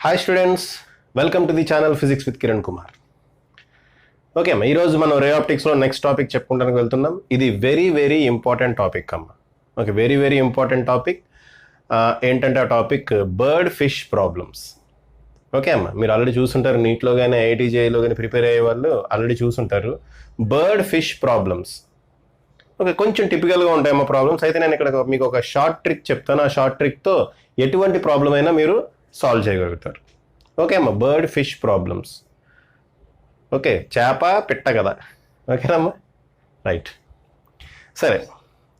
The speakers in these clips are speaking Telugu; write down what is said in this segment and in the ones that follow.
Hi students, welcome to the channel physics with Kiran Kumar. Okay అమ్మ, ఈరోజు మనం రే ఆప్టిక్స్లో నెక్స్ట్ టాపిక్ చెప్పుకుంటానికి వెళ్తున్నాం. ఇది వెరీ వెరీ ఇంపార్టెంట్ టాపిక్ అమ్మ. Okay, very very important topic. ఏంటంటే ఆ topic bird fish problems. Okay అమ్మ, మీరు ఆల్రెడీ చూసుంటారు, నీట్లో కానీ ఐఐటీజేలో కానీ ప్రిపేర్ అయ్యే వాళ్ళు ఆల్రెడీ చూసుంటారు బర్డ్ ఫిష్ ప్రాబ్లమ్స్. ఓకే, కొంచెం టిపికల్గా ఉంటాయమ్మా ప్రాబ్లమ్స్. అయితే నేను ఇక్కడ మీకు ఒక షార్ట్ ట్రిక్ చెప్తాను. ఆ షార్ట్ ట్రిక్తో ఎటువంటి ప్రాబ్లం అయినా మీరు సాల్వ్ చేయగలుగుతారు. ఓకే అమ్మ, బర్డ్ ఫిష్ ప్రాబ్లమ్స్. ఓకే, చేప పిట్ట కదా. ఓకేనమ్మా, రైట్. సరే,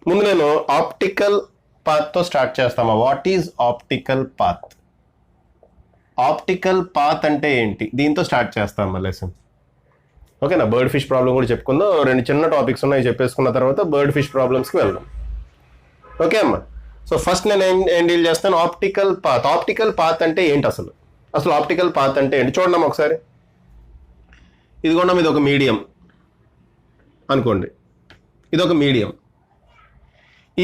ముందు నేను ఆప్టికల్ పాత్తో స్టార్ట్ చేస్తామా. What is optical path? Optical path అంటే ఏంటి, దీంతో స్టార్ట్ చేస్తామా లెసన్. ఓకేనా, బర్డ్ ఫిష్ ప్రాబ్లం కూడా చెప్పుకుందాం. రెండు చిన్న టాపిక్స్ ఉన్నాయి, చెప్పేసుకున్న తర్వాత బర్డ్ ఫిష్ ప్రాబ్లమ్స్కి వెళ్దాం. ఓకే అమ్మా, సో ఫస్ట్ నేను ఏం డీల్ చేస్తాను, ఆప్టికల్ పాత్. ఆప్టికల్ పాత్ అంటే ఏంటి అసలు ఆప్టికల్ పాత్ అంటే ఏంటి చూడండి ఒకసారి. ఇదిగోండి, ఇది ఒక మీడియం అనుకోండి, ఇది ఒక మీడియం.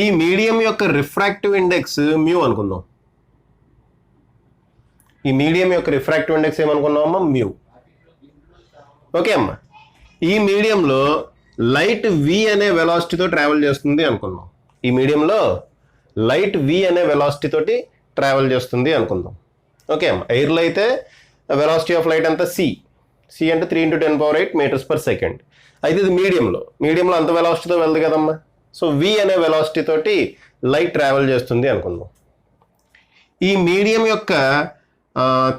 ఈ మీడియం యొక్క రిఫ్రాక్టివ్ ఇండెక్స్ మ్యూ అనుకుందాం. ఈ మీడియం యొక్క రిఫ్రాక్టివ్ ఇండెక్స్ ఏమనుకున్నాం అమ్మా, మ్యూ. ఓకే అమ్మా, ఈ మీడియంలో లైట్ వి అనే వెలాసిటీతో ట్రావెల్ చేస్తుంది అనుకున్నాం. ఈ మీడియంలో లైట్ వి అనే వెలాసిటీ తోటి ట్రావెల్ చేస్తుంది అనుకుందాం. ఓకే అమ్మా, ఎయిర్లో అయితే వెలాసిటీ ఆఫ్ లైట్ అంతా సి అంటే 3 × 10⁸ మీటర్స్ పర్ సెకండ్. అయితే ఇది మీడియంలో అంత వెలాసిటీతో వెళ్దు కదమ్మా. సో వి అనే వెలాసిటీ తోటి లైట్ ట్రావెల్ చేస్తుంది అనుకుందాం. ఈ మీడియం యొక్క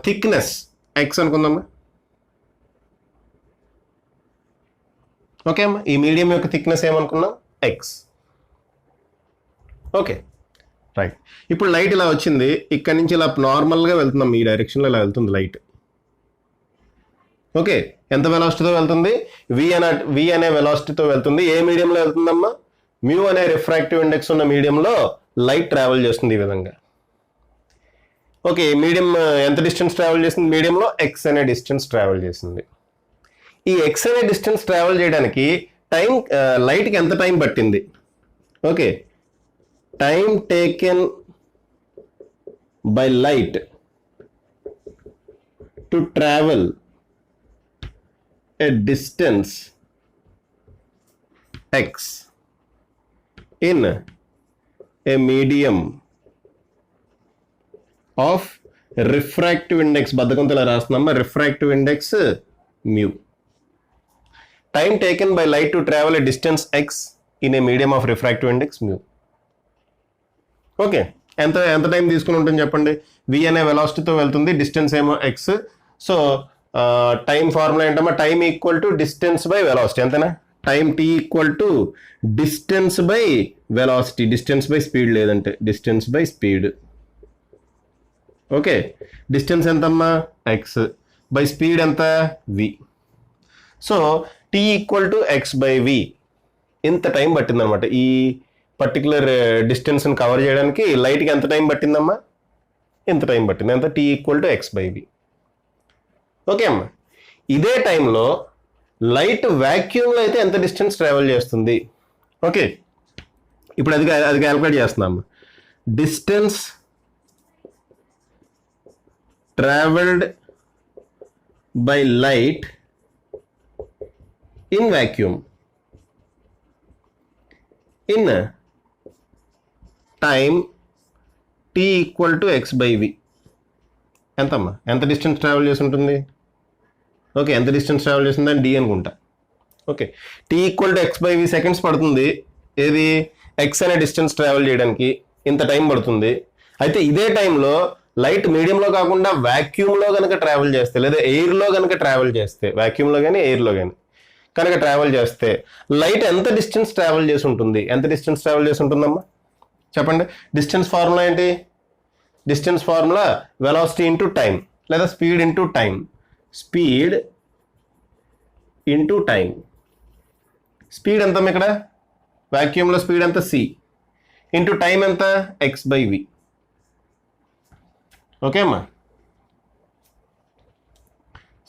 థిక్నెస్ ఎక్స్ అనుకుందామా. ఓకే అమ్మా, ఈ మీడియం యొక్క థిక్నెస్ ఏమనుకున్నాం, ఎక్స్. Okay right. ఇప్పుడు లైట్ ఇలా వచ్చింది, ఇక్కడ నుంచి ఇలా నార్మల్గా వెళ్తున్నాం, ఈ డైరెక్షన్లో ఇలా వెళ్తుంది లైట్. ఓకే, ఎంత వెలాసిటీతో వెళ్తుంది, వి అనే వెలాసిటీతో వెళ్తుంది. ఏ మీడియంలో వెళ్తుందమ్మా, మ్యూ అనే రిఫ్రాక్టివ్ ఇండెక్స్ ఉన్న మీడియంలో లైట్ ట్రావెల్ చేస్తుంది ఈ విధంగా. ఓకే, మీడియం ఎంత డిస్టెన్స్ ట్రావెల్ చేస్తుంది, మీడియంలో ఎక్స్ అనే డిస్టెన్స్ ట్రావెల్ చేసింది. ఈ ఎక్స్ అనే డిస్టెన్స్ ట్రావెల్ చేయడానికి లైట్కి ఎంత టైం పట్టింది. Okay, time taken by light to travel a distance X in a medium of refractive index, బద్ధకంతో ఇలా రాస్తున్నామా, refractive index mu. Time taken by light to travel a distance X in a medium of refractive index mu. Okay, ఎంత టైం తీసుకుని ఉంటుంది చెప్పండి. వి అనే వెలాసిటీతో వెళ్తుంది, డిస్టెన్స్ ఏమో ఎక్స్. సో టైం ఫార్ములా ఏంటమ్మా, time equal to distance by velocity, అంతేనా. Time T equal to distance by velocity, distance by speed లేదంటే distance by speed. Okay, distance ఎంతమ్మా, ఎక్స్, బై స్పీడ్ ఎంత, V. So T equal to X by V. ఇంత టైం పట్టిందనమాట ఈ పర్టికులర్ డిస్టెన్స్ని కవర్ చేయడానికి. లైట్కి ఎంత టైం పట్టిందమ్మా, ఎంత టైం పట్టింది, ఎంత, T equal to X by V. Okay అమ్మా, ఇదే టైంలో లైట్ వ్యాక్యూమ్లో అయితే ఎంత డిస్టెన్స్ ట్రావెల్ చేస్తుంది. ఓకే, ఇప్పుడు అది క్యాల్కులేట్ చేస్తున్నాము. Distance travelled by light in vacuum in time T equal to X by V. ఎంతమ్మా, ఎంత డిస్టెన్స్ ట్రావెల్ చేసి ఉంటుంది. ఓకే, ఎంత డిస్టెన్స్ ట్రావెల్ చేసిందని డి అనుకుంటా. Okay, T equal to X by V seconds పడుతుంది. ఏది, ఎక్స్ అనే డిస్టెన్స్ ట్రావెల్ చేయడానికి ఇంత టైం పడుతుంది. అయితే ఇదే టైంలో లైట్ మీడియంలో కాకుండా వ్యాక్యూమ్లో కనుక ట్రావెల్ చేస్తే, లేదా ఎయిర్లో కనుక ట్రావెల్ చేస్తే, వ్యాక్యూమ్లో కానీ ఎయిర్లో కానీ కనుక ట్రావెల్ చేస్తే లైట్ ఎంత డిస్టెన్స్ ట్రావెల్ చేసి ఉంటుంది, ఎంత డిస్టెన్స్ ట్రావెల్ చేసి ఉంటుందమ్మా చెప్పండి. డిస్టెన్స్ ఫార్ములా ఏంటి, distance formula velocity into time, లేదా speed into time. Speed into time. Speed ఎంత ఇక్కడ, వ్యాక్యూమ్లో స్పీడ్ ఎంత, సి, ఇంటూ టైం ఎంత, ఎక్స్ బై వి. ఓకే అమ్మా,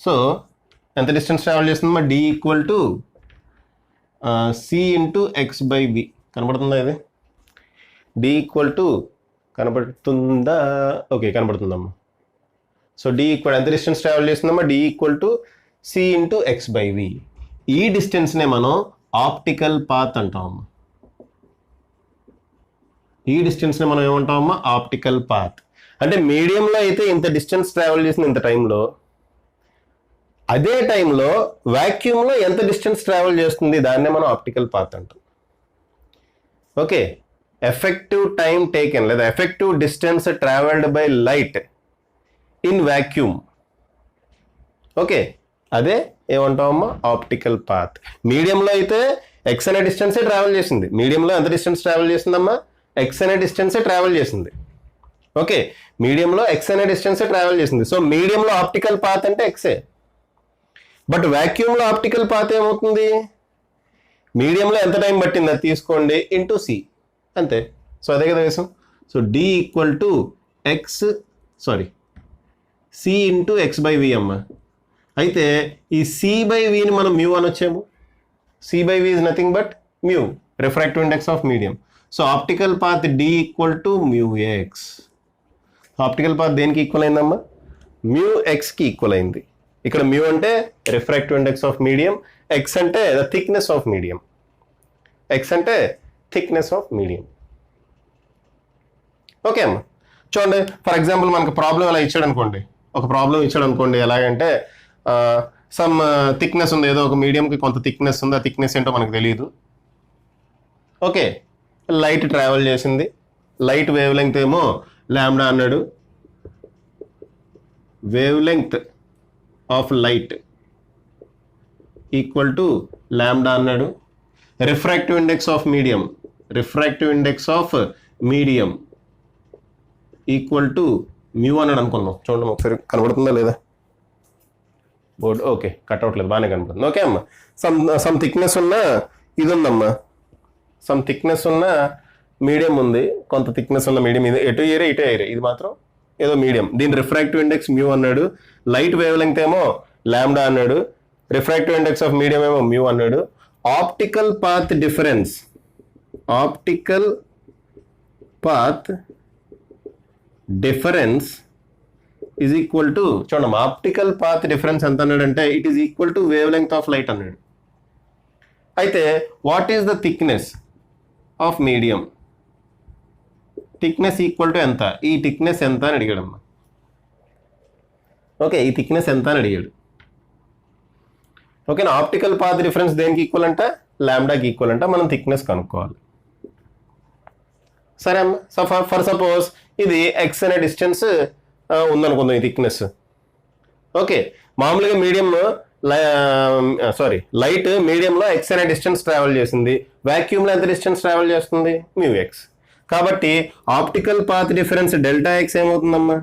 సో ఎంత డిస్టెన్స్ ట్రావెల్ చేస్తుందమ్మా, D equal to C into X by V. కనబడుతుందా ఇది, డి ఈక్వల్ టు కనబడుతుందా? ఓకే, కనబడుతుందమ్మా. సో డి ఈక్వల్ ఎంత డిస్టెన్స్ ట్రావెల్ చేస్తుందమ్మా, D equal to C into X by వి. ఈ డిస్టెన్స్నే మనం ఆప్టికల్ పాత్ అంటామమ్మా. ఈ డిస్టెన్స్ని మనం ఏమంటామమ్మా, ఆప్టికల్ పాత్. అంటే మీడియంలో అయితే ఇంత డిస్టెన్స్ ట్రావెల్ చేసిన ఇంత టైంలో, అదే టైంలో వాక్యూమ్లో ఎంత డిస్టెన్స్ ట్రావెల్ చేస్తుంది దాన్నే మనం ఆప్టికల్ పాత్ అంటాం. ఓకే, ఎఫెక్టివ్ టైం టేకెన్ లేదా effective distance travelled by light in vacuum. Okay, అదే ఏమంటామమ్మా, ఆప్టికల్ పాత్. మీడియంలో అయితే ఎక్స్ అనే డిస్టెన్సే ట్రావెల్ చేసింది. మీడియంలో ఎంత డిస్టెన్స్ ట్రావెల్ చేసిందమ్మా, ఎక్స్ అనే డిస్టెన్సే ట్రావెల్ చేసింది. ఓకే, మీడియంలో ఎక్స్ అనే డిస్టెన్సే ట్రావెల్ చేసింది. సో మీడియంలో ఆప్టికల్ పాత్ అంటే ఎక్సే. బట్ వాక్యూమ్లో ఆప్టికల్ పాత్ ఏమవుతుంది, మీడియంలో ఎంత టైం పట్టింది అది తీసుకోండి ఇంటూ సి, అంతే. సో అదే కదా వేసాం. So D equal to C into X by V అమ్మ. అయితే ఈ సి బై విని మనం మ్యూ అని వచ్చాము. C by V is nothing but mu, refractive index of medium. So optical path D equal to mu X. Optical path దేనికి ఈక్వల్ అయిందమ్మా, మ్యూ ఎక్స్కి ఈక్వల్ అయింది. ఇక్కడ మ్యూ అంటే refractive index of medium, X అంటే the thickness of medium. X అంటే థిక్నెస్ ఆఫ్ మీడియం. ఓకే అమ్మా, చూడండి ఫర్ ఎగ్జాంపుల్ మనకు ప్రాబ్లం ఎలా ఇచ్చాడు అనుకోండి. ఒక ప్రాబ్లం ఇచ్చాడు అనుకోండి, ఎలాగంటే సమ్ థిక్నెస్ ఉంది, ఏదో ఒక మీడియంకి కొంత థిక్నెస్ ఉంది, ఆ థిక్నెస్ ఏంటో మనకు తెలియదు. ఓకే, లైట్ ట్రావెల్ చేసింది, లైట్ వేవ్ లెంగ్త్ ఏమో లాంబ్డా అన్నాడు. Wavelength of light equal to lambda అన్నాడు. Refractive index of medium equal to mu అన్నాడు అనుకున్నాం. చూడండి ఒకసారి కనబడుతుందా లేదా బోర్డు. ఓకే, కట్ అవట్లేదు, బాగానే కనబడుతుంది. ఓకే అమ్మా, సమ్ థిక్నెస్ ఉన్న ఇది ఉందమ్మా, సమ్ థిక్నెస్ ఉన్న మీడియం ఉంది, కొంత థిక్నెస్ ఉన్న మీడియం. ఇది ఎటు ఏరే ఇటు ఏరే, ఇది మాత్రం ఏదో మీడియం. దీని రిఫ్రాక్టివ్ ఇండెక్స్ మ్యూ అన్నాడు. లైట్ వేవ్ లెంగ్త్ ఏమో లాంబ్డా అన్నాడు. రిఫ్రాక్టివ్ ఇండెక్స్ ఆఫ్ మీడియం ఏమో మ్యూ అన్నాడు. Optical path difference is equal to, చూడండి ఆప్టికల్ పాత్ డిఫరెన్స్ ఎంత అన్నాడంటే it is equal to wavelength of light అన్నాడు. అయితే what is the thickness of medium, thickness equal to ఎంత, ఈ థిక్నెస్ ఎంత అని అడిగాడమ్మా. ఓకే, ఈ థిక్నెస్ ఎంత అని అడిగాడు. ఓకేనా, ఆప్టికల్ పాత్ డిఫరెన్స్ దేనికి ఈక్వల్ అంట, లాంబ్డాకి ఈక్వల్ అంట. మనం థిక్నెస్ కనుక్కోవాలి. సరే అమ్మా, సో ఫర్ సపోజ్ ఇది ఎక్స్ అనే డిస్టెన్స్ ఉందనుకుందాం, ఈ థిక్నెస్. ఓకే, మామూలుగా లైట్ మీడియంలో ఎక్స్ అనే డిస్టెన్స్ ట్రావెల్ చేసింది. వాక్యూమ్లో ఎంత డిస్టెన్స్ ట్రావెల్ చేస్తుంది, మ్యూ ఎక్స్. కాబట్టి optical path difference delta x ఏమవుతుందమ్మా,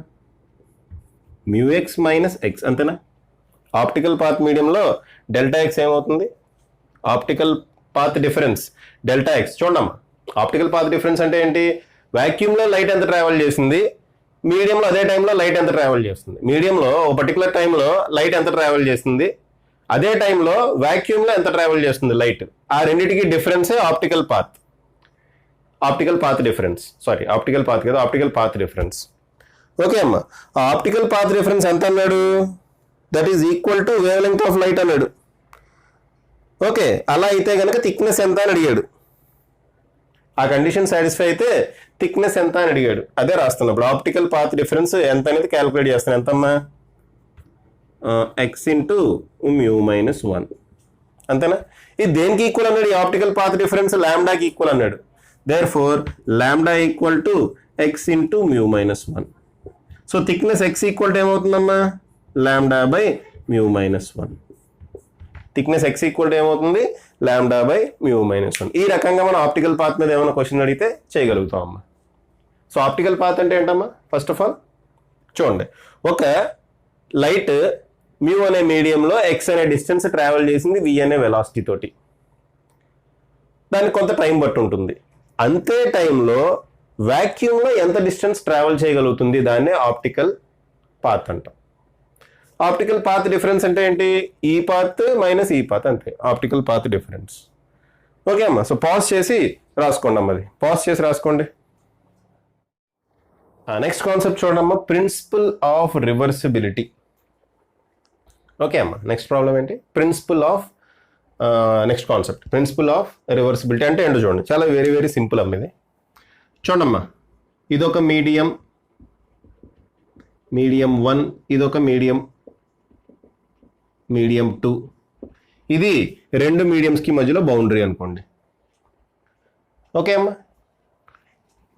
మ్యూ ఎక్స్ మైనస్ ఎక్స్, అంతేనా. ఆప్టికల్ పాత్ మీడియంలో డెల్టా ఎక్స్ ఏమవుతుంది, optical path difference delta x. చూడమ్మా, ఆప్టికల్ పాత్ డిఫరెన్స్ అంటే ఏంటి, వాక్యూమ్లో లైట్ ఎంత ట్రావెల్ చేసింది, మీడియంలో అదే టైంలో లైట్ ఎంత ట్రావెల్ చేస్తుంది. మీడియంలో ఒక పర్టికులర్ టైంలో లైట్ ఎంత ట్రావెల్ చేస్తుంది, అదే టైంలో వాక్యూమ్లో ఎంత ట్రావెల్ చేస్తుంది లైట్. ఆ రెండింటికి డిఫరెన్సే optical path difference. Optical path కదా, ఆప్టికల్ పాత్ డిఫరెన్స్. ఓకే అమ్మా, ఆ ఆప్టికల్ పాత్ డిఫరెన్స్ ఎంత అన్నాడు, that is equal to wavelength of light అన్నాడు. ఓకే, అలా అయితే కనుక థిక్నెస్ ఎంత అని అడిగాడు. ఆ కండిషన్ సాటిస్ఫై అయితే థిక్నెస్ ఎంత అని అడిగాడు. అదే రాస్తున్నప్పుడు ఆప్టికల్ పాత్ డిఫరెన్స్ ఎంత అనేది క్యాలిక్యులేట్ చేస్తాను. ఎంతమ్మా, ఎక్స్ ఇంటూ మ్యూ మైనస్ 1, అంతేనా. ఇది దేనికి ఈక్వల్ అన్నాడు, ఈ ఆప్టికల్ పాత్ డిఫరెన్స్ లాంబ్డాకి ఈక్వల్ అన్నాడు. Therefore lambda equal to x into mu minus 1. So thickness x equal to ఏమవుతుందమ్మా, lambda by mu minus 1. Thickness x equal to ఏమవుతుంది, లాంబ్డా బై మ్యూ మైనస్ 1. ఈ రకంగా మనం ఆప్టికల్ పాత్ మీద ఏమైనా క్వశ్చన్ అడిగితే చేయగలుగుతాం అమ్మా. సో ఆప్టికల్ పాత్ అంటే ఏంటమ్మా, ఫస్ట్ ఆఫ్ ఆల్ చూడండి, ఒక లైట్ మ్యూ అనే మీడియంలో ఎక్స్ అనే డిస్టెన్స్ ట్రావెల్ చేసింది వి అనే వెలాసిటీ తోటి. దానికి కొంత టైం బట్టి ఉంటుంది. అంతే టైంలో వాక్యూమ్లో ఎంత డిస్టెన్స్ ట్రావెల్ చేయగలుగుతుంది, దాన్నే ఆప్టికల్ పాత్ అంటాం. ఆప్టికల్ పాత్ డిఫరెన్స్ అంటే ఏంటి, ఈ పాత్ మైనస్ ఈ పాత్, అంతే ఆప్టికల్ పాత్ డిఫరెన్స్. ఓకే అమ్మా, సో పాజ్ చేసి రాసుకోండి అమ్మా, అది పాజ్ చేసి రాసుకోండి. నెక్స్ట్ కాన్సెప్ట్ చూడమ్మా, ప్రిన్సిపల్ ఆఫ్ రివర్సిబిలిటీ. ఓకే అమ్మా, నెక్స్ట్ ప్రాబ్లం ఏంటి? Principle of next concept principle of reversibility అంటే ఏంటో చూడండి. చాలా వెరీ వెరీ సింపుల్ అమ్మ ఇది. చూడమ్మా, ఇదొక మీడియం 1, ఇదొక మీడియం 2. ఇది రెండు మీడియంస్కి మధ్యలో బౌండరీ అనుకోండి. ఓకే అమ్మా,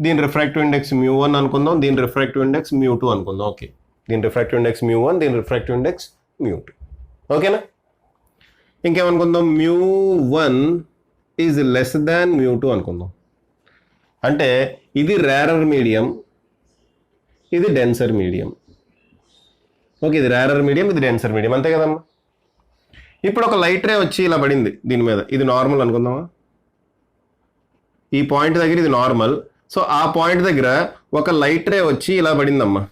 దీని రిఫ్రాక్టివ్ ఇండెక్స్ μ1 అనుకుందాం, దీని రిఫ్రాక్టివ్ ఇండెక్స్ μ2 అనుకుందాం. ఓకే, దీని రిఫ్రాక్టివ్ ఇండెక్స్ μ1, దీని రిఫ్రాక్టివ్ ఇండెక్స్ μ2. ఓకేనా? ఇంకేమనుకుందాం, μ1 ఈజ్ లెస్ దాన్ μ2 అనుకుందాం. అంటే ఇది రేరర్ మీడియం, ఇది డెన్సర్ మీడియం. ఓకే, ఇది రేరర్ మీడియం, ఇది డెన్సర్ మీడియం, అంతే కదమ్మా. ఇప్పుడు ఒక లైట్ రే వచ్చి ఇలా పడింది దీని మీద, ఇది నార్మల్ అనుకుందామా? ఈ పాయింట్ దగ్గర ఇది నార్మల్. సో ఆ పాయింట్ దగ్గర ఒక లైట్ రే వచ్చి ఇలా పడిందమ్మా.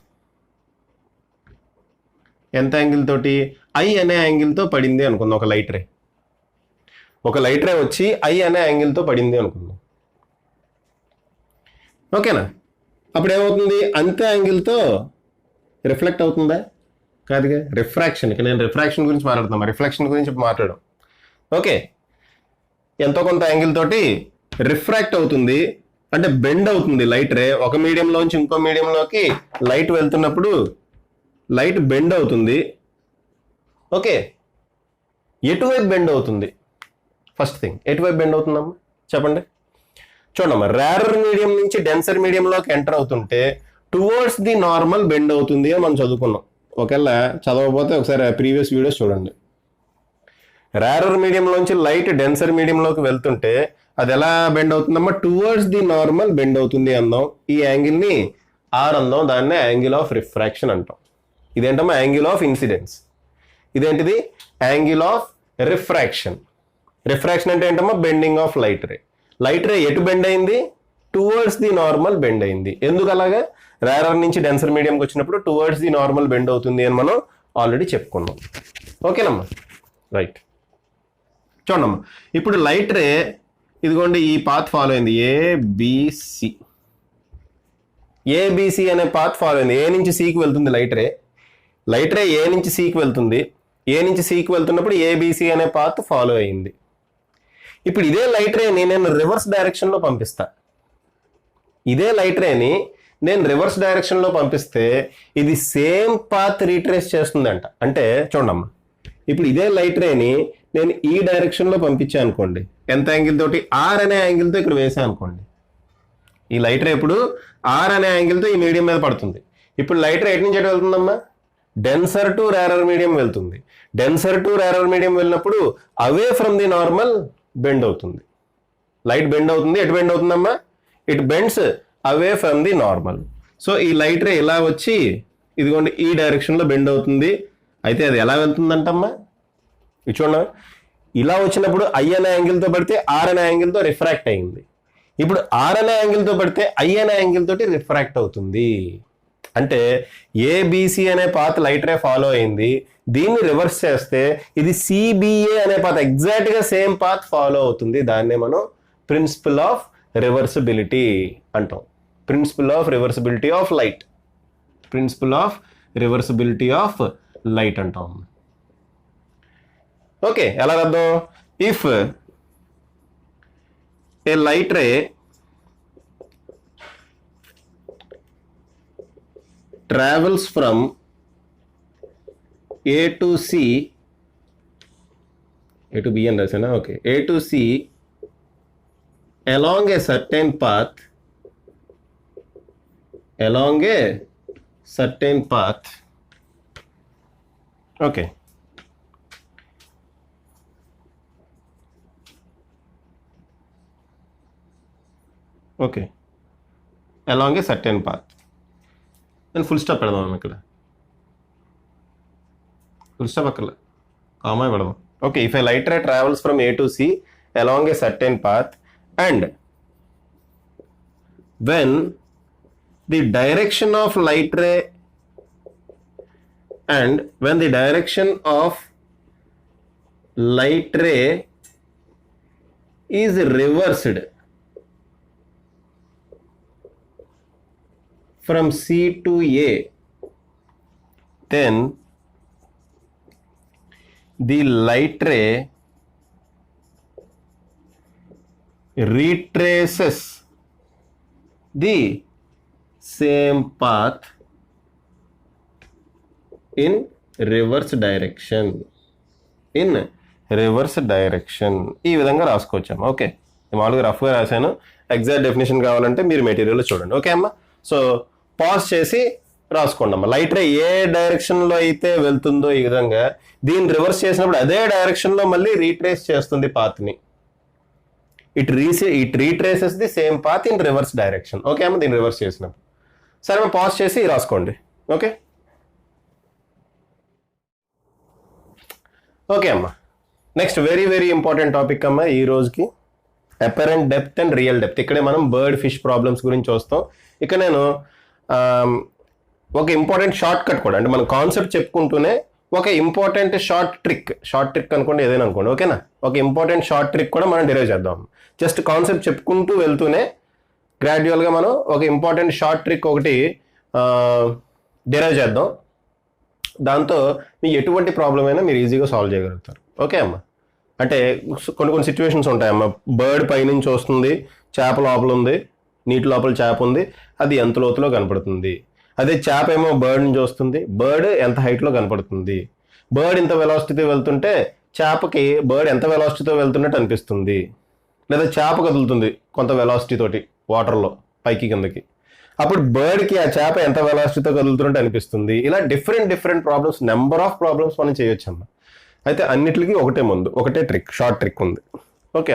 ఎంత యాంగిల్ తోటి? ఐ అనే యాంగిల్తో పడింది అనుకుందాం. ఒక లైట్ రే వచ్చి ఐ అనే యాంగిల్తో పడింది అనుకుందాం. ఓకేనా? అప్పుడు ఏమవుతుంది? అంతే యాంగిల్తో రిఫ్లెక్ట్ అవుతుందా? కాదుగా, రిఫ్రాక్షన్. ఇక్కడ నేను రిఫ్రాక్షన్ గురించి మాట్లాడుతున్నా, రిఫ్లెక్షన్ గురించి మాట్లాడడం. ఓకే, ఎంతో కొంత యాంగిల్ తోటి రిఫ్రాక్ట్ అవుతుంది, అంటే బెండ్ అవుతుంది లైట్ రే. ఒక మీడియంలోంచి ఇంకో మీడియంలోకి లైట్ వెళ్తున్నప్పుడు లైట్ బెండ్ అవుతుంది. ఓకే, ఎటువైపు బెండ్ అవుతుంది? ఫస్ట్ థింగ్, ఎటువైపు బెండ్ అవుతుందమ్మా చెప్పండి. చూడమ్మా, రేరర్ మీడియం నుంచి డెన్సర్ మీడియంలోకి ఎంటర్ అవుతుంటే టువర్డ్స్ ది నార్మల్ బెండ్ అవుతుంది అని మనం చదువుకున్నాం. ఒకవేళ చదవకపోతే ఒకసారి ప్రీవియస్ వీడియోస్ చూడండి. రేరర్ మీడియంలోంచి లైట్ డెన్సర్ మీడియంలోకి వెళ్తుంటే అది ఎలా బెండ్ అవుతుందమ్మా? టువర్డ్స్ ది నార్మల్ బెండ్ అవుతుంది అందాం. ఈ యాంగిల్ని ఆర్ అందాం, దాన్నే యాంగిల్ ఆఫ్ రిఫ్రాక్షన్ అంటాం. ఇదేంటమ్మా? Angle of incidence. ఇదేంటిది? Angle of refraction. రిఫ్రాక్షన్ అంటే ఏంటమ్మా? Bending of light ray. Light ray ఎటు బెండ్ అయింది? టువర్డ్స్ ది నార్మల్ బెండ్ అయింది. ఎందుకు అలాగా? రేరర్ నుంచి డెన్సర్ మీడియంకి వచ్చినప్పుడు టువర్డ్స్ ది నార్మల్ బెండ్ అవుతుంది అని మనం ఆల్రెడీ చెప్పుకున్నాం. ఓకేనమ్మా, రైట్. చూడమ్మా, ఇప్పుడు లైట్ రే ఇదిగోండి ఈ పాత్ ఫాలో అయింది, ఏబిసి అనే పాత్ ఫాలో అయింది. ఏ నుంచి సికి వెళ్తుంది లైట్ రే ఏ నుంచి సికి వెళ్తుంది. ఏ నుంచి సికి వెళ్తున్నప్పుడు ఏబిసి అనే పాత్ ఫాలో అయింది. ఇప్పుడు ఇదే లైట్ రేని నేను రివర్స్ డైరెక్షన్లో పంపిస్తా. పంపిస్తే ఇది సేమ్ పాత్ రీట్రేస్ చేస్తుందంట. అంటే చూడమ్మా, ఇప్పుడు ఇదే లైట్ రేని నేను ఈ డైరెక్షన్లో పంపించాను అనుకోండి. ఎంత యాంగిల్ తోటి? ఆర్ అనే యాంగిల్తో ఇక్కడ వేసాను అనుకోండి. ఈ లైట్ రే ఇప్పుడు ఆర్ అనే యాంగిల్తో ఈ మీడియం మీద పడుతుంది. ఇప్పుడు లైట్ రే ఎటు నుంచి ఎటు వెళ్తుందమ్మా? డెన్సర్ టు రేరర్ మీడియం వెళ్తుంది. డెన్సర్ టు రేరర్ మీడియం వెళ్ళినప్పుడు away from the normal bend అవుతుంది. లైట్ బెండ్ అవుతుంది. ఎటు బెండ్ అవుతుందమ్మా? It bends away from the normal. So ఈ లైట్ రే ఇలా వచ్చి ఇదిగోండి ఈ డైరెక్షన్లో బెండ్ అవుతుంది. అయితే అది ఎలా వెళ్తుందంటమ్మా? ఇది చూడండి, ఇలా వచ్చినప్పుడు ఐ అనే యాంగిల్తో పడితే ఆర్ అనే యాంగిల్తో రిఫ్రాక్ట్ అయింది. ఇప్పుడు ఆర్ అనే యాంగిల్తో పడితే ఐ అనే యాంగిల్ తోటి రిఫ్రాక్ట్ అవుతుంది. అంటే ఏబిసి అనే పాత్ లైట్ రే ఫాలో అయింది. దీన్ని రివర్స్ చేస్తే ఇది సిబిఏ అనే పాత్ ఎగ్జాక్ట్ గా సేమ్ పాత్ ఫాలో అవుతుంది. దాన్నే మనం ప్రిన్సిపల్ ఆఫ్ రివర్సిబిలిటీ అంటాం. Principle of reversibility of light. అంటాం. ఓకే, ఎలా రాద్దాం? If a light ray travels from A to C, A to B and rasana, okay, A to C along a certain path, okay, along a certain path. నేను ఫుల్ స్టాప్ పెడదాం ఇక్కడ. ఫుల్ స్టాప్ అక్కడ కామా పెడదాం. Okay, if a light ray travels from A to C along a certain path and when the direction of light ray is reversed, from C to A, then the light ray retraces the same path in reverse direction. ఈ విధంగా రాసుకోవచ్చాము. ఓకే, మామూలుగా రఫ్గా రాశాను. ఎగ్జాక్ట్ డెఫినేషన్ కావాలంటే మీరు మెటీరియల్లో చూడండి. ఓకే అమ్మా, సో పాజ్ చేసి రాసుకోండి అమ్మా. లైట్ రే ఏ డైరెక్షన్లో అయితే వెళ్తుందో ఈ విధంగా దీన్ని రివర్స్ చేసినప్పుడు అదే డైరెక్షన్లో మళ్ళీ రీట్రేస్ చేస్తుంది పాత్ని. It retraces the same path in reverse direction. Okay అమ్మ, దీన్ని రివర్స్ చేసినప్పుడు. సరే అమ్మ, పాజ్ చేసి రాసుకోండి. ఓకే ఓకే అమ్మ, next very very important topic అమ్మ ఈ రోజుకి, apparent depth and real depth. ఇక్కడే మనం బర్డ్ ఫిష్ ప్రాబ్లమ్స్ గురించి చూస్తాం. ఇక్కడ నేను ఒక ఇంపార్టెంట్ షార్ట్ కట్ కూడా, అంటే మనం కాన్సెప్ట్ చెప్పుకుంటూనే ఒక ఇంపార్టెంట్ షార్ట్ ట్రిక్ అనుకోండి, ఏదైనా అనుకోండి. ఓకేనా, ఒక ఇంపార్టెంట్ షార్ట్ ట్రిక్ కూడా మనం డిరైవ్ చేద్దాం. జస్ట్ కాన్సెప్ట్ చెప్పుకుంటూ వెళ్తూనే గ్రాడ్యువల్గా మనం ఒక ఇంపార్టెంట్ షార్ట్ ట్రిక్ ఒకటి డిరైవ్ చేద్దాం. దాంతో మీకు ఎటువంటి ప్రాబ్లం అయినా మీరు ఈజీగా సాల్వ్ చేయగలుగుతారు. ఓకే అమ్మ, అంటే కొన్ని సిచ్యువేషన్స్ ఉంటాయమ్మ. బర్డ్ పైనుంచి వస్తుంది, చేప లోపల ఉంది, నీటి లోపల చేప ఉంది, అది ఎంత లోతులో కనపడుతుంది. అదే చేప ఏమో బర్డ్ నుంచి వస్తుంది, బర్డ్ ఎంత హైట్లో కనపడుతుంది. బర్డ్ ఇంత వెలాసిటీతో వెళ్తుంటే చేపకి బర్డ్ ఎంత వెలాసిటీతో వెళ్తున్నట్టు అనిపిస్తుంది. లేదా చేప కదులుతుంది కొంత వెలాసిటీ తోటి వాటర్లో పైకి కిందకి, అప్పుడు బర్డ్కి ఆ చేప ఎంత వెలాసిటీతో కదులుతున్నట్టు అనిపిస్తుంది. ఇలా different problems, number of problems మనం చేయొచ్చు అమ్మ. అయితే అన్నిటికీ ఒకటే ట్రిక్, షార్ట్ ట్రిక్ ఉంది. ఓకే,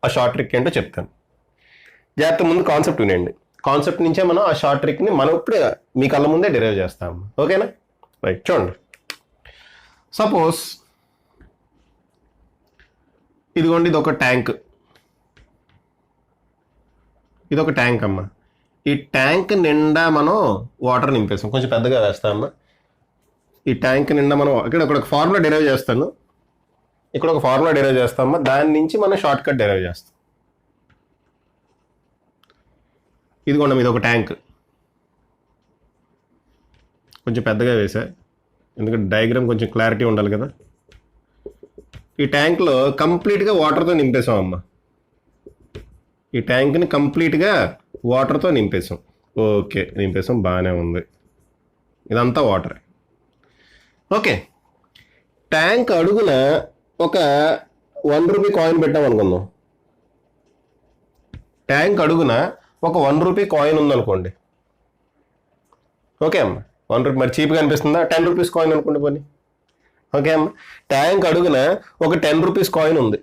ఆ షార్ట్ ట్రిక్ ఏంటో చెప్తాను. జాగ్రత్త, ముందు కాన్సెప్ట్ వినండి. కాన్సెప్ట్ నుంచే మనం ఆ షార్ట్ ట్రిక్ని మనం ఇప్పుడే మీ కళ్ళ ముందే డిరైవ్ చేస్తాము. ఓకేనా, రైట్. చూడండి, సపోజ్ ఇదిగోండి, ఇదొక ట్యాంక్ అమ్మ. ఈ ట్యాంక్ నిండా మనం వాటర్ నింపేస్తాం. కొంచెం పెద్దగా వేస్తామమ్మా. ఈ ట్యాంక్ నిండా మనం ఇక్కడ ఒక ఫార్ములా డిరైవ్ చేస్తాను, ఇక్కడ ఒక ఫార్ములా డిరైవ్ చేస్తామమ్మా. దాని నుంచి మనం షార్ట్ కట్ డిరైవ్ చేస్తాం. ఇదిగోండి, ఇది ఒక ట్యాంక్. కొంచెం పెద్దగా వేసా, ఎందుకంటే డయాగ్రామ్ కొంచెం క్లారిటీ ఉండాలి కదా. ఈ ట్యాంక్లో కంప్లీట్గా వాటర్తో నింపేసాం అమ్మ. ఈ ట్యాంక్ని కంప్లీట్గా వాటర్తో నింపేసాం. ఓకే, నింపేసాం, బాగానే ఉంది. ఇదంతా వాటరే. ఓకే, ట్యాంక్ అడుగున ఒక 1 రూపీ కాయిన్ పెట్టాం అనుకుందాం. ట్యాంక్ అడుగున ఒక 1 రూపీ కాయిన్ ఉందనుకోండి. ఓకే అమ్మ, 1 రూపీ మరి చీప్గా అనిపిస్తుందా? 10 రూపీస్ కాయిన్ అనుకోండి పోనీ. ఓకే అమ్మ, ట్యాంక్ అడుగున ఒక 10 రూపీస్ కాయిన్ ఉంది.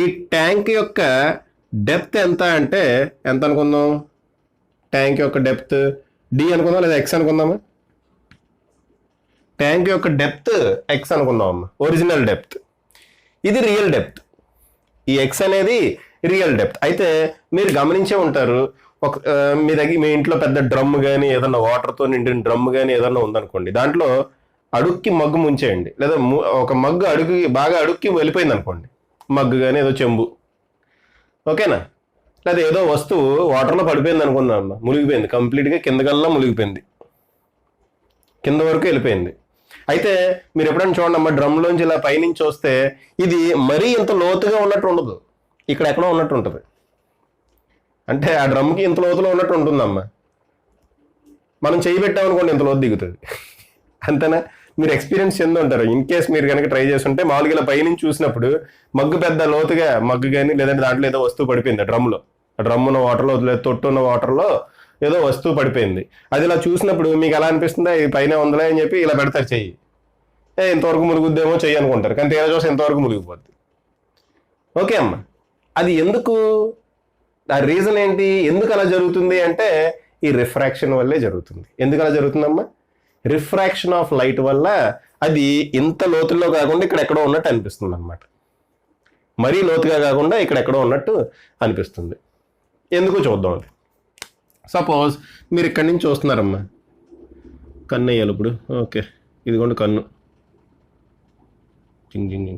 ఈ ట్యాంక్ యొక్క డెప్త్ ఎంత అంటే ఎంత అనుకుందాం? ట్యాంక్ యొక్క డెప్త్ డి అనుకుందాం, లేదా ఎక్స్ అనుకుందామా? ట్యాంక్ యొక్క డెప్త్ ఎక్స్ అనుకుందాం అమ్మ, ఒరిజినల్ డెప్త్. ఇది రియల్ డెప్త్. ఈ ఎక్స్ అనేది రియల్ డెప్త్. అయితే మీరు గమనించే ఉంటారు, మీ ఇంట్లో పెద్ద డ్రమ్ కానీ ఏదన్నా వాటర్తో నిండిన డ్రమ్ కానీ ఏదన్నా ఉందనుకోండి, దాంట్లో అడుక్కి మగ్గు ముంచేయండి, లేదా ఒక మగ్గు బాగా అడుక్కి వెళ్ళిపోయింది అనుకోండి, మగ్గు కానీ ఏదో చెంబు, ఓకేనా, లేదా ఏదో వస్తువు వాటర్లో పడిపోయింది అనుకుందాం అమ్మ, మునిగిపోయింది, కంప్లీట్గా కిందకల్లా మునిగిపోయింది, కింద వరకు వెళ్ళిపోయింది. అయితే మీరు ఎప్పుడైనా చూడండి అమ్మ, డ్రమ్లోంచి ఇలా పైనుంచి వస్తే ఇది మరీ ఇంత లోతుగా ఉన్నట్టు ఉండదు, ఇక్కడ ఎక్కడో ఉన్నట్టు ఉంటుంది. అంటే ఆ డ్రమ్కి ఇంత లోతులో ఉన్నట్టు ఉంటుందమ్మ. మనం చేయి పెట్టామనుకోండి ఇంత లోతు దిగుతుంది. అంతేనా? మీరు ఎక్స్పీరియన్స్ చెంది ఉంటారు. ఇన్ కేస్ మీరు కనుక ట్రై చేస్తుంటే, మామూలుగా ఇలా పైనుంచి చూసినప్పుడు మగ్గు పెద్ద లోతుగా మగ్గు కానీ లేదంటే దాంట్లో ఏదో వస్తువు పడిపోయింది డ్రమ్లో, ఆ డ్రమ్ ఉన్న వాటర్లో లేదా తొట్టు ఉన్న వాటర్లో ఏదో వస్తువు పడిపోయింది. అది ఇలా చూసినప్పుడు మీకు ఎలా అనిపిస్తుందా? ఇది పైన ఉందలే అని చెప్పి ఇలా పెడతారు చెయ్యి, ఇంతవరకు మురుగుద్దేమో చెయ్యి అనుకుంటారు, కానీ తీరా చూసి ఇంతవరకు మురిగిపోద్ది. ఓకే అమ్మ, అది ఎందుకు? ఆ రీజన్ ఏంటి? ఎందుకు అలా జరుగుతుంది అంటే ఈ రిఫ్రాక్షన్ వల్లే జరుగుతుంది. ఎందుకు అలా జరుగుతుందమ్మా? రిఫ్రాక్షన్ ఆఫ్ లైట్ వల్ల అది ఇంత లోతుల్లో కాకుండా ఇక్కడ ఎక్కడో ఉన్నట్టు అనిపిస్తుంది అనమాట. మరీ లోతుగా కాకుండా ఇక్కడ ఎక్కడో ఉన్నట్టు అనిపిస్తుంది. ఎందుకు చూద్దాం. అది సపోజ్ మీరు ఇక్కడి నుంచి చూస్తున్నారమ్మా, కన్ను వేయాలి ఇప్పుడు. ఓకే, ఇదిగోండి కన్ను,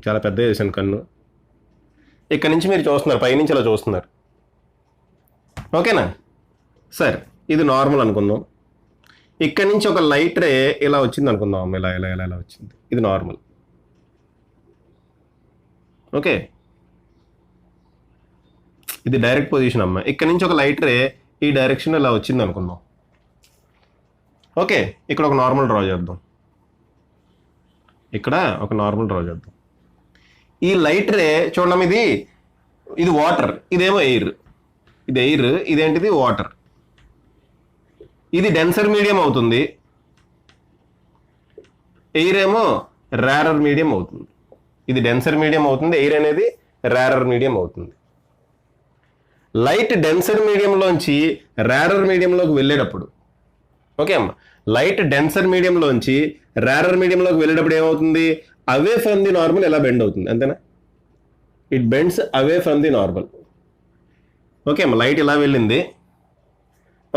చాలా పెద్ద వేసాను కన్ను. ఇక్కడి నుంచి మీరు చూస్తున్నారు, పైనుంచి ఇలా చూస్తున్నారు, ఓకేనా? సరే ఇది నార్మల్ అనుకుందాం. ఇక్కడ నుంచి ఒక లైట్ రే ఇలా వచ్చింది అనుకుందాం అమ్మ, ఇలా ఇలా ఇలా ఇలా వచ్చింది, ఇది నార్మల్. ఓకే, ఇది డైరెక్ట్ పొజిషన్ అమ్మ. ఇక్కడ నుంచి ఒక లైట్ రే ఈ డైరెక్షన్ ఇలా వచ్చింది అనుకుందాం. ఓకే, ఇక్కడ ఒక నార్మల్ డ్రా చేద్దాం. ఇక్కడ ఒక నార్మల్ డ్రా చేద్దాం. ఈ లైట్ రే చూడడం, ఇది వాటర్, ఇదేమో ఎయిర్. ఇది ఎయిర్, ఇదేంటిది వాటర్. ఇది డెన్సర్ మీడియం అవుతుంది, ఎయిర్ ఏమో రేరర్ మీడియం అవుతుంది. ఇది డెన్సర్ మీడియం అవుతుంది, ఎయిర్ అనేది రేరర్ మీడియం అవుతుంది. లైట్ డెన్సర్ మీడియంలోంచి రేరర్ మీడియంలోకి వెళ్ళేటప్పుడు, ఓకే అమ్మ, లైట్ డెన్సర్ మీడియంలోంచి రేరర్ మీడియంలోకి వెళ్ళేటప్పుడు ఏమవుతుంది? అవే ఫ్రమ్ ది నార్మల్ ఎలా బెండ్ అవుతుంది, అంతేనా? It bends away from the normal. Okay అమ్మ, లైట్ ఇలా వెళ్ళింది,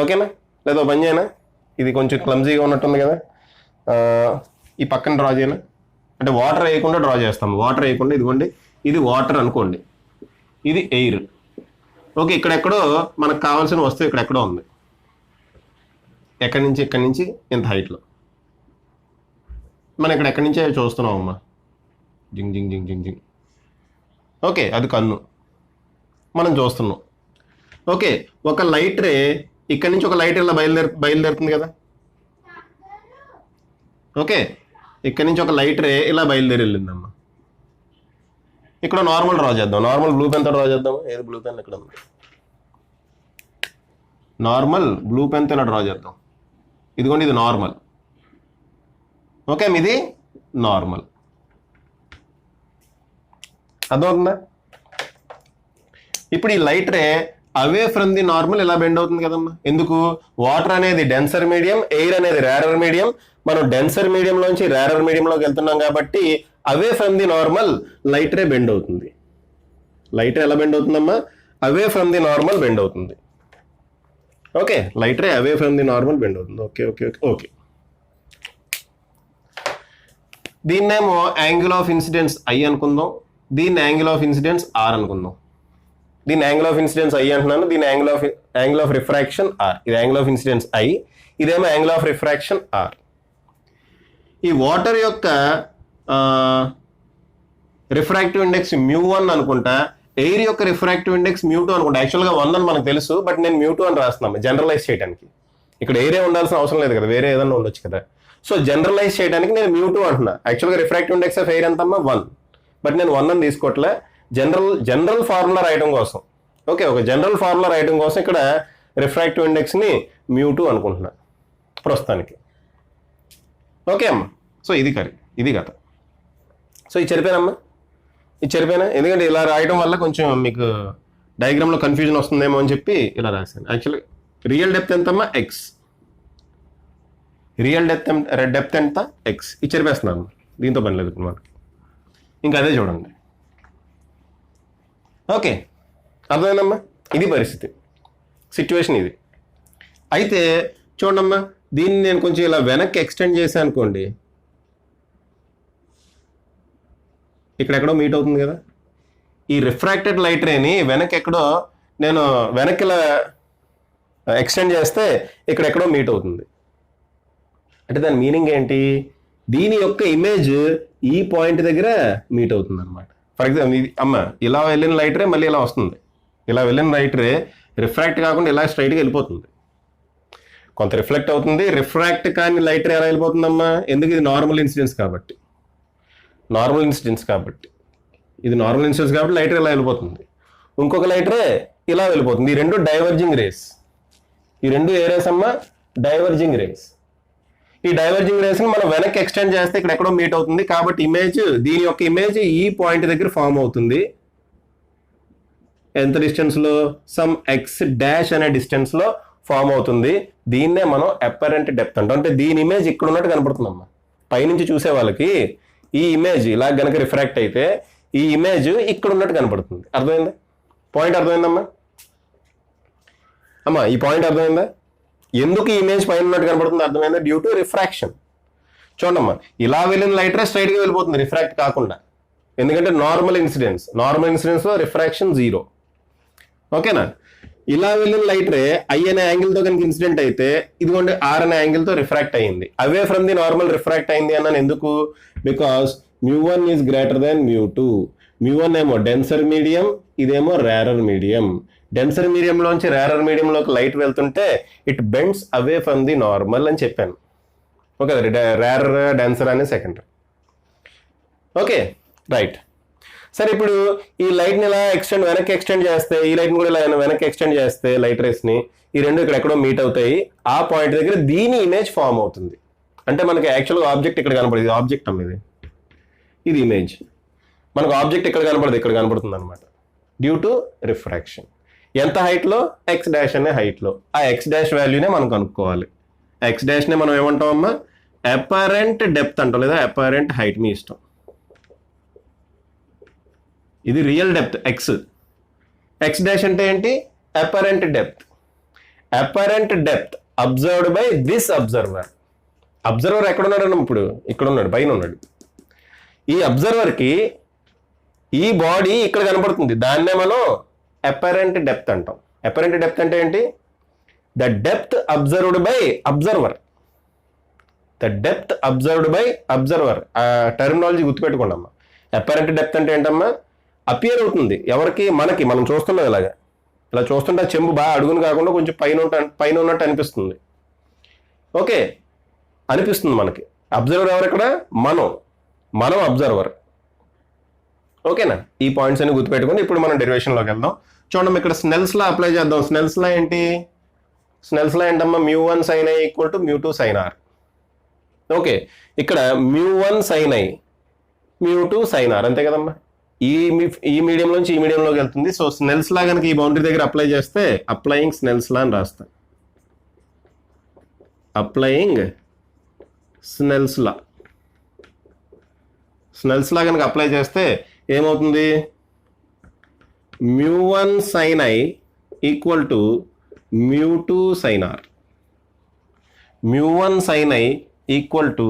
ఓకేనా? లేదా పని చేయనా, ఇది కొంచెం క్లమ్జీగా ఉన్నట్టుంది కదా, ఈ పక్కన డ్రా చేయనా? అంటే వాటర్ వేయకుండా డ్రా చేస్తాం. వాటర్ వేయకుండా, ఇదిగోండి ఇది వాటర్ అనుకోండి, ఇది ఎయిర్. ఓకే, ఇక్కడెక్కడో మనకు కావాల్సిన వస్తువు ఇక్కడెక్కడో ఉంది. ఇక్కడి నుంచి ఇంత హైట్లో మనం ఎక్కడి నుంచే చూస్తున్నాం అమ్మా. జింగ్ జింగ్ జింగ్ జింగ్ జింగ్. ఓకే, అది కన్ను, మనం చూస్తున్నాం. ఓకే, ఒక లైట్ రే ఇక్కడి నుంచి ఒక లైట్ ఇలా బయలుదేరుతుంది కదా. ఓకే, ఇక్కడి నుంచి ఒక లైట్ రే ఇలా బయలుదేరి వెళ్ళిందమ్మా. ఇక్కడ నార్మల్ డ్రా చేద్దాం. నార్మల్ బ్లూ పెన్తో డ్రా చేద్దాం. ఏది బ్లూ పెన్ ఇక్కడ ఉంది, నార్మల్ బ్లూ పెన్తో ఇలా డ్రా చేద్దాం. ఇదిగోండి ఇది నార్మల్. ఓకే, ఇది నార్మల్, అర్థమవుతుందా? ఇప్పుడు ఈ light ray away from the normal ఎలా బెండ్ అవుతుంది కదమ్మా. ఎందుకు? వాటర్ అనేది డెన్సర్ మీడియం, ఎయిర్ అనేది రేరర్ మీడియం. మనం డెన్సర్ మీడియంలోంచి రేరర్ మీడియంలోకి వెళ్తున్నాం కాబట్టి away from the normal light ray bend అవుతుంది. లైట్ రే ఎలా బెండ్ అవుతుందమ్మా? Away from the normal bend అవుతుంది. Okay, light ray away from the normal bend అవుతుంది. Okay okay okay okay. దీన్నేమో యాంగిల్ ఆఫ్ ఇన్సిడెన్స్ ఐ అనుకుందాం, దీన్ని యాంగిల్ ఆఫ్ ఇన్సిడెన్స్ ఆర్ అనుకుందాం. దీని యాంగిల్ ఆఫ్ ఇన్సిడెన్స్ ఐ అంటున్నాను, దీని యాంగిల్ ఆఫ్ రిఫ్రాక్షన్ ఆర్. ఇది యాంగిల్ ఆఫ్ ఇన్సిడెన్స్ ఐ, ఇదేమో యాంగిల్ ఆఫ్ రిఫ్రాక్షన్ ఆర్. ఈ వాటర్ యొక్క రిఫ్రాక్టివ్ ఇండెక్స్ μ1 అనుకుంటా, ఎయిర్ యొక్క రిఫ్రాక్టివ్ ఇండెక్స్ μ2 అనుకుంటా. యాక్చువల్గా 1 అని మనకు తెలుసు, బట్ నేను μ2 అని రాస్తున్నాను జనరలైజ్ చేయడానికి. ఇక్కడ ఎయిరే ఉండాల్సిన అవసరం లేదు కదా, వేరే ఏదన్నా ఉండొచ్చు కదా. సో జనరలైజ్ చేయడానికి నేను μ2 అంటున్నా. యాక్చువల్గా రిఫ్రాక్టివ్ ఇండెక్స్ ఆఫ్ ఎయిర్ ఎంతమ్మా? 1, బట్ నేను 1 అని తీసుకోవట్లే. జనరల్ ఫార్ములా రాయడం కోసం, ఓకే, ఒక జనరల్ ఫార్ములా రాయడం కోసం ఇక్కడ రిఫ్రాక్టివ్ ఇండెక్స్ని μ2 అనుకుంటున్నా ప్రస్తుతానికి. ఓకే అమ్మ, సో ఇది ఇది కథ. సో ఇది చెరిపోయానమ్మా, ఇది చెరిపోయినా, ఎందుకంటే ఇలా రాయడం వల్ల కొంచెం మీకు డయాగ్రామ్లో కన్ఫ్యూజన్ వస్తుందేమో అని చెప్పి ఇలా రాశాను. యాక్చువల్లీ రియల్ డెప్త్ ఎంతమ్మా? ఎక్స్. రియల్ డెప్త్ ఎంత? ఎక్స్. ఇది చెరిపేస్తున్నాను, దీంతో పని లేదు మనకి. ఇంకా అదే చూడండి. ఓకే, అర్థమైందమ్మా? ఇది పరిస్థితి, సిచ్యువేషన్ ఇది. అయితే చూడమ్మా, దీన్ని నేను కొంచెం ఇలా వెనక్కి ఎక్స్టెండ్ చేశాను అనుకోండి, ఇక్కడెక్కడో మీట్ అవుతుంది కదా. ఈ రిఫ్రాక్టెడ్ లైట్ రేని ఎక్కడో నేను వెనక్కి ఇలా ఎక్స్టెండ్ చేస్తే ఇక్కడెక్కడో మీట్ అవుతుంది. అంటే దాని మీనింగ్ ఏంటి? దీని యొక్క ఇమేజ్ ఈ పాయింట్ దగ్గర మీట్ అవుతుంది అనమాట. ఫర్ ఎగ్జాంపుల్ ఇది అమ్మ, ఇలా వెళ్ళిన లైట్ రే మళ్ళీ ఇలా వస్తుంది. ఇలా వెళ్ళిన లైట్ రే రిఫ్రాక్ట్ కాకుండా ఇలా స్ట్రైట్గా వెళ్ళిపోతుంది. కొంత రిఫ్లెక్ట్ అవుతుంది, రిఫ్రాక్ట్ కానీ లైట్ రే ఎలా వెళ్ళిపోతుందమ్మా? ఎందుకు? ఇది నార్మల్ ఇన్సిడెన్స్ కాబట్టి. నార్మల్ ఇన్సిడెన్స్ కాబట్టి ఇది నార్మల్ ఇన్సిడెన్స్ కాబట్టి లైట్ రే ఇలా వెళ్ళిపోతుంది. ఇంకొక లైట్ రే ఇలా వెళ్ళిపోతుంది. ఈ రెండు డైవర్జింగ్ రేస్. ఈ రెండు ఏ రేస్ అమ్మా? Diverging rays. ఈ డైవర్జింగ్ రేస్ని మనం వెనక్కి ఎక్స్టెండ్ చేస్తే ఇక్కడ ఎక్కడో మీట్ అవుతుంది కాబట్టి ఇమేజ్, దీని యొక్క ఇమేజ్ ఈ పాయింట్ దగ్గర ఫామ్ అవుతుంది. ఎంత డిస్టెన్స్లో? సమ్ ఎక్స్ డాష్ అనే డిస్టెన్స్లో ఫామ్ అవుతుంది. దీన్నే మనం అపరెంట్ డెప్త్ అంటాం. అంటే దీని ఇమేజ్ ఇక్కడ ఉన్నట్టు కనపడుతుందమ్మా. పైనుంచి చూసే వాళ్ళకి ఈ ఇమేజ్ ఇలా గనక రిఫ్రాక్ట్ అయితే ఈ ఇమేజ్ ఇక్కడ ఉన్నట్టు కనపడుతుంది. అర్థమైందా? పాయింట్ అర్థమైందమ్మా? అమ్మా, ఈ పాయింట్ అర్థమైందా? ఎందుకు ఈ ఇమేజ్ పైన ఉన్నట్టు కనపడుతుంది అర్థమైందా? Due to refraction. చూడమ్మా, ఇలా వెళ్ళిన లైట్ రే స్ట్రైట్గా వెళ్ళిపోతుంది రిఫ్రాక్ట్ కాకుండా. ఎందుకంటే నార్మల్ ఇన్సిడెన్స్, నార్మల్ ఇన్సిడెన్స్లో రిఫ్రాక్షన్ 0. ఓకేనా? ఇలా వెళ్ళిన లైట్ రే ఐ అనే యాంగిల్ తో కనుక ఇన్సిడెంట్ అయితే ఇదిగోండి ఆర్ అనే యాంగిల్ తో రిఫ్రాక్ట్ అయింది. అవే ఫ్రమ్ ది నార్మల్ రిఫ్రాక్ట్ అయింది అన్నాను ఎందుకు? Because μ1 is greater than μ2. μ1 ఏమో డెన్సర్ మీడియం, ఇదేమో రేరర్ మీడియం. డెన్సర్ మీడియంలోంచి రేరర్ మీడియంలోకి లైట్ వెళ్తుంటే it bends away from the normal అని చెప్పాను. ఓకే, రేరర్ డెన్సర్ అనే సెకండరీ. Okay right. సరే, ఇప్పుడు ఈ లైట్ని ఇలా వెనక్కి ఎక్స్టెండ్ చేస్తే, ఈ లైట్ని కూడా ఇలా వెనక్కి ఎక్స్టెండ్ చేస్తే లైట్ రేస్ని, ఈ రెండు ఇక్కడ ఎక్కడో మీట్ అవుతాయి. ఆ పాయింట్ దగ్గర దీని ఇమేజ్ ఫామ్ అవుతుంది. అంటే మనకి యాక్చువల్గా ఆబ్జెక్ట్ ఇక్కడ కనపడదు, ఇది ఆబ్జెక్ట్ అమ్మ, ఇది ఇమేజ్. మనకు ఆబ్జెక్ట్ ఇక్కడ కనపడదు, ఇక్కడ కనపడుతుంది అనమాట, డ్యూ టు రిఫ్రాక్షన్. ఎంత హైట్లో? ఎక్స్ డాష్ అనే హైట్లో. ఆ ఎక్స్ డాష్ వాల్యూనే మనం కనుక్కోవాలి. ఎక్స్ డాష్నే మనం ఏమంటాం అమ్మా? అపరెంట్ డెప్త్ అంటాం, లేదా అపరెంట్ హైట్, మీ ఇష్టం. ఇది real depth X. X dash అంటే ఏంటి? Apparent depth. Apparent depth observed by this observer. Observer ఎక్కడున్నాడు? ఇప్పుడు ఇక్కడ ఉన్నాడు, పైన ఉన్నాడు. ఈ అబ్జర్వర్కి ఈ బాడీ ఇక్కడ కనపడుతుంది, దాన్నే మనం అపరెంట్ డెప్త్ అంటాం. అపరెంట్ డెప్త్ అంటే ఏంటి? The depth observed by observer. The depth observed by observer. ఆ టర్మినాలజీ గుర్తుపెట్టుకోండి అమ్మా. అపరెంట్ డెప్త్ అంటే ఏంటమ్మా? అపియర్ అవుతుంది ఎవరికి? మనకి. మనం చూస్తున్నాం ఇలాగా, ఇలా చూస్తుంటే చెంబు బాగా అడుగును కాకుండా కొంచెం పైన ఉన్నట్టు అనిపిస్తుంది. ఓకే, అనిపిస్తుంది మనకి. అబ్జర్వర్ ఎవరు ఇక్కడ? మనం అబ్జర్వర్. ఓకేనా? ఈ పాయింట్స్ అన్ని గుర్తుపెట్టుకుని ఇప్పుడు మనం డెరివేషన్లోకి వెళ్దాం. చూడండి, ఇక్కడ స్నెల్స్ లా అప్లై చేద్దాం. స్నెల్స్ లా ఏంటి? స్నెల్స్ లా ఏంటమ్మా? μ1 sin i equal to μ2 sin r. Okay, ఇక్కడ μ1 sin i, μ2 sin r, అంతే కదమ్మా. ఈ మీడియం నుంచి ఈ మీడియంలోకి వెళ్తుంది. సో స్నెల్స్ లా కనుక ఈ బౌండరీ దగ్గర అప్లై చేస్తే అప్లయింగ్ స్నెల్స్ లా అని రాస్తా. Applying Snell's law. Snell's law కనుక అప్లై చేస్తే ఏమవుతుంది? μ1 sin i equal to μ2 sin r. μ1 sin i equal to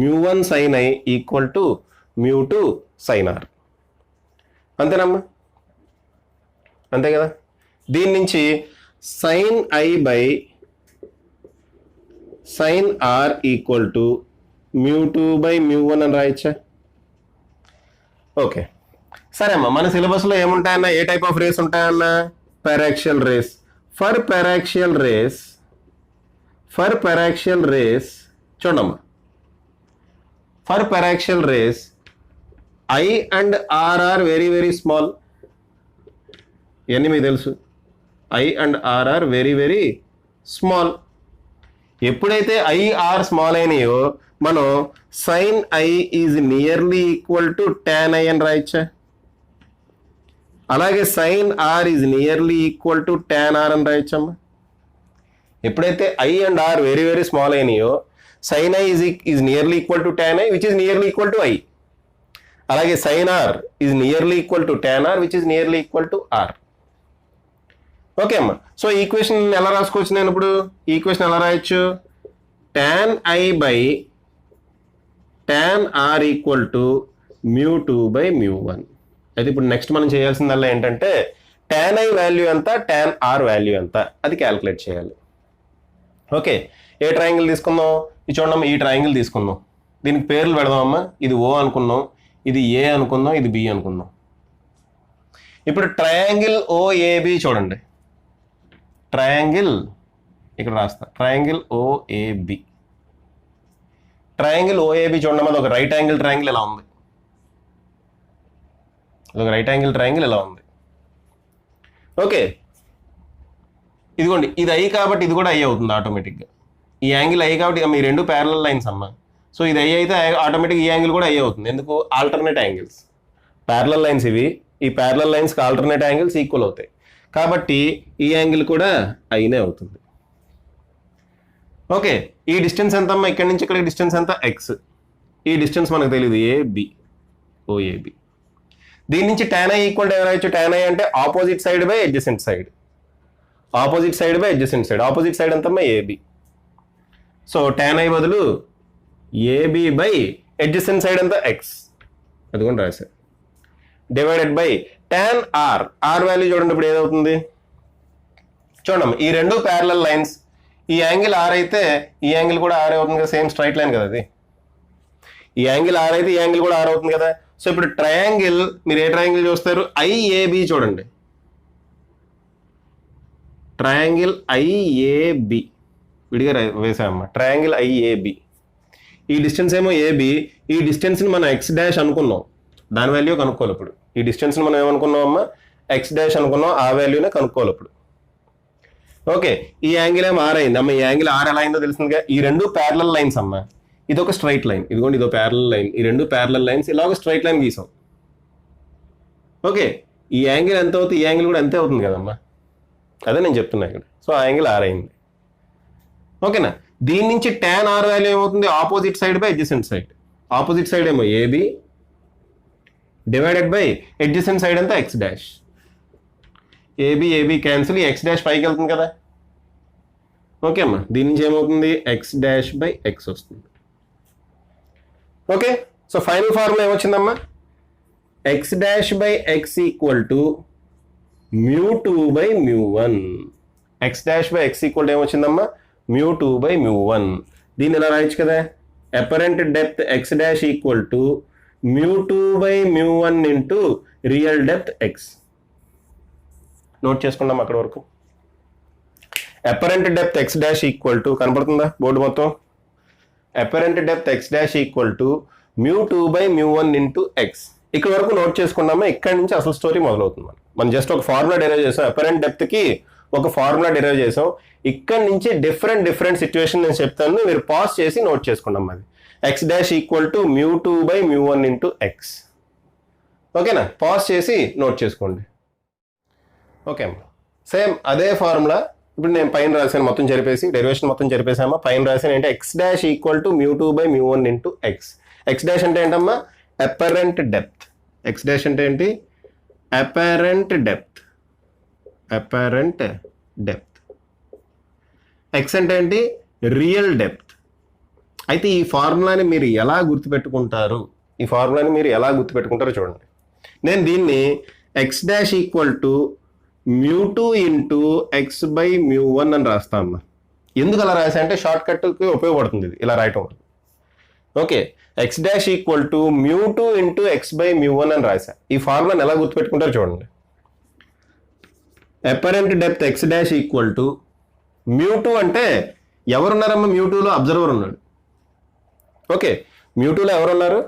μ1 sin i equal to μ2 sin r. అంతేనమ్మా, అంతే కదా. దీని నుంచి sin i by sin r equal to μ2 by μ1 అని రాయచ్చా? ఓకే, సరే అమ్మా. మన సిలబస్లో ఏముంటాయన్నా? ఏ టైప్ ఆఫ్ రేస్ ఉంటాయన్నా? Paraxial rays. For paraxial rays చూడమ్మా. For paraxial rays I and R are very very small. ఇవన్నీ మీకు తెలుసు. I and R are very very small. ఎప్పుడైతే I, R స్మాల్ అయినాయో మనం sin I is nearly equal to tan I అని రాయచ్చా? అలాగే sin R is nearly equal to tan R అని రాయచ్చమ్మా. ఎప్పుడైతే I and R very very small అయినాయో sin I is nearly equal to tan I which is nearly equal to I. అలాగే sin r is nearly equal to tan r which is nearly equal to r. Okay అమ్మా. సో ఈక్వేషన్ ఎలా రాసుకోవచ్చు? నేను ఇప్పుడు ఈక్వేషన్ ఎలా రాయొచ్చు? tan i by tan r equal to μ2 by μ1. అయితే ఇప్పుడు నెక్స్ట్ మనం చేయాల్సిందల్లా ఏంటంటే tan i వాల్యూ ఎంత, tan r వాల్యూ ఎంత, అది క్యాలిక్యులేట్ చేయాలి. ఓకే, ఏ ట్రయాంగిల్ తీసుకుందాం? ఇది చూడమ్మా, ఈ ట్రయాంగిల్ తీసుకుందాం. దీనికి పేర్లు పెడదామమ్మా. ఇది O అనుకుందాం, ఇది ఏ అనుకుందాం, ఇది బి అనుకుందాం. ఇప్పుడు ట్రయాంగిల్ OAB చూడండి. ట్రయాంగిల్ ఇక్కడ రాస్తా, ట్రయాంగిల్ OAB. ట్రయాంగిల్ OAB చూడండి, అది ఒక రైట్ యాంగిల్ ట్రయాంగిల్ ఇలా ఉంది. ఒక రైట్ యాంగిల్ ట్రయాంగిల్ ఇలా ఉంది. ఓకే, ఇదిగోండి, ఇది I కాబట్టి ఇది కూడా I అవుతుంది ఆటోమేటిక్గా. ఈ యాంగిల్ I కాబట్టి మీ రెండు ప్యారలల్ లైన్స్ అమ్మా. సో ఇది I అయితే ఆటోమేటిక్ ఈ యాంగిల్ కూడా I అవుతుంది. ఎందుకు? Alternate angles. ప్యారలల్ లైన్స్ ఇవి. ఈ ప్యారలల్ లైన్స్కి ఆల్టర్నేట్ యాంగిల్స్ ఈక్వల్ అవుతాయి కాబట్టి ఈ యాంగిల్ కూడా Iనే అవుతుంది. ఓకే, ఈ డిస్టెన్స్ ఎంత అమ్మా? ఇక్కడ నుంచి ఇక్కడ డిస్టెన్స్ ఎంత? X. ఈ డిస్టెన్స్ మనకు తెలియదు, AB, OAB. దీని నుంచి tan I ఈక్వల్ టు ఏం రాయొచ్చు? tan I అంటే opposite side by adjacent side. Opposite side by adjacent side. Opposite side ఎంతమ్మా? AB. సో tan I బదులు AB బై అడ్జసెంట్ సైడ్ ఎంత? X. అది కూడా రాశారు. Divided by tan R. R value చూడండి ఇప్పుడు ఏదవుతుంది? చూడమ్మా, ఈ రెండు ప్యారలల్ లైన్స్, ఈ యాంగిల్ ఆర్ అయితే ఈ యాంగిల్ కూడా ఆర్ అవుతుంది కదా, సేమ్ స్ట్రైట్ లైన్ కదా అది. ఈ యాంగిల్ ఆర్ అయితే ఈ యాంగిల్ కూడా ఆర్ అవుతుంది కదా. సో ఇప్పుడు ట్రయాంగిల్, మీరు ఏ ట్రయాంగిల్ చూస్తారు, ఐఏబి చూడండి. ట్రయాంగిల్ ఐఏబి విడిగా వేసామమ్మా. ట్రయాంగిల్ ఐఏబి, ఈ డిస్టెన్స్ ఏమో ఏబి, ఈ డిస్టెన్స్ని మనం ఎక్స్ డాష్ అనుకున్నాం, దాని వాల్యూ కనుక్కోవాలి ఇప్పుడు. ఈ డిస్టెన్స్ని మనం ఏమనుకున్నాం అమ్మా, ఎక్స్ డాష్ అనుకున్నాం, ఆ వాల్యూనే కనుక్కోవాలి ఇప్పుడు. ఓకే, ఈ యాంగిల్ ఏమో ఆర్ అయింది అమ్మ. ఈ యాంగిల్ ఆర్ ఎలా అయిందో తెలిసిందిగా. ఈ రెండు ప్యారలల్ లైన్స్ అమ్మ, ఇది ఒక స్ట్రైట్ లైన్, ఇదిగోండి ఇదో ప్యారలల్ లైన్. ఈ రెండు ప్యారలల్ లైన్స్ ఇలా ఒక స్ట్రైట్ లైన్ గీసాం. ఓకే, ఈ యాంగిల్ ఎంత అవుతుంది, ఈ యాంగిల్ కూడా అంతే అవుతుంది కదమ్మా, అదే నేను చెప్తున్నా ఇక్కడ. సో ఆ యాంగిల్ ఆర్ అయింది. ఓకేనా, దీని నుంచి tan ఆర్ వాల్యూ ఏమవుతుంది, opposite side by adjacent side. Opposite side ఏమో AB divided by adjacent side అంతా x dash. AB AB cancel, ఈ ఎక్స్ డాష్ పైకి వెళ్తుంది కదా. ఓకే అమ్మా, దీని నుంచి ఏమవుతుంది, ఎక్స్ డాష్ బై ఎక్స్ వస్తుంది. ఓకే, సో ఫైనల్ ఫార్ములా ఏమొచ్చిందమ్మా, x dash by x equal to μ2 by μ1. X dash by x equal to ఏమొచ్చిందమ్మా, μ2 బై μ1. దీన్ని ఎలా రాయొచ్చు కదా, apparent depth x dash equal to μ2 by μ1 into real depth x. Note చేసుకున్నాం అక్కడ వరకు. Apparent depth x dash equal to, కనపడుతుందా బోర్డు మొత్తం, apparent depth x dash equal to μ2 by μ1 into x. ఇక్కడ వరకు నోట్ చేసుకున్నామా, ఇక్కడ నుంచి అసలు స్టోరీ మొదలవుతుంది. మనం జస్ట్ ఒక ఫార్ములా డెరైవ్ చేసాం, అపరెంట్ డెప్త్ కి ఒక ఫార్ములా డెరైవ్ చేసాం. ఇక్కడ నుంచి డిఫరెంట్ సిచ్యువేషన్ నేను చెప్తాను, మీరు పాజ్ చేసి నోట్ చేసుకున్నాం. అది x dash equal to μ2 by μ1 into x. ఓకేనా, పాజ్ చేసి నోట్ చేసుకోండి. ఓకే అమ్మా, సేమ్ అదే ఫార్ములా ఇప్పుడు నేను పైన రాశాను, మొత్తం జరిపేసి డెరివేషన్ మొత్తం జరిపేసామా. పైన రాశాను ఏంటి, x dash equal to μ2 by μ1 into x. X dash అంటే ఏంటమ్మా, అపరెంట్ డెప్త్. ఎక్స్ డాష్ అంటే ఏంటి, apparent depth. Apparent depth. X అంటే ఏంటి, రియల్ డెప్త్. అయితే ఈ ఫార్ములాని మీరు ఎలా గుర్తుపెట్టుకుంటారు, ఈ ఫార్ములాని మీరు ఎలా గుర్తుపెట్టుకుంటారో చూడండి. నేను దీన్ని x dash equal to μ2 into X by μ1 అని రాస్తా అమ్మా. ఎందుకు అలా రాసా అంటే షార్ట్ కట్కి ఉపయోగపడుతుంది ఇది ఇలా రాయటం. Okay, x dash equal to μ2 into X by μ1 అని రాసా. ఈ ఫార్ములాని ఎలా గుర్తుపెట్టుకుంటారో చూడండి. Apparent depth x dash equal to μ2 అంటే ఎవరున్నారమ్మా, μ2లో అబ్జర్వర్ ఉన్నాడు. ఓకే, μ2లో ఎవరున్నారు,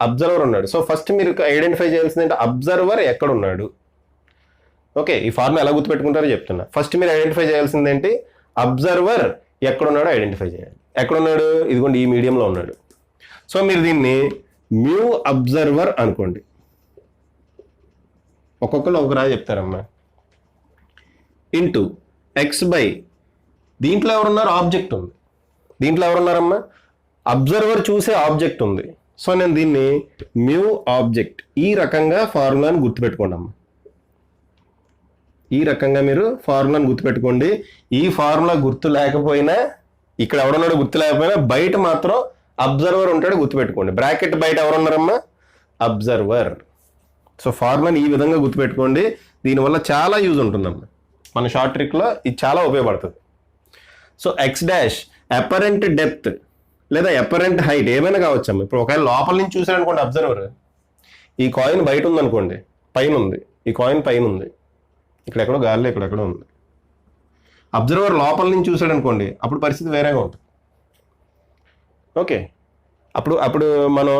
అబ్జర్వర్ ఉన్నాడు. సో ఫస్ట్ మీరు ఐడెంటిఫై చేయాల్సింది అంటే అబ్జర్వర్ ఎక్కడ ఉన్నాడు. ఓకే, ఈ ఫార్ములా ఎలా గుర్తుపెట్టుకుంటారో చెప్తున్నా. ఫస్ట్ మీరు ఐడెంటిఫై చేయాల్సింది ఏంటి, అబ్జర్వర్ ఎక్కడున్నాడో ఐడెంటిఫై చేయాలి. ఎక్కడున్నాడు, ఇదిగోండి ఈ మీడియంలో ఉన్నాడు. సో మీరు దీన్ని మ్యూ అబ్జర్వర్ అనుకోండి. ఒక్కొక్కరు ఒక రాజు చెప్తారమ్మా. ఇంటూ ఎక్స్ బై, దీంట్లో ఎవరున్నారు, ఆబ్జెక్ట్ ఉంది. దీంట్లో ఎవరున్నారమ్మా, అబ్జర్వర్ చూసే ఆబ్జెక్ట్ ఉంది. సో నేను దీన్ని మ్యూ ఆబ్జెక్ట్, ఈ రకంగా ఫార్ములాని గుర్తుపెట్టుకోండి అమ్మా. ఈ రకంగా మీరు ఫార్ములాని గుర్తుపెట్టుకోండి. ఈ ఫార్ములా గుర్తు లేకపోయినా, ఇక్కడ ఎవరున్నాడో గుర్తు లేకపోయినా, బయట మాత్రం అబ్జర్వర్ ఉంటాడు గుర్తుపెట్టుకోండి. బ్రాకెట్ బయట ఎవరున్నారమ్మా, అబ్జర్వర్. సో ఫార్ములాని ఈ విధంగా గుర్తుపెట్టుకోండి. దీనివల్ల చాలా యూజ్ ఉంటుందమ్మా. మన షార్ట్ ట్రిక్లో ఇది చాలా ఉపయోగపడుతుంది. So X dash apparent depth లేదా అపరెంట్ హైట్ ఏమైనా కావచ్చమ్మా. ఇప్పుడు ఒకవేళ లోపల నుంచి చూసారనుకోండి అబ్జర్వర్, ఈ కాయిన్ బయట ఉందనుకోండి, పైన ఉంది, ఈ కాయిన్ పైన ఉంది, ఇక్కడెక్కడో గాలిలో ఇక్కడెక్కడో ఉంది. అబ్జర్వర్ లోపల నుంచి చూసాడు అనుకోండి, అప్పుడు పరిస్థితి వేరేగా ఉంటుంది. ఓకే, అప్పుడు మనం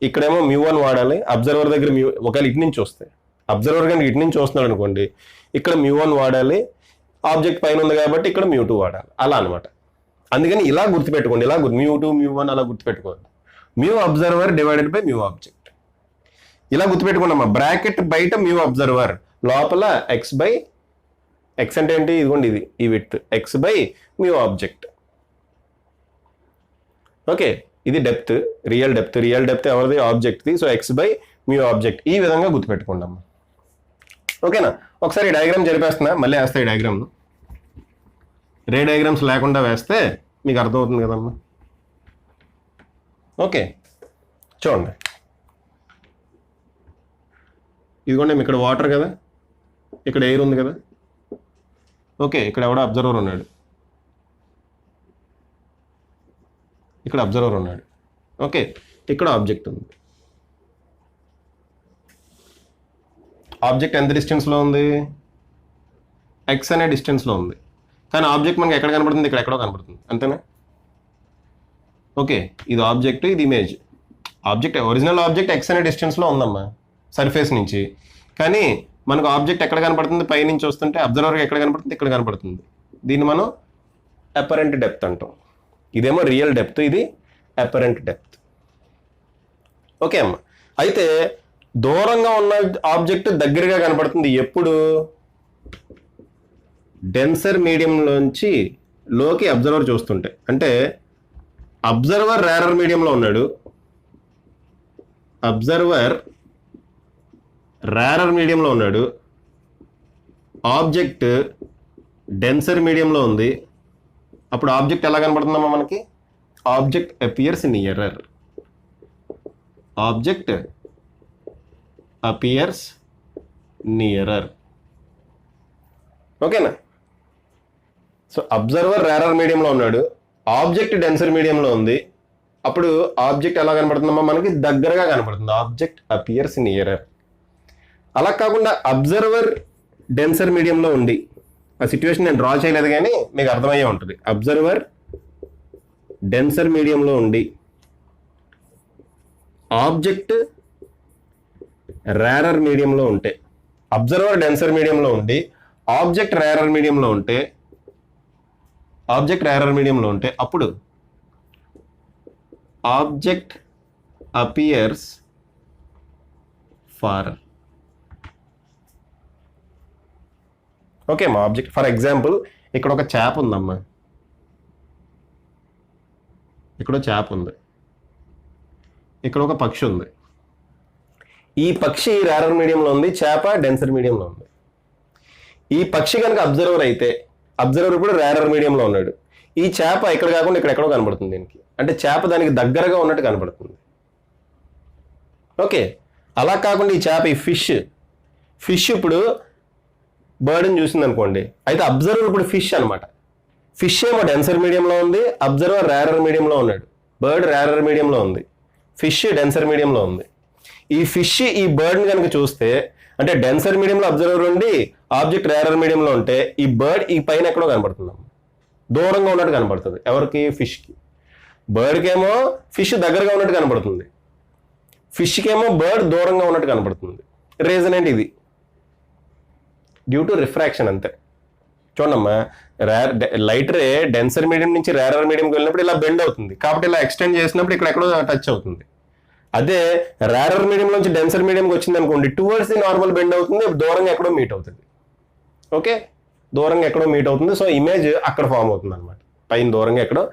ఇక్కడేమో μ1 వాడాలి. అబ్జర్వర్ దగ్గర ఒకవేళ ఇటు నుంచి వస్తే, అబ్జర్వర్ కానీ ఇటు నుంచి వస్తున్నాడు అనుకోండి, ఇక్కడ μ1 వాడాలి. ఆబ్జెక్ట్ పైన ఉంది కాబట్టి ఇక్కడ μ2 వాడాలి, అలా అనమాట. అందుకని ఇలా గుర్తుపెట్టుకోండి, ఇలా μ2 μ1 అలా గుర్తుపెట్టుకోండి. Mu observer divided by mu object, ఇలా గుర్తుపెట్టుకున్నామా. బ్రాకెట్ బయట మ్యూ అబ్జర్వర్, లోపల ఎక్స్ బై, ఎక్స్ అంటే ఏంటి, ఇదిగోండి ఇది ఈ width, x by mu object. Okay, ఇది డెప్త్, రియల్ డెప్త్ ఎవరిది, ఆబ్జెక్ట్ది. So x by mu object, ఈ విధంగా గుర్తుపెట్టుకుంటాము. ఓకేనా, ఒకసారి ఈ డయాగ్రామ్ జరిపేస్తున్నా, మళ్ళీ వేస్తా ఈ డయాగ్రామ్. రే డయాగ్రామ్స్ లేకుండా వేస్తే మీకు అర్థమవుతుంది కదమ్మా. ఓకే, చూడండి, ఇదిగోండి ఇక్కడ వాటర్ కదా, ఇక్కడ ఎయిర్ ఉంది కదా, ఓకే, ఇక్కడ ఎవడో అబ్జర్వర్ ఉన్నాడు, ఇక్కడ అబ్జర్వర్ ఉన్నాడు, ఓకే, ఇక్కడ ఆబ్జెక్ట్ ఉంది. ఆబ్జెక్ట్ ఎంత డిస్టెన్స్లో ఉంది? ఎక్స్ అనే డిస్టెన్స్లో ఉంది. కానీ ఆబ్జెక్ట్ మనకి ఎక్కడ కనబడుతుంది? ఇక్కడ ఎక్కడో కనబడుతుంది, అంతేనా? ఓకే, ఇది ఆబ్జెక్ట్, ఇది image. Object, original object X అనే డిస్టెన్స్లో ఉందమ్మా సర్ఫేస్ నుంచి. కానీ మనకు ఆబ్జెక్ట్ ఎక్కడ కనపడుతుంది? పై నుంచి వస్తుంటే అబ్జర్వర్గా ఎక్కడ కనపడుతుంది? ఇక్కడ కనపడుతుంది. దీన్ని మనం అపరెంట్ డెప్త్ అంటాం. ఇదేమో రియల్ డెప్త్, ఇది అపరెంట్ డెప్త్. ఓకే అమ్మ. అయితే దూరంగా ఉన్న ఆబ్జెక్ట్ దగ్గరగా కనపడుతుంది ఎప్పుడు? డెన్సర్ మీడియంలోంచి లోకి అబ్జర్వర్ చూస్తుంటే. అంటే అబ్జర్వర్ రేరర్ మీడియంలో ఉన్నాడు, అబ్జర్వర్ రేరర్ మీడియంలో ఉన్నాడు, ఆబ్జెక్ట్ డెన్సర్ మీడియంలో ఉంది. అప్పుడు ఆబ్జెక్ట్ ఎలా కనపడుతుందమ్మా మనకి? Object appears nearer. Object appears nearer. ఓకేనా? సో అబ్జర్వర్ రేరర్ మీడియంలో ఉన్నాడు, ఆబ్జెక్ట్ డెన్సర్ మీడియంలో ఉంది. అప్పుడు ఆబ్జెక్ట్ ఎలా కనపడుతుందమ్మా మనకి? దగ్గరగా కనపడుతుంది. Object appears nearer. అలా కాకుండా అబ్జర్వర్ డెన్సర్ మీడియంలో ఉండి, ఆ సిచ్యువేషన్ నేను డ్రా చేయలేదు కానీ మీకు అర్థమయ్యే ఉంటుంది. అబ్జర్వర్ డెన్సర్ మీడియంలో ఉండి ఆబ్జెక్ట్ రేరర్ మీడియంలో ఉంటే, అబ్జర్వర్ డెన్సర్ మీడియంలో ఉండి ఆబ్జెక్ట్ రేరర్ మీడియంలో ఉంటే, ఆబ్జెక్ట్ రేరర్ మీడియంలో ఉంటే అప్పుడు ఆబ్జెక్ట్ అపియర్స్ ఫారర్. ఓకే మా ఆబ్జెక్ట్, ఫర్ ఎగ్జాంపుల్ ఇక్కడ ఒక చేప ఉందమ్మా, ఇక్కడ చేప ఉంది, ఇక్కడ ఒక పక్షి ఉంది. ఈ పక్షి రేరర్ మీడియంలో ఉంది, చేప డెన్సర్ మీడియంలో ఉంది. ఈ పక్షి కనుక అబ్జర్వర్ అయితే, అబ్జర్వర్ కూడా రేరర్ మీడియంలో ఉన్నాడు. ఈ చేప ఇక్కడ కాకుండా ఇక్కడెక్కడో కనబడుతుంది దీనికి, అంటే చేప దానికి దగ్గరగా ఉన్నట్టు కనబడుతుంది. ఓకే, అలా కాకుండా ఈ చేప, ఈ ఫిష్ ఇప్పుడు బర్డ్ని చూసింది అనుకోండి, అయితే అబ్జర్వర్ ఇప్పుడు ఫిష్ అనమాట. ఫిష్ ఏమో డెన్సర్ మీడియంలో ఉంది, అబ్జర్వర్ రేరర్ మీడియంలో ఉన్నాడు. బర్డ్ రేరర్ మీడియంలో ఉంది, ఫిష్ డెన్సర్ మీడియంలో ఉంది. ఈ ఫిష్ ఈ బర్డ్ని కనుక చూస్తే, అంటే డెన్సర్ మీడియంలో అబ్జర్వర్ ఉండి ఆబ్జెక్ట్ రేరర్ మీడియంలో ఉంటే ఈ బర్డ్ ఈ పైన ఎక్కడో కనబడుతుంది, దూరంగా ఉన్నట్టు కనబడుతుంది. ఎవరికి? ఫిష్కి. బర్డ్కి ఏమో ఫిష్ దగ్గరగా ఉన్నట్టు కనబడుతుంది, ఫిష్కి ఏమో బర్డ్ దూరంగా ఉన్నట్టు కనబడుతుంది. రీజన్ ఏంటి? ఇది డ్యూ టు రిఫ్రాక్షన్, అంతే. చూడమ్మా, లైట్ రే డెన్సర్ మీడియం నుంచి రేరర్ మీడియంకి వెళ్ళినప్పుడు ఇలా బెండ్ అవుతుంది, కాబట్టి ఇలా ఎక్స్టెండ్ చేసినప్పుడు ఇక్కడ ఎక్కడో టచ్ అవుతుంది. అదే రేరర్ మీడియం నుంచి డెన్సర్ మీడియంకి వచ్చింది అనుకోండి, టువర్డ్స్ ది నార్మల్ బెండ్ అవుతుంది, దూరంగా ఎక్కడో మీట్ అవుతుంది. ఓకే, దూరంగా ఎక్కడో మీట్ అవుతుంది. సో ఇమేజ్ అక్కడ ఫామ్ అవుతుంది అనమాట, పైన దూరంగా ఎక్కడో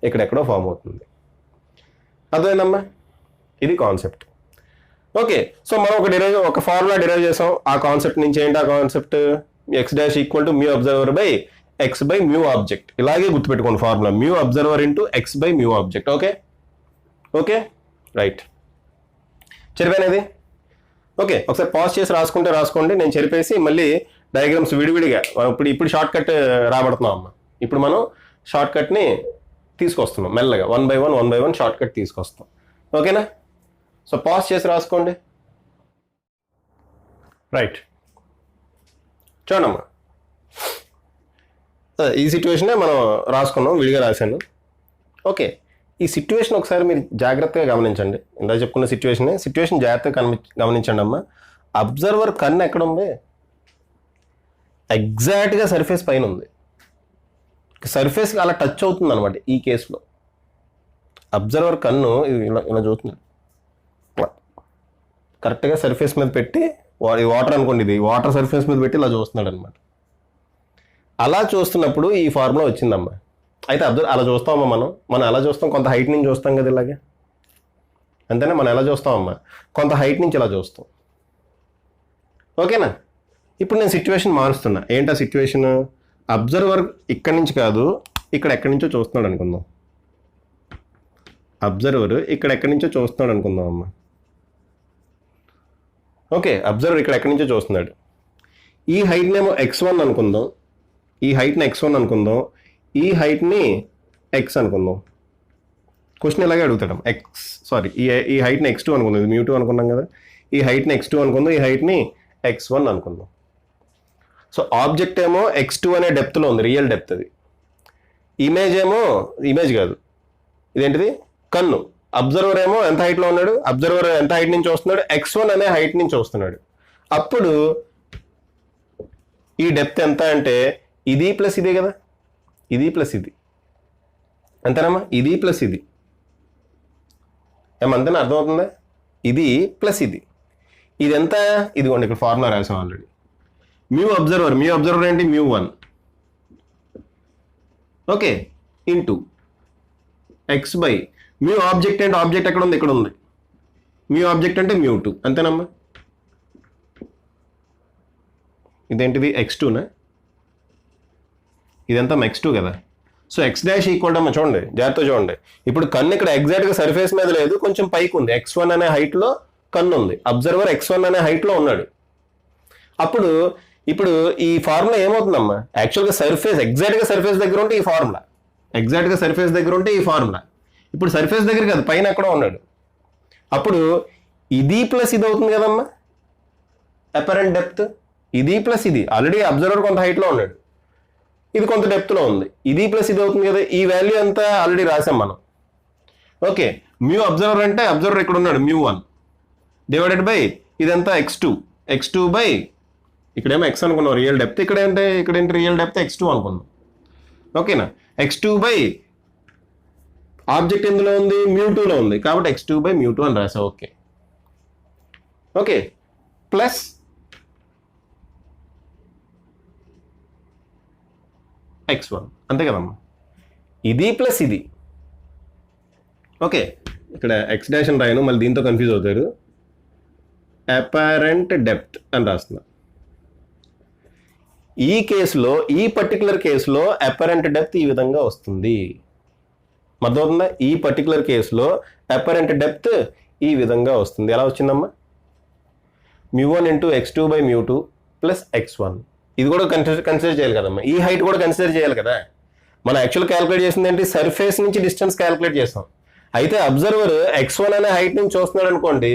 ఇక్కడెక్కడో ఫామ్ అవుతుంది. అదేనమ్మా, ఇది కాన్సెప్ట్. ఓకే, సో మనం ఒక ఫార్ములా డిరైవ్ చేసాం. ఆ కాన్సెప్ట్ నుంచి ఏంటి? ఆ concept x dash equal to mu observer by x by mu object. ఇలాగే గుర్తుపెట్టుకోండి formula, mu observer into X by mu object. Okay okay right, చెరిపోయినది. ఓకే, ఒకసారి పాజ్ చేసి రాసుకోండి. నేను చెరిపేసి మళ్ళీ డయాగ్రామ్స్ విడివిడిగా ఇప్పుడు షార్ట్ కట్ రాబడుతున్నాం అమ్మ. ఇప్పుడు మనం షార్ట్ కట్ని తీసుకొస్తున్నాం మెల్లగా, 1 by 1 షార్ట్ కట్ తీసుకొస్తాం. ఓకేనా? సో పాజ్ చేసి రాసుకోండి. రైట్, చూడమ్మా, ఈ సిచ్యువేషనే మనం రాసుకున్నాం, విడిగా రాశాను. ఓకే, ఈ సిచ్యువేషన్ ఒకసారి మీరు జాగ్రత్తగా గమనించండి. ఇందా చెప్పుకున్న సిచ్యువేషన్ జాగ్రత్తగా గమనించండి అమ్మా. అబ్జర్వర్ కన్ను ఎక్కడ ఉంది? ఎగ్జాక్ట్గా సర్ఫేస్ పైన ఉంది. సర్ఫేస్ అలా టచ్ అవుతుంది అనమాట. ఈ కేసులో అబ్జర్వర్ కన్ను ఇలా చూస్తుంది, కరెక్ట్గా సర్ఫేస్ మీద పెట్టి, వాటర్ అనుకోండి, ఇది వాటర్ సర్ఫేస్ మీద పెట్టి ఇలా చూస్తున్నాడు అనమాట. అలా చూస్తున్నప్పుడు ఈ ఫార్ములా వచ్చిందమ్మా. అయితే అలా చూస్తామమ్మా, మనం ఎలా చూస్తాం? కొంత హైట్ నుంచి చూస్తాం కదా ఇలాగే, అంతేనా? మనం ఎలా చూస్తామమ్మా? కొంత హైట్ నుంచి ఇలా చూస్తాం. ఓకేనా? ఇప్పుడు నేను సిచ్యువేషన్ మారుస్తున్నా. ఏంటా సిచ్యువేషన్? అబ్జర్వర్ ఇక్కడి నుంచి కాదు, ఇక్కడ ఎక్కడి నుంచో చూస్తున్నాడు అనుకుందాం. అబ్జర్వర్ ఇక్కడ ఎక్కడి నుంచో చూస్తున్నాడు అనుకుందాం అమ్మా. ఓకే, అబ్జర్వర్ ఇక్కడ ఎక్కడి నుంచో చూస్తున్నాడు. ఈ హైట్ని ఏమో x1 అనుకుందాం, ఈ హైట్ని x1 అనుకుందాం, ఈ హైట్ని x అనుకుందాం. క్వశ్చన్ ఇలాగే అడుగుతాడు. ఈ హైట్ని x2 అనుకుందాం, ఇది μ2 అనుకున్నాం కదా, ఈ హైట్ని x2 అనుకుందాం, ఈ హైట్ని x1 అనుకుందాం. సో ఆబ్జెక్ట్ ఏమో x2 అనే డెప్త్లో ఉంది, రియల్ డెప్త్ అది. ఇమేజ్ కాదు, ఇదేంటిది కన్ను. అబ్జర్వర్ ఏమో ఎంత హైట్లో ఉన్నాడు, అబ్జర్వర్ ఎంత హైట్ నుంచి వస్తున్నాడు, x1 అనే హైట్ నుంచి వస్తున్నాడు. అప్పుడు ఈ డెప్త్ ఎంత అంటే ఇది ప్లస్ ఇదే కదా, ఇది ప్లస్ ఇది అంతేనమ్మా, ఇది ప్లస్ ఇది ఏమంతేనా, అర్థమవుతుందా? ఇది ప్లస్ ఇది, ఇది ఎంత, ఇదిగోండి ఇక్కడ ఫార్ములా రాసాం ఆల్రెడీ. మ్యూ అబ్జర్వర్ ఏంటి μ1, okay, into X by mu object ఏంటి, ఆబ్జెక్ట్ ఎక్కడ ఉంది, ఇక్కడ ఉంది, మ్యూ ఆబ్జెక్ట్ అంటే μ2 అంతేనమ్మా. ఇదేంటిది x2నా, ఇదంతా x2 కదా. సో x డాష్ ఈక్వల్ అమ్మ, చూడండి జాగ్రత్తగా చూడండి. ఇప్పుడు కన్ను ఇక్కడ ఎగ్జాక్ట్గా సర్ఫేస్ మీద లేదు, కొంచెం పైకి ఉంది, x1 అనే హైట్లో కన్ను ఉంది, అబ్జర్వర్ x1 అనే హైట్లో ఉన్నాడు. అప్పుడు ఇప్పుడు ఈ ఫార్ములా ఏమవుతుందమ్మా, యాక్చువల్గా సర్ఫేస్ ఎగ్జాక్ట్గా సర్ఫేస్ దగ్గర ఉంటే ఈ ఫార్ములా, ఎగ్జాక్ట్గా సర్ఫేస్ దగ్గర ఉంటే ఈ ఫార్ములా. ఇప్పుడు సర్ఫేస్ దగ్గర కాదు, పైన ఎక్కడో ఉన్నాడు. అప్పుడు ఇది ప్లస్ ఇది అవుతుంది కదమ్మా అపరెంట్ డెప్త్, ఇది ప్లస్ ఇది. ఆల్రెడీ అబ్జర్వర్ కొంత హైట్లో ఉన్నాడు, ఇది కొంత డెప్త్లో ఉంది, ఇది ప్లస్ ఇది అవుతుంది కదా. ఈ వాల్యూ అంతా ఆల్రెడీ రాసాం మనం. ఓకే, మ్యూ అబ్జర్వర్ అంటే అబ్జర్వర్ ఇక్కడ ఉన్నాడు μ1 డివైడెడ్ బై ఇదంతా x2 బై ఇక్కడేమో x అనుకున్నాం రియల్ డెప్త్, ఇక్కడేంటి రియల్ డెప్త్ x2 అనుకున్నాం. ఓకేనా, x2 బై ఆబ్జెక్ట్ ఎందులో ఉంది, μ2లో ఉంది, కాబట్టి x2 బై μ2 అని రాసా. ఓకే ప్లస్ x1 అంతే కదమ్మా, ఇది ప్లస్ ఇది. ఓకే, ఇక్కడ x డాష్ అని రాయను, మళ్ళీ దీంతో కన్ఫ్యూజ్ అవుతారు. అపారెంట్ డెప్త్ అని రాస్తున్నా. ఈ కేసులో, ఈ పర్టికులర్ కేసులో అపారెంట్ డెప్త్ ఈ విధంగా వస్తుంది, అర్థమవుతుందా? ఈ పర్టికులర్ కేసులో అపారెంట్ డెప్త్ ఈ విధంగా వస్తుంది. ఎలా వచ్చిందమ్మా, μ1 into x2 by μ2 plus x1. ఇది కూడా కన్సిడర్ చేయాలి కదమ్మా, ఈ హైట్ కూడా కన్సిడర్ చేయాలి కదా. మనం యాక్చువల్ క్యాలిక్యులేట్ చేసింది ఏంటి, సర్ఫేస్ నుంచి డిస్టెన్స్ క్యాలిక్యులేట్ చేస్తాం. అయితే అబ్జర్వర్ x1 అనే హైట్ నుంచి చూస్తున్నాడు అనుకోండి,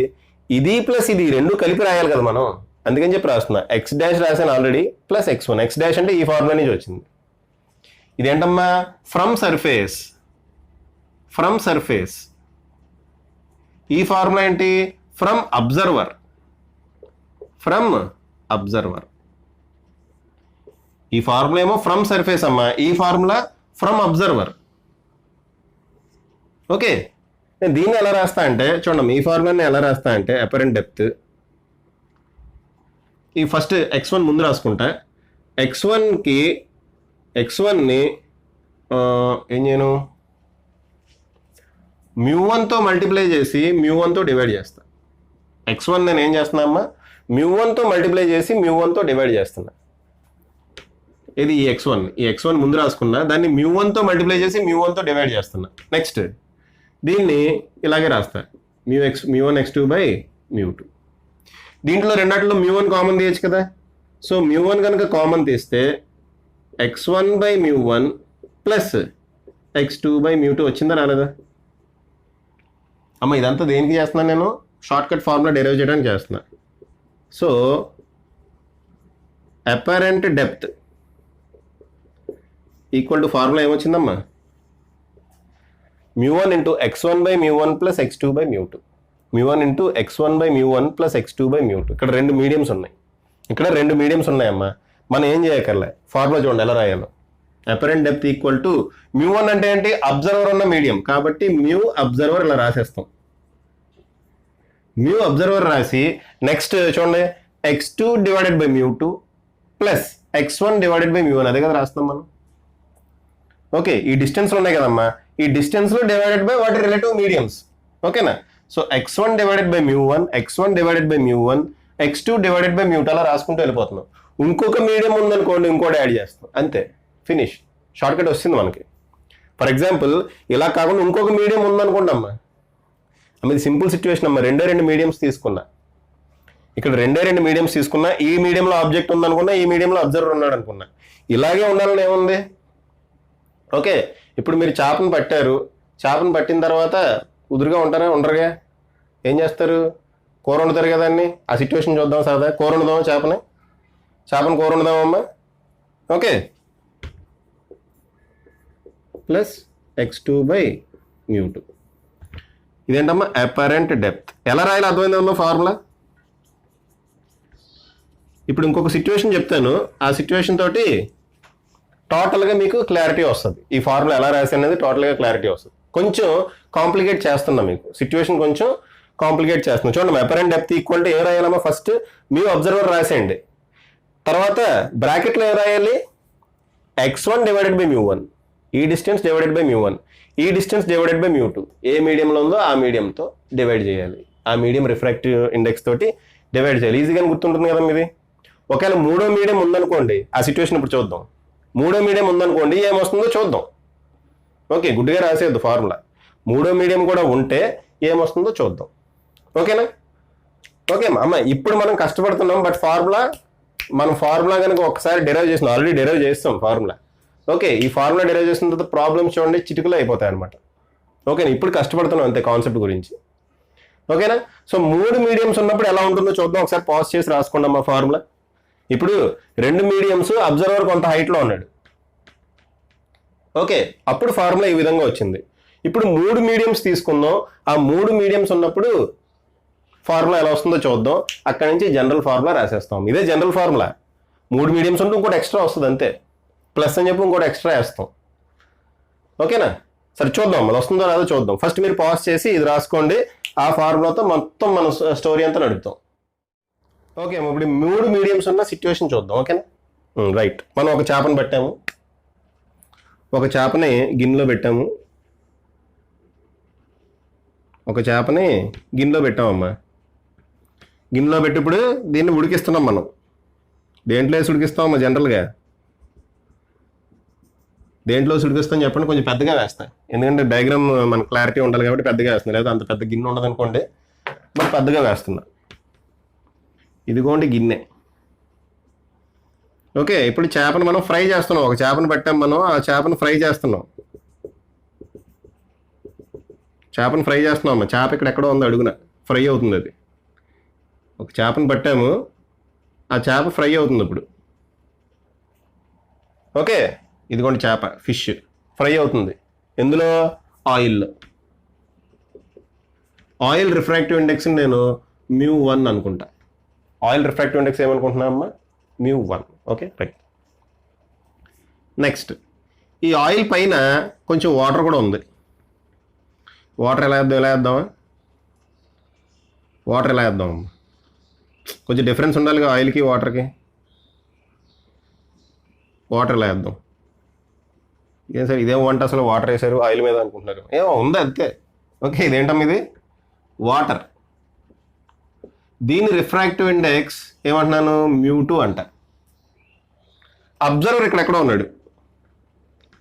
ఇది ప్లస్ ఇది రెండు కలిపి రాయాలి కదా మనం, అందుకని చెప్పి రాస్తున్నా. ఎక్స్ డాష్ రాసాను already, plus x1. X dash అంటే ఈ ఫార్ములా నుంచి వచ్చింది. ఇదేంటమ్మా, ఫ్రమ్ సర్ఫేస్. ఈ ఫార్ములా ఏంటి, ఫ్రమ్ అబ్జర్వర్. ఈ ఫార్ములా ఏమో ఫ్రమ్ సర్ఫేస్ అమ్మా, ఈ ఫార్ములా ఫ్రమ్ అబ్జర్వర్. ఓకే, నేను దీన్ని ఎలా రాస్తా అంటే చూడండి, ఈ ఫార్ములాని ఎలా రాస్తా అంటే అపరెంట్ డెప్త్, ఈ ఫస్ట్ x1 ముందు రాసుకుంటా. x1ని ఏం చేయను, μ1తో మల్టిప్లై చేసి μ1తో డివైడ్ చేస్తా. x1 నేను ఏం చేస్తున్నా అమ్మా, μ1తో మల్టిప్లై చేసి μ1తో డివైడ్ చేస్తున్నా. ఇది ఈ x1 ముందు రాసుకున్నా, దాన్ని μ1తో మల్టిప్లై చేసి μ1తో డివైడ్ చేస్తున్నా. నెక్స్ట్ దీన్ని ఇలాగే రాస్తా, μ1 x2 బై μ2. దీంట్లో రెండాటిలో μ1 కామన్ తీయచ్చు కదా. సో μ1 కనుక కామన్ తీస్తే x1 by μ1 plus x2 by μ2 వచ్చిందా రాలేదా అమ్మ? ఇదంతా దేనికి చేస్తున్నాను నేను, షార్ట్ కట్ ఫార్ములా డెరైవ్ చేయడానికి చేస్తున్నా. So apparent depth equal to formula ఏమొచ్చిందమ్మా, μ1 into x1 by μ1 plus x2 by μ2. μ1 into x1 by μ1 plus x2 by μ2. ఇక్కడ రెండు మీడియంస్ ఉన్నాయమ్మా. మనం ఏం చేయక్కర్లే, ఫార్ములా చూడండి ఎలా రాయాలో. అపరెంట్ డెప్త్ ఈక్వల్ టు μ1 అంటే ఏంటి, అబ్జర్వర్ ఉన్న మీడియం, కాబట్టి మ్యూ అబ్జర్వర్ ఇలా రాసేస్తాం. మ్యూ అబ్జర్వర్ రాసి నెక్స్ట్ చూడండి, x2 divided by μ2 plus x1 divided by μ1, అదే కదా రాస్తాం మనం. ఓకే, ఈ డిస్టెన్స్లు ఉన్నాయి కదమ్మా, ఈ డిస్టెన్స్లో డివైడెడ్ బై వాటి రిలేటివ్ మీడియమ్స్. ఓకేనా, so x1 divided by μ1, x1 divided by μ1, x2 divided by μ2 అలా రాసుకుంటూ వెళ్ళిపోతున్నాం. ఇంకొక మీడియం ఉందనుకోండి, ఇంకోటి యాడ్ చేస్తాం, అంతే, ఫినిష్. షార్ట్ కట్ వస్తుంది మనకి. ఫర్ ఎగ్జాంపుల్ ఇలా కాకుండా ఇంకొక మీడియం ఉందనుకోండి అమ్మా, ఇది సింపుల్ సిచ్యువేషన్ అమ్మా, రెండు మీడియంస్ తీసుకున్నా. ఇక్కడ రెండు మీడియంస్ తీసుకున్నా, ఈ మీడియంలో ఆబ్జెక్ట్ ఉందనుకున్నా, ఈ మీడియంలో అబ్జర్వర్ ఉన్నాడు అనుకున్నా, ఇలాగే ఉండాలని ఏముంది. ఓకే, ఇప్పుడు మీరు చేపను పట్టారు, చేపను పట్టిన తర్వాత కుదురుగా ఉంటారా, ఉండరుగా, ఏం చేస్తారు, కూర వండుతారు కదండి. ఆ సిచ్యువేషన్ చూద్దాం సరదా. కూర వండుదామా చేపను కూర వండుదామమ్మా. Okay, plus x2/μ2. ఇదేంటమ్మా అపరెంట్ డెప్త్. ఎలా రాయాలి అర్థమైందమ్మా ఫార్ములా. ఇప్పుడు ఇంకొక సిచ్యువేషన్ చెప్తాను, ఆ సిచ్యువేషన్ తోటి టోటల్గా మీకు క్లారిటీ వస్తుంది. ఈ ఫార్ములా ఎలా రాసి అనేది టోటల్గా క్లారిటీ వస్తుంది. కొంచెం కాంప్లికేట్ చేస్తున్నా, మీకు సిచ్యువేషన్ కొంచెం కాంప్లికేట్ చేస్తున్నాం. చూడండి, అపరెంట్ డెప్త్ ఈక్వల్ టు ఏం రాయాలమ్మా, ఫస్ట్ మీ అబ్జర్వర్ రాసేయండి, తర్వాత బ్రాకెట్లో ఏం రాయాలి, x1 డివైడెడ్ బై μ1, ఈ డిస్టెన్స్ డివైడెడ్ బై μ1, ఈ డిస్టెన్స్ డివైడెడ్ బై μ2. ఏ మీడియంలో ఉందో ఆ మీడియంతో డివైడ్ చేయాలి, ఆ మీడియం రిఫ్రాక్టివ్ ఇండెక్స్ తోటి డివైడ్ చేయాలి. ఈజీగా గుర్తుంటుంది కదా ఇది. ఒకవేళ మూడో మీడియం ఉందనుకోండి, ఆ సిచ్యువేషన్ ఇప్పుడు చూద్దాం. మూడో మీడియం ఉందనుకోండి, ఏమొస్తుందో చూద్దాం. ఓకే, గుడ్డిగా రాసేయద్దు ఫార్ములా. మూడో మీడియం కూడా ఉంటే ఏమొస్తుందో చూద్దాం. ఓకేనా. ఓకే అమ్మ, ఇప్పుడు మనం కష్టపడుతున్నాం, బట్ మనం ఫార్ములా కనుక ఒకసారి డెరైవ్ చేస్తున్నాం, ఆల్రెడీ డెరైవ్ చేస్తాం ఫార్ములా. ఓకే, ఈ ఫార్ములా డెరైవ్ చేసిన తర్వాత ప్రాబ్లమ్స్ చూడండి చిటికలో అయిపోతాయి అనమాట. ఓకేనా, ఇప్పుడు కష్టపడుతున్నాం అంతే కాన్సెప్ట్ గురించి. ఓకేనా. సో 3 మీడియంస్ ఉన్నప్పుడు ఎలా ఉంటుందో చూద్దాం. ఒకసారి పాజ్ చేసి రాసుకోండి అమ్మా ఫార్ములా. ఇప్పుడు 2 మీడియంస్, అబ్జర్వర్ కొంత హైట్లో ఉన్నాడు. ఓకే, అప్పుడు ఫార్ములా ఈ విధంగా వచ్చింది. ఇప్పుడు 3 మీడియంస్ తీసుకుందాం, ఆ 3 మీడియంస్ ఉన్నప్పుడు ఫార్ములా ఎలా వస్తుందో చూద్దాం. అక్కడ నుంచి జనరల్ ఫార్ములా రాసేస్తాం. ఇదే జనరల్ ఫార్ములా. 3 మీడియంస్ ఉంటే ఇంకోటి ఎక్స్ట్రా వస్తుంది అంతే, ప్లస్ అని చెప్పి ఇంకోటి ఎక్స్ట్రా వేస్తాం. ఓకేనా. సరే చూద్దాం అది వస్తుందో రాదో చూద్దాం. ఫస్ట్ మీరు పాజ్ చేసి ఇది రాసుకోండి, ఆ ఫార్ములాతో మొత్తం మన స్టోరీ అంతా నడుపుతాం. ఓకే, ఇప్పుడు 3 మీడియంస్ ఉన్న సిచ్యువేషన్ చూద్దాం. ఓకేనా. రైట్, మనం ఒక చేపను పెట్టాము, ఒక చేపని గిన్నెలో పెట్టాము, ఒక చేపని గిన్నెలో పెట్టామమ్మా. గిన్నెలో పెట్టి ఇప్పుడు దీన్ని ఉడికిస్తున్నాం. మనం దేంట్లో వేసి ఉడికిస్తామమ్మా, జనరల్గా దేంట్లో ఉడికిస్తాం చెప్పండి. కొంచెం పెద్దగా వేస్తాను, ఎందుకంటే డయాగ్రామ్ మన క్లారిటీ ఉండాలి కాబట్టి పెద్దగా వేస్తున్నాను. లేదా అంత పెద్ద గిన్నె ఉండదు అనుకోండి, మరి పెద్దగా వేస్తున్నా. ఇదిగోండి గిన్నె. ఓకే, ఇప్పుడు చేపను మనం ఫ్రై చేస్తున్నాం. ఒక చేపను పెట్టాం మనం, ఆ చేపను ఫ్రై చేస్తున్నాం. చేపను ఫ్రై చేస్తున్నాం అమ్మ. చేప ఇక్కడ ఎక్కడో ఉంది అడుగున, ఫ్రై అవుతుంది అది. ఒక చేపను పట్టాము, ఆ చేప ఫ్రై అవుతుంది ఇప్పుడు. ఓకే, ఇదిగోండి చేప, ఫిష్ ఫ్రై అవుతుంది. ఎందులో, ఆయిల్లో. ఆయిల్ రిఫ్రాక్టివ్ ఇండెక్స్ నేను μ1 అనుకుంటా. ఆయిల్ రిఫ్రాక్టివ్ ఇండెక్స్ ఏమనుకుంటున్నా అమ్మా, μ1. Okay, right. నెక్స్ట్, ఈ ఆయిల్ పైన కొంచెం వాటర్ కూడా ఉంది. వాటర్ ఎలా వేద్దామా, వాటర్ ఎలా వేద్దామమ్మా. కొంచెం డిఫరెన్స్ ఉండాలిగా ఆయిల్కి వాటర్కి. వాటర్ ఎలా వేద్దాం. ఏం సార్ ఇదేం వంట, అసలు వాటర్ వేసారు ఆయిల్ మీద అనుకుంటున్నారు. ఏమో ఉంది అంతే. ఓకే, ఇదేంటమ్మా, ఇది వాటర్. దీని రిఫ్రాక్టివ్ ఇండెక్స్ ఏమంటున్నాను, μ2 అంట. అబ్జర్వర్ ఇక్కడ ఎక్కడో ఉన్నాడు.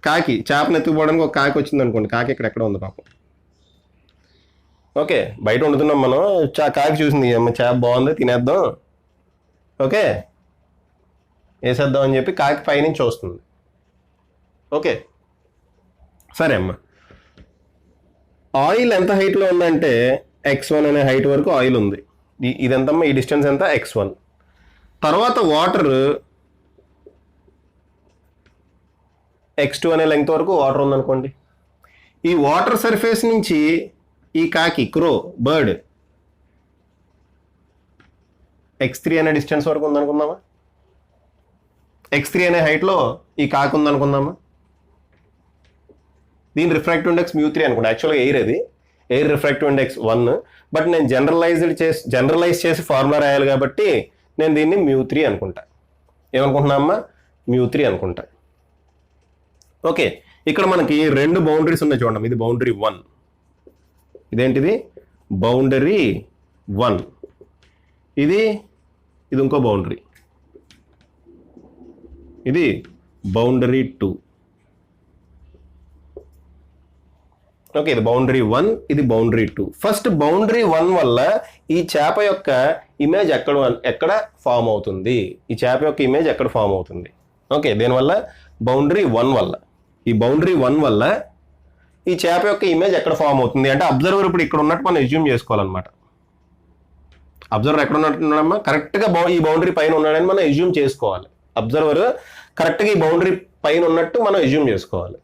కాకి, చేపను ఎత్తుకుపోవడానికి ఒక కాకి వచ్చింది అనుకోండి. కాకి ఇక్కడ ఎక్కడో ఉంది పాపం. ఓకే, బయట వండుతున్నాం మనం, కాకి చూసింది అమ్మ చేప బాగుంది తినేద్దాం, ఓకే వేసేద్దాం అని చెప్పి కాకి పైనుంచి వస్తుంది. ఓకే, సరే అమ్మ. ఆయిల్ ఎంత హైట్లో ఉందంటే x1 అనే హైట్ వరకు ఆయిల్ ఉంది. ఇదెంతమ్మా, ఈ డిస్టెన్స్ ఎంత, x1. తర్వాత వాటర్ x2 అనే లెంగ్త్ వరకు వాటర్ ఉందనుకోండి. ఈ వాటర్ సర్ఫేస్ నుంచి ఈ కాకి, క్రో, బర్డ్ x3 అనే డిస్టెన్స్ వరకు ఉందనుకుందామా. x3 అనే హైట్లో ఈ కాకి ఉందనుకుందామా. దీని రిఫ్రాక్టివ్ ఇండెక్స్ μ3 అనుకోండి. యాక్చువల్గా ఎయిర్, అది ఎయిర్ రిఫ్రాక్టివ్ ఇండెక్స్ 1, బట్ నేను జనరలైజ్ చేసి ఫార్ములా రాయాలి కాబట్టి నేను దీన్ని μ3 అనుకుంటా. ఏమనుకుంటున్నా అమ్మా, μ3 అనుకుంటా. ఓకే, ఇక్కడ మనకి 2 బౌండరీస్ ఉన్నాయి చూడండి. ఇది బౌండరీ 1, ఇదేంటిది బౌండరీ 1, ఇది ఇంకో బౌండరీ, ఇది బౌండరీ 2. ఓకే, ఇది బౌండరీ 1, ఇది బౌండరీ 2. ఫస్ట్ బౌండరీ 1 వల్ల ఈ చేప యొక్క ఇమేజ్ ఎక్కడ ఫామ్ అవుతుంది, ఈ చేప యొక్క ఇమేజ్ ఎక్కడ ఫామ్ అవుతుంది? ఓకే, దేనివల్ల? బౌండరీ 1 వల్ల. ఈ బౌండరీ 1 వల్ల ఈ చేప యొక్క ఇమేజ్ ఎక్కడ ఫామ్ అవుతుంది అంటే అబ్జర్వర్ ఇప్పుడు ఇక్కడ ఉన్నట్టు మనం ఎజ్యూమ్ చేసుకోవాలన్నమాట. అబ్జర్వర్ ఎక్కడ ఉన్నట్టున్నాడమ్మా? కరెక్ట్గా ఈ బౌండరీ పైన ఉన్నాడని మనం ఎజ్యూమ్ చేసుకోవాలి. అబ్జర్వర్ కరెక్ట్గా ఈ బౌండరీ పైన ఉన్నట్టు మనం ఎజ్యూమ్ చేసుకోవాలి.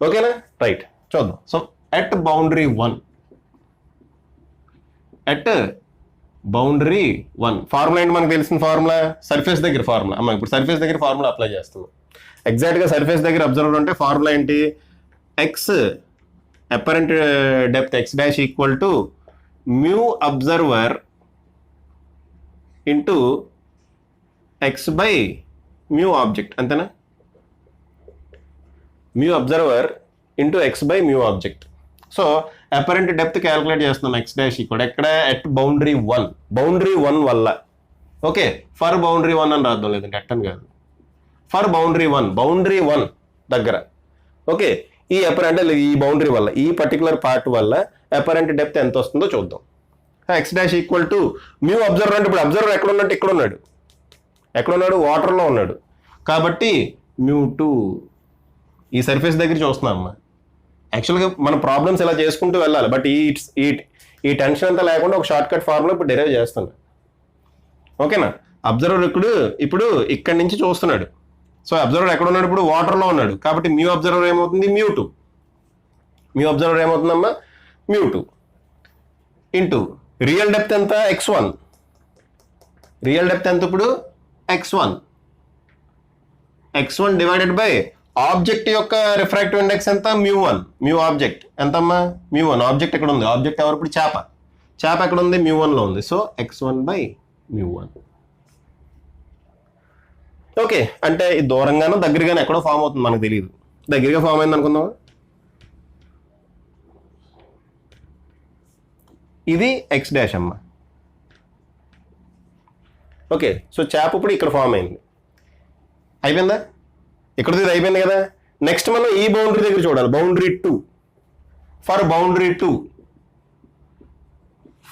ఓకేనా? రైట్, చూద్దాం. So at boundary 1, at boundary 1 formula ఏంటి మనకు తెలిసిన ఫార్ములా? సర్ఫేస్ దగ్గర ఫార్ములా. అమ్మ ఇప్పుడు సర్ఫేస్ దగ్గర ఫార్ములా అప్లై చేస్తున్నాం. ఎగ్జాక్ట్గా సర్ఫేస్ దగ్గర అబ్జర్వర్ అంటే ఫార్ములా ఏంటి? X apparent depth x dash equal to mu observer into X by mu object, అంతేనా? Mu observer into X by mu object. So apparent depth calculate చేస్తున్నాం ఎక్స్ డాష్ ఈక్వల్ ఎక్కడ? At boundary 1. బౌండరీ 1 వల్ల. ఓకే, ఫర్ బౌండరీ 1 అని రాద్దాం, లేదంటే ఎట్ అని కాదు, ఫర్ బౌండరీ 1, బౌండరీ 1 దగ్గర. ఓకే, ఈ అపరెంట్ ఈ బౌండరీ వల్ల, ఈ పర్టికులర్ పార్ట్ వల్ల అపరెంట్ డెప్త్ ఎంత వస్తుందో చూద్దాం. X dash equal to mu observer అంటే ఇప్పుడు అబ్జర్వర్ ఎక్కడ ఉన్నట్టు ఇక్కడ ఉన్నాడు. ఎక్కడ ఉన్నాడు? వాటర్లో ఉన్నాడు. కాబట్టి μ2 ఈ సర్ఫేస్ దగ్గర చూస్తున్నాం అమ్మా. యాక్చువల్గా మన ప్రాబ్లమ్స్ ఇలా చేసుకుంటూ వెళ్ళాలి, బట్ ఈ టెన్షన్ అంతా లేకుండా ఒక షార్ట్ కట్ ఫార్ములా ఇప్పుడు డెరైవ్ చేస్తున్నాడు. ఓకేనా? అబ్జర్వర్ ఇప్పుడు ఇక్కడి నుంచి చూస్తున్నాడు. సో అబ్జర్వర్ ఎక్కడ ఉన్నాడు? ఇప్పుడు వాటర్లో ఉన్నాడు. కాబట్టి మ్యూ అబ్జర్వర్ ఏమవుతుంది? μ2. మ్యూ అబ్జర్వర్ ఏమవుతుందమ్మా? μ2 ఇంటూ రియల్ డెప్త్ ఎంత? x1. రియల్ డెప్త్ ఎంత ఇప్పుడు? x1. x1 divided by object యొక్క రిఫ్రాక్టివ్ ఇండెక్స్ ఎంత? μ1. మ్యూ ఆబ్జెక్ట్ ఎంతమ్మా? μ1. ఆబ్జెక్ట్ ఎక్కడ ఉంది? ఆబ్జెక్ట్ ఎవరు? ఇప్పుడు చేప. చేప ఎక్కడ ఉంది? μ1లో ఉంది. So x1 by μ1. ఓకే, అంటే దూరంగానో దగ్గరగానో ఎక్కడో ఫామ్ అవుతుంది, మనకు తెలియదు. దగ్గరగా ఫామ్ అయింది అనుకుందాం. ఇది ఎక్స్ డాష్ అమ్మ. ఓకే, సో చేప ఇప్పుడు ఇక్కడ ఫామ్ అయింది. అయిపోయిందా? ఇక్కడది ఇది అయిపోయింది కదా. నెక్స్ట్ మనం ఈ బౌండరీ దగ్గర చూడాలి. Boundary 2. For boundary 2,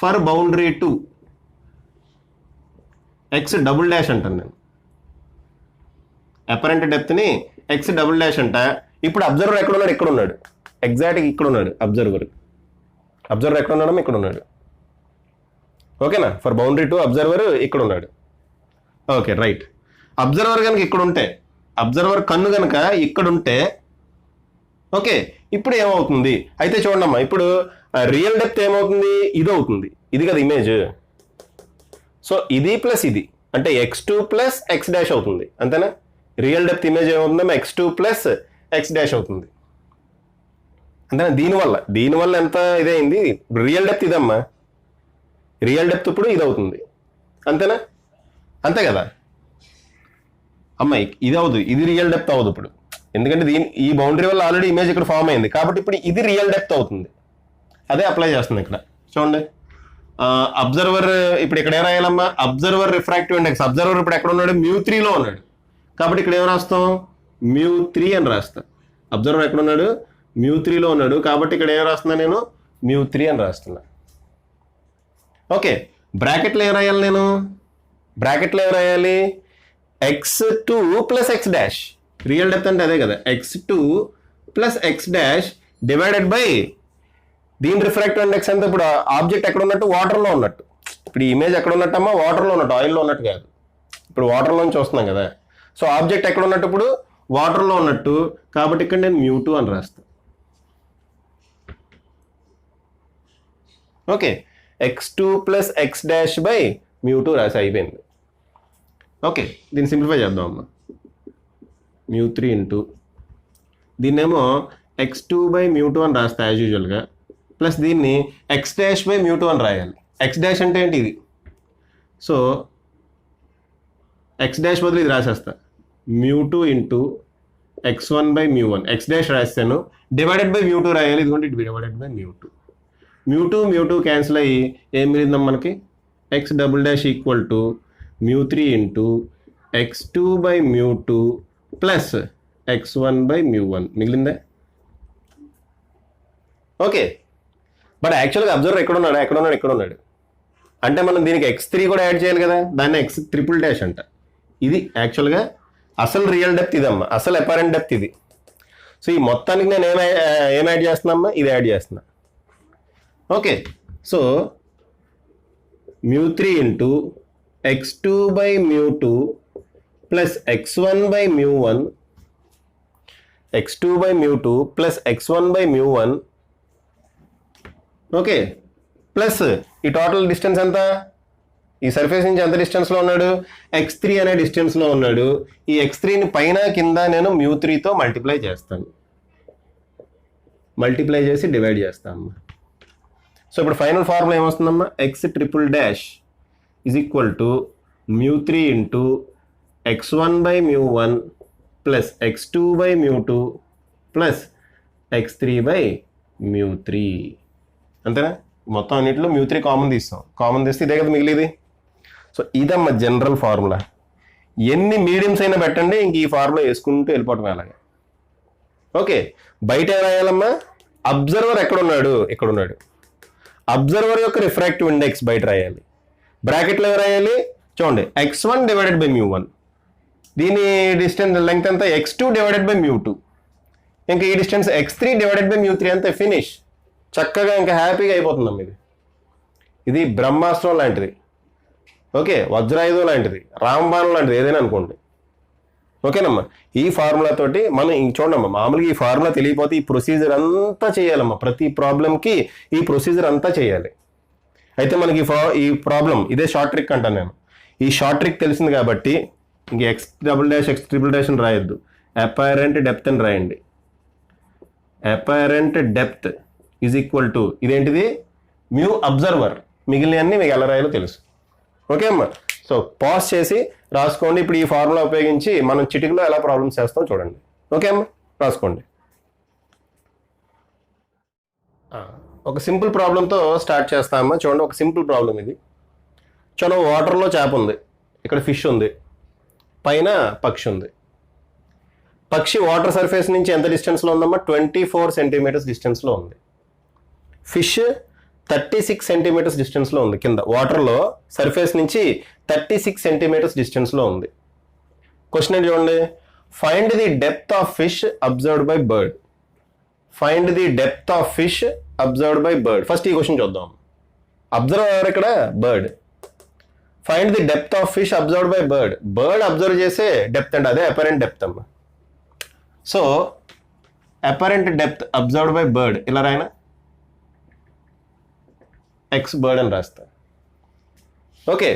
for boundary 2 X double dash అంటాను నేను. అపరెంట్ డెప్త్ని ఎక్స్ డబుల్ డాష్ అంట. ఇప్పుడు అబ్జర్వర్ ఎక్కడ ఉన్నాడు? ఇక్కడ ఉన్నాడు. ఎగ్జాక్ట్గా ఇక్కడ ఉన్నాడు అబ్జర్వర్. అబ్జర్వర్ ఎక్కడ ఉన్నాడో ఇక్కడ ఉన్నాడు. ఓకేనా? ఫర్ బౌండరీ 2 అబ్జర్వర్ ఇక్కడ ఉన్నాడు. Okay, right. అబ్జర్వర్ కనుక ఇక్కడ ఉంటే, అబ్జర్వర్ కన్ను కనుక ఇక్కడ ఉంటే, ఓకే, ఇప్పుడు ఏమవుతుంది? అయితే చూడండి అమ్మా, ఇప్పుడు రియల్ డెప్త్ ఏమవుతుంది? ఇది అవుతుంది. ఇది కదా ఇమేజ్. సో ఇది ప్లస్ ఇది అంటే x2 ప్లస్ ఎక్స్ డాష్ అవుతుంది, అంతేనా? రియల్ డెప్త్ ఇమేజ్ ఏమవుతుందమ్మా? x2 ప్లస్ ఎక్స్ డాష్ అవుతుంది, అంతేనా? దీనివల్ల ఎంత ఇదైంది? రియల్ డెప్త్ ఇదమ్మా. రియల్ డెప్త్ ఇప్పుడు ఇది అవుతుంది, అంతేనా? అంతే కదా అమ్మాయి? ఇది అవుతుంది, ఇది రియల్ డెప్త్ అవ్వదు ఇప్పుడు, ఎందుకంటే ఈ బౌండరీ వల్ల ఆల్రెడీ ఇమేజ్ ఇక్కడ ఫామ్ అయింది. కాబట్టి ఇప్పుడు ఇది రియల్ డెప్త్ అవుతుంది. అదే అప్లై చేస్తుంది ఇక్కడ. చూడండి, అబ్జర్వర్ ఇప్పుడు ఇక్కడ ఏం రాయాలమ్మా? Observer refractive index. అబ్జర్వర్ ఇప్పుడు ఎక్కడ ఉన్నాడు? μ3లో ఉన్నాడు. కాబట్టి ఇక్కడ ఏం రాస్తాం? μ3 అని రాస్తా. అబ్జర్వర్ ఎక్కడ ఉన్నాడు? μ3లో ఉన్నాడు. కాబట్టి ఇక్కడ ఏం రాస్తున్నా నేను? μ3 అని రాస్తున్నా. ఓకే, బ్రాకెట్లో ఏం రాయాలి నేను? బ్రాకెట్లో ఏం రాయాలి? x2 plus x dash. Real depth అంటే అదే కదా, x2 plus x dash divided by దీని రిఫ్రాక్టివ్ ఇండెక్స్ ఎంత? ఇప్పుడు ఆబ్జెక్ట్ ఎక్కడ ఉన్నట్టు? వాటర్లో ఉన్నట్టు. ఇప్పుడు ఈ ఇమేజ్ ఎక్కడ ఉన్నట్టమ్మా? వాటర్లో ఉన్నట్టు, ఆయిల్లో ఉన్నట్టు కాదు. ఇప్పుడు వాటర్లో నుంచి చూస్తున్నాం కదా. సో ఆబ్జెక్ట్ ఎక్కడ ఉన్నట్టు? ఇప్పుడు వాటర్లో ఉన్నట్టు. కాబట్టి ఇక్కడ నేను μ2 అని రాస్తాను. Okay, x2 plus x dash by μ2 రాసి అయిపోయింది. ఓకే, దీన్ని సింప్లిఫై చేద్దాం అమ్మా. μ3 ఇంటూ దీన్నేమో x2 బై μ2 అని రాస్తా యాజ్ యూజువల్గా. ప్లస్ దీన్ని ఎక్స్ డాష్ బై μ2 అని రాయాలి. ఎక్స్ డాష్ అంటే ఏంటి? ఇది. సో ఎక్స్ డాష్ బదులు ఇది రాసేస్తా. μ2 into x1 by μ1. X dash రాస్తాను, డివైడెడ్ బై μ2 రాయాలి. ఇదిగోండి, డివైడెడ్ బై μ2 క్యాన్సిల్ అయ్యి ఏం మిగిలిందాం మనకి? X double dash equal to μ3 into x2 by μ2 plus x1 by μ1 మిగిలిందా? ఓకే, బట్ యాక్చువల్గా అబ్జర్వర్ ఎక్కడ ఉన్నాడు అంటే మనం దీనికి x3 కూడా యాడ్ చేయాలి కదా, దాన్ని x∭ అంట. ఇది యాక్చువల్గా అసలు రియల్ డెప్త్ ఇదమ్మా, అసలు అపారెంట్ డెప్త్ ఇది. సో ఈ మొత్తానికి నేను ఏం యాడ్ చేస్తున్నామ్మా, ఇది యాడ్ చేస్తున్నా. Okay, so μ3 into x2/μ2 plus x1/μ1 x2/μ2 plus x1/μ1. Okay, plus ఈ టోటల్ డిస్టెన్స్ ఎంత, ఈ సర్ఫేస్ నుంచి ఎంత డిస్టెన్స్లో ఉన్నాడు, x3 అనే డిస్టెన్స్లో ఉన్నాడు. ఈ x3ని పైన కింద నేను μ3తో మల్టిప్లై చేస్తాను, మల్టిప్లై చేసి డివైడ్ చేస్తాను. సో ఇప్పుడు ఫైనల్ ఫార్ములా ఏమొస్తుందమ్మా, x∭ is equal to μ3 into x1/μ1 plus x2/μ2 plus x3/μ3. అంతేనా, మొత్తం అన్నింటిలో μ3 కామన్ తీస్తే ఇదే కదా మిగిలిది. సో ఇదమ్మా జనరల్ ఫార్ములా. ఎన్ని మీడియంస్ అయినా పెట్టండి, ఇంక ఈ ఫార్ములా వేసుకుంటూ వెళ్ళిపోవటం అలాగే. ఓకే, బయట ఏం రాయాలమ్మా, అబ్జర్వర్ ఎక్కడున్నాడు, ఇక్కడున్నాడు. అబ్జర్వర్ యొక్క రిఫ్రాక్టివ్ ఇండెక్స్ బయట రాయాలి. బ్రాకెట్లో ఏం రాయాలి చూడండి, x1/μ1, దీని డిస్టెన్స్ లెంగ్త్ ఎంత, x2/μ2, ఇంకా ఈ డిస్టెన్స్ x3/μ3 అంతే, ఫినిష్. చక్కగా ఇంకా హ్యాపీగా అయిపోతుందమ్మా. ఇది బ్రహ్మాస్త్రం లాంటిది. ఓకే, వజ్రాయుధం లాంటిది, రాంబాణం లాంటిది, ఏదైనా అనుకోండి. ఓకేనమ్మా, ఈ ఫార్ములా తోటి మనం ఇంక చూడమ్మా, మామూలుగా ఈ ఫార్ములా తెలియకపోతే ఈ ప్రొసీజర్ అంతా చేయాలమ్మా. ప్రతి ప్రాబ్లంకి ఈ ప్రొసీజర్ అంతా చేయాలి. అయితే మనకి ఈ ప్రాబ్లం ఇదే షార్ట్ ట్రిక్ అంటాను నేను. ఈ షార్ట్ ట్రిక్ తెలిసింది కాబట్టి ఇంక x∭ అని రాయొద్దు, అపారెంట్ డెప్త్ అని రాయండి. Apparent depth is equal to ఇదేంటిది, మ్యూ అబ్జర్వర్. మిగిలినవన్నీ మీకు ఎలా రాయాలో తెలుసు. ఓకే అమ్మా, సో పాజ్ చేసి రాసుకోండి. ఇప్పుడు ఈ ఫార్ములా ఉపయోగించి మనం చిటికలో ఎలా ప్రాబ్లమ్స్ చేస్తాం చూడండి. ఓకే అమ్మా, రాసుకోండి. ఒక సింపుల్ ప్రాబ్లంతో స్టార్ట్ చేస్తామమ్మా. చూడండి, ఒక సింపుల్ ప్రాబ్లం ఇది. చూడండి, వాటర్లో చేప ఉంది, ఇక్కడ ఫిష్ ఉంది, పైన పక్షి ఉంది. పక్షి వాటర్ సర్ఫేస్ నుంచి ఎంత డిస్టెన్స్లో ఉందమ్మా, 24 సెంటీమీటర్స్ డిస్టెన్స్లో ఉంది. ఫిష్ 36 సెంటీమీటర్స్ డిస్టెన్స్లో ఉంది. కింద వాటర్లో సర్ఫేస్ నుంచి 36 సెంటీమీటర్స్ డిస్టెన్స్లో ఉంది. క్వశ్చన్ ఏంటి చూడండి, find the depth of fish observed by bird. Find the depth of fish observed by bird. First ఈ క్వశ్చన్ చూద్దాం. అబ్జర్వ్ ఎవరు ఇక్కడ, bird. Find the depth of fish observed by bird. Bird observe చేసే డెప్త్ అంటే అదే అపరెంట్ డెప్త్ అమ్మా. So apparent depth observed by bird ఇలా రాయనా, ఎక్స్ బర్డ్ అని రాస్తా. ఓకే,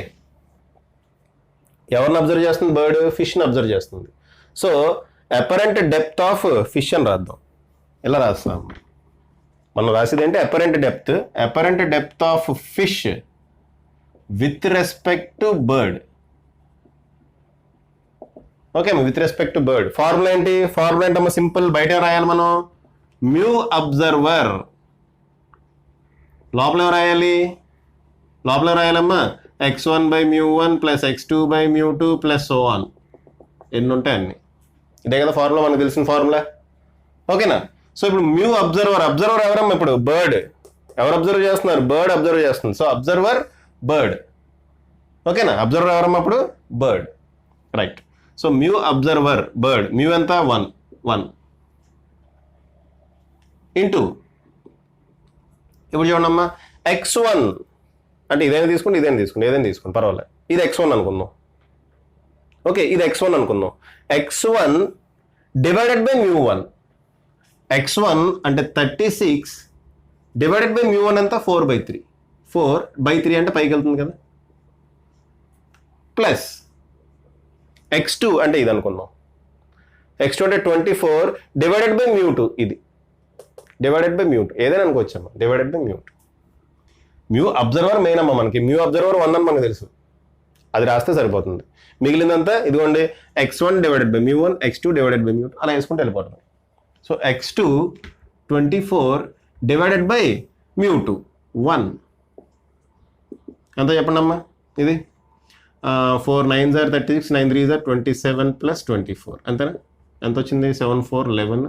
ఎవరిని అబ్జర్వ్ చేస్తుంది, బర్డ్ ఫిష్ని అబ్జర్వ్ చేస్తుంది. So apparent depth of fish అని రాద్దాం. ఇలా రాస్తాం. మనం రాసేది ఏంటి, apparent depth of fish with respect to bird. Okay, with respect to bird. Formula ఏంటమ్మా, సింపుల్. బయట రాయాలి మనం, మ్యూ అబ్జర్వర్. లోపల రాయాలమ్మా, x1/μ1 plus x2/μ2 plus so on. ఎన్ని ఉంటాయి అన్ని. ఇదే కదా ఫార్ములా, మనకు తెలిసిన ఫార్ములా. ఓకేనా. సో ఇప్పుడు మ్యూ అబ్జర్వర్ ఎవరమ్మా, ఇప్పుడు బర్డ్. ఎవరు అబ్జర్వ్ చేస్తున్నారు, బర్డ్ అబ్జర్వ్ చేస్తుంది. So observer bird. ఓకేనా, అబ్జర్వర్ ఎవరమ్మా ఇప్పుడు, bird. Right. So mu observer bird, mu ఎంత, 1 ఇంటూ, ఇప్పుడు చూడమ్మా, x1 అంటే ఇదేం తీసుకోండి, ఏదైనా తీసుకోండి పర్వాలేదు. ఇది x1 అనుకుందాం. ఓకే, ఇది x1 అనుకుందాం. x1 divided by μ1. x1 అంటే 36 డివైడెడ్ బై μ1 ఎంత, 4/3. 4/3 అంటే పైకి వెళ్తుంది కదా, ప్లస్ x2 అంటే ఇది అనుకుందాం. x2 అంటే 24 డివైడెడ్ బై μ2. ఇది డివైడెడ్ బై μ2, ఏదైనా అనుకోవచ్చమ్మా, divided by μ2. Mu observer main అమ్మా మనకి. మ్యూ అబ్జర్వర్ 1 అని మనకు తెలుసు, అది రాస్తే సరిపోతుంది. మిగిలిందంతా ఇదిగోండి, x1 divided by μ1, x2 divided by μ2 అలా వేసుకుంటే వెళ్ళిపోతుంది. సో x2 24 డివైడెడ్ బై μ2 1 ఎంత చెప్పండి అమ్మా. ఇది 4 9s are 36, 9 3s are 27 plus 24 అంతేనా. ఎంత వచ్చింది, 7 4 11